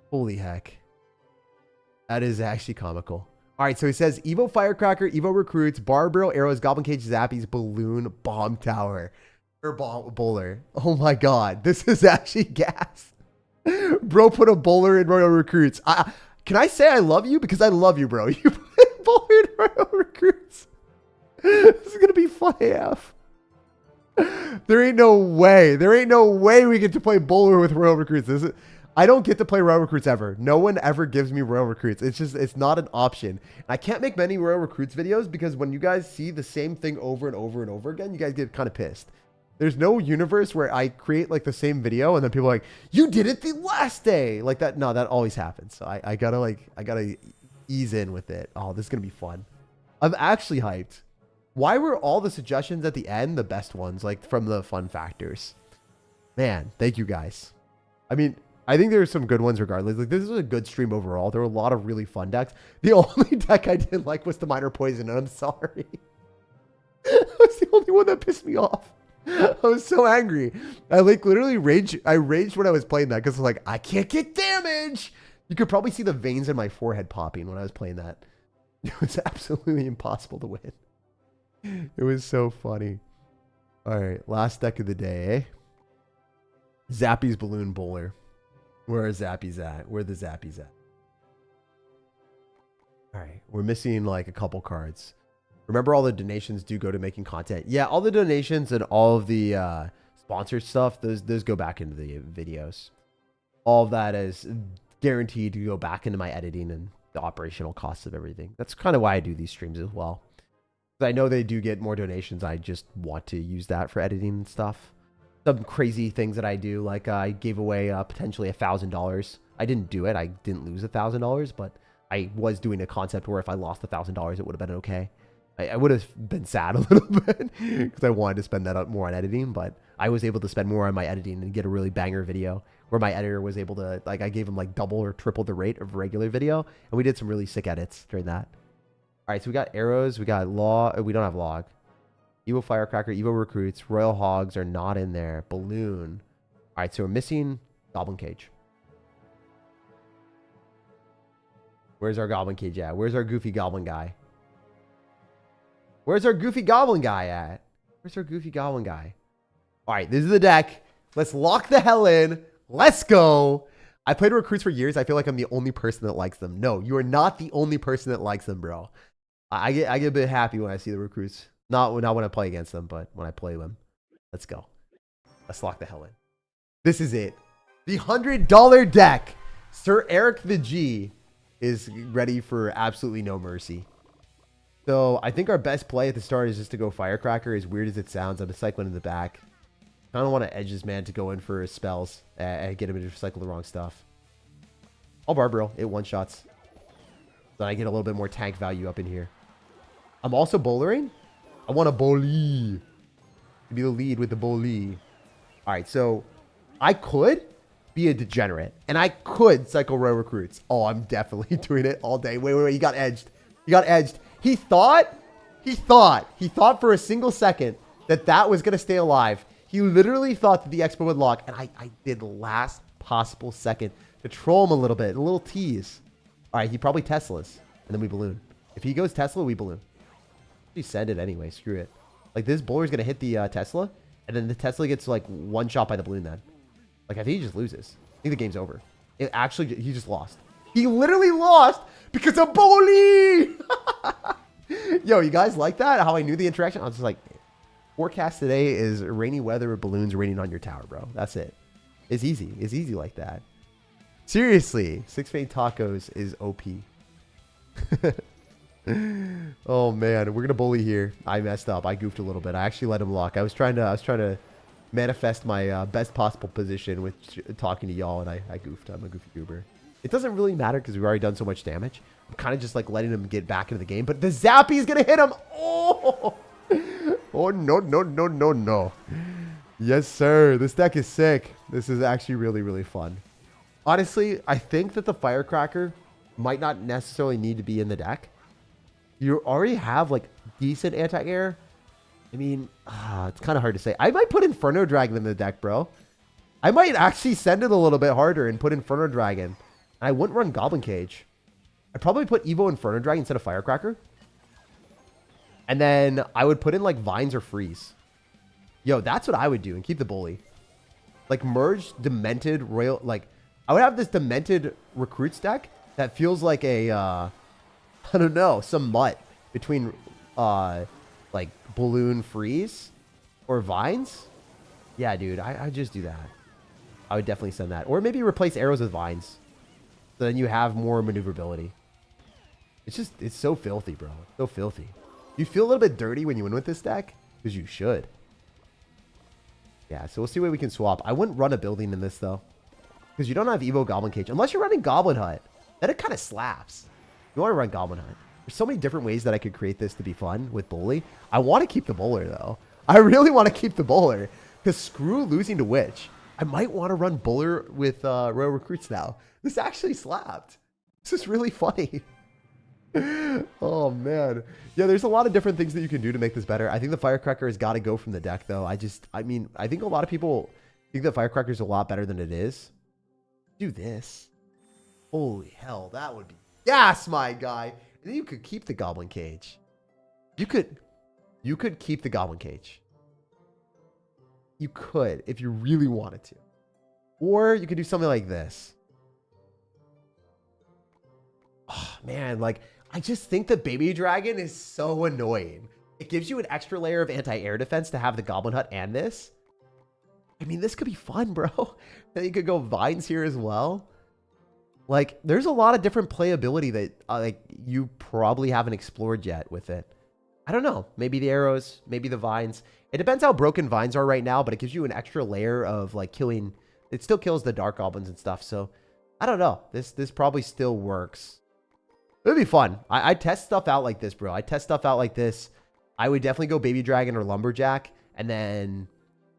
Holy heck. That is actually comical. All right, so he says Evo Firecracker, Evo Recruits, Barbarrel, Arrows, Goblin Cage, Zappies, Balloon, Bomb Tower. Or bowler. Oh my god, this is actually gas. Bro put a bowler in Royal Recruits. Can I say I love you? Because I love you, bro. You put a bowler in Royal Recruits. This is gonna be fun AF. There ain't no way. There ain't no way we get to play bowler with Royal Recruits. I don't get to play Royal Recruits ever. No one ever gives me Royal Recruits. It's not an option. I can't make many Royal Recruits videos because when you guys see the same thing over and over and over again, you guys get kind of pissed. There's no universe where I create like the same video and then people are like, you did it the last day. Like that. No, that always happens. So I gotta ease in with it. Oh, this is going to be fun. I'm actually hyped. Why were all the suggestions at the end the best ones, like from the fun factors? Man, thank you guys. I mean, I think there are some good ones regardless. Like this was a good stream overall. There were a lot of really fun decks. The only deck I didn't like was the Minor Poison, and I'm sorry. That's the only one that pissed me off. I was so angry. I like literally raged. I raged when I was playing that because I was like, I can't get damage. You could probably see the veins in my forehead popping when I was playing that. It was absolutely impossible to win. It was so funny. All right, last deck of the day, eh? Zappy's Balloon Bowler. Where are Zappy's at? Where are the Zappies at? All right, we're missing like a couple cards. Remember, all the donations do go to making content. Yeah, all the donations and all of the sponsored stuff, those go back into the videos. All of that is guaranteed to go back into my editing and the operational costs of everything. That's kind of why I do these streams as well. I know they do get more donations. I just want to use that for editing and stuff. Some crazy things that I do, like I gave away potentially $1,000. I didn't do it. I didn't lose $1,000, but I was doing a concept where if I lost $1,000, it would have been okay. I would have been sad a little bit because I wanted to spend that up more on editing, but I was able to spend more on my editing and get a really banger video where my editor was able to, like, I gave him like double or triple the rate of a regular video, and we did some really sick edits during that. All right, so we got arrows, we got log, we don't have log. Evo Firecracker, Evo Recruits, Royal Hogs are not in there. Balloon. All right, so we're missing Goblin Cage. Where's our Goblin Cage at? Where's our goofy Goblin guy? Where's our goofy Goblin guy at? Where's our goofy Goblin guy? All right, this is the deck. Let's lock the hell in. Let's go. I played Recruits for years. I feel like I'm the only person that likes them. No, you are not the only person that likes them, bro. I get a bit happy when I see the Recruits. Not when I play against them, but when I play them. Let's go. Let's lock the hell in. This is it. The $100 deck. Sir Eric the G is ready for absolutely no mercy. So I think our best play at the start is just to go Firecracker. As weird as it sounds, I'm a cycling in the back. I don't want to edge this man to go in for his spells and get him to recycle the wrong stuff. I'll Barbaro. It one-shots. Then I get a little bit more tank value up in here. I'm also bowlering. I want a bowlie. To be the lead with the bowlie. All right, so I could be a degenerate, and I could cycle Royal Recruits. Oh, I'm definitely doing it all day. Wait. He got edged. He got edged. He thought for a single second that was going to stay alive. He literally thought that the Expo would lock, and I did the last possible second to troll him a little bit, a little tease. All right, he probably Teslas, and then we balloon. If he goes Tesla, we balloon. We send it anyway. Screw it. Like, this bowler's going to hit the Tesla, and then the Tesla gets, like, one shot by the balloon then. Like, I think he just loses. I think the game's over. He just lost. He literally lost because of bowling! Yo, you guys like that? How I knew the interaction? I was just like, forecast today is rainy weather with balloons raining on your tower, bro. That's it. It's easy. It's easy like that. Seriously, Six Fade Tacos is OP. Oh man, we're gonna bully here. I messed up. I goofed a little bit. I actually let him lock. I was trying to manifest my best possible position with talking to y'all, and I goofed. I'm a goofy goober. It doesn't really matter because we've already done so much damage. I'm kind of just like letting him get back into the game, but the Zappy is gonna hit him. Oh, oh no. Yes, sir. This deck is sick. This is actually really fun. Honestly, I think that the Firecracker might not necessarily need to be in the deck. You already have like decent anti-air. I mean, it's kind of hard to say. I might put Inferno Dragon in the deck, bro. I might actually send it a little bit harder and put Inferno Dragon. And I wouldn't run Goblin Cage. I'd probably put Evo Inferno Dragon instead of Firecracker. And then I would put in like Vines or Freeze. Yo, that's what I would do and keep the bully. Like merge Demented Royal. Like I would have this Demented Recruits deck that feels like a, I don't know, some mutt between like Balloon Freeze or Vines. Yeah, dude, I'd just do that. I would definitely send that. Or maybe replace arrows with Vines. So then you have more maneuverability. It's so filthy, bro. So filthy. You feel a little bit dirty when you win with this deck? Because you should. Yeah, so we'll see what we can swap. I wouldn't run a building in this, though. Because you don't have Evo Goblin Cage. Unless you're running Goblin Hut. Then it kind of slaps. You want to run Goblin Hut. There's so many different ways that I could create this to be fun with Bully. I want to keep the Bowler, though. I really want to keep the Bowler. Because screw losing to Witch. I might want to run Bowler with Royal Recruits now. This actually slapped. This is really funny. Oh, man. Yeah, there's a lot of different things that you can do to make this better. I think the Firecracker has got to go from the deck, though. I think a lot of people think that Firecracker is a lot better than it is. Do this. Holy hell, that would be gas, my guy. And then you could keep the goblin cage. You could keep the goblin cage. You could, if you really wanted to. Or you could do something like this. Oh, man, like, I just think the baby dragon is so annoying. It gives you an extra layer of anti-air defense to have the goblin hut and this. I mean, this could be fun, bro. Then you could go vines here as well. Like, there's a lot of different playability that like you probably haven't explored yet with it. I don't know. Maybe the arrows, maybe the vines. It depends how broken vines are right now, but it gives you an extra layer of like killing. It still kills the dark goblins and stuff. So I don't know. This probably still works. It'd be fun. I test stuff out like this, bro. I test stuff out like this. I would definitely go baby dragon or lumberjack and then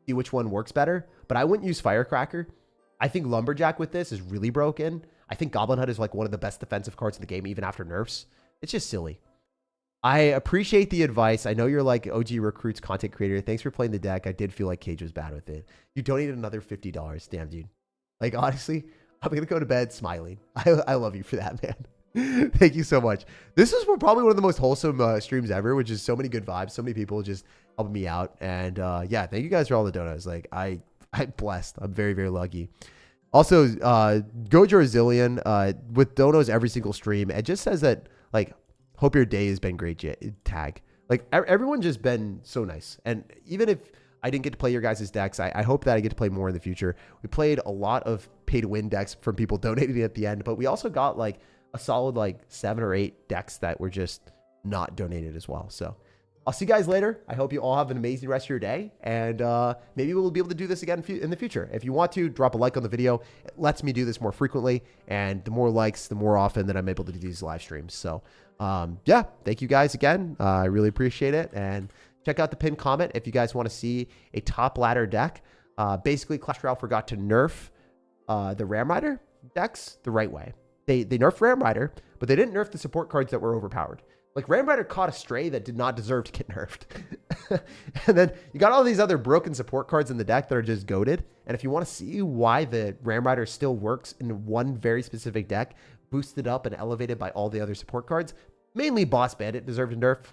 see which one works better. But I wouldn't use firecracker. I think lumberjack with this is really broken. I think goblin hut is like one of the best defensive cards in the game, even after nerfs. It's just silly. I appreciate the advice. I know you're like OG Recruits content creator. Thanks for playing the deck. I did feel like Cage was bad with it. You donated another $50. Damn, dude. Like, honestly, I'm going to go to bed smiling. I love you for that, man. Thank you so much. This is probably one of the most wholesome streams ever, which is so many good vibes. So many people just helping me out. And yeah, thank you guys for all the donuts. Like, I'm blessed. I'm very, very lucky. Also, Gojo Zillion with donos every single stream. It just says that, like, hope your day has been great, tag. Like, everyone's just been so nice. And even if I didn't get to play your guys' decks, I hope that I get to play more in the future. We played a lot of pay-to-win decks from people donating at the end, but we also got, like, a solid, like, 7 or 8 decks that were just not donated as well. So I'll see you guys later. I hope you all have an amazing rest of your day. And maybe we'll be able to do this again in the future. If you want to, drop a like on the video. It lets me do this more frequently. And the more likes, the more often that I'm able to do these live streams. So yeah, thank you guys again. I really appreciate it. And check out the pinned comment if you guys want to see a top ladder deck. Basically, Clash Royale forgot to nerf the Ram Rider decks the right way. They nerfed Ram Rider, but they didn't nerf the support cards that were overpowered. Like, Ram Rider caught a stray that did not deserve to get nerfed. And then you got all these other broken support cards in the deck that are just goated. And if you want to see why the Ram Rider still works in one very specific deck, boosted up and elevated by all the other support cards, mainly Boss Bandit deserved a nerf.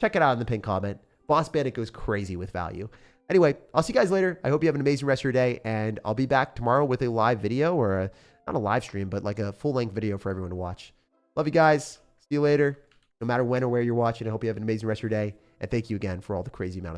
Check it out in the pinned comment. Boss Bandit goes crazy with value. Anyway, I'll see you guys later. I hope you have an amazing rest of your day. And I'll be back tomorrow with a live video, or not a live stream, but like a full-length video for everyone to watch. Love you guys. See you later. No matter when or where you're watching, I hope you have an amazing rest of your day. And thank you again for all the crazy amount of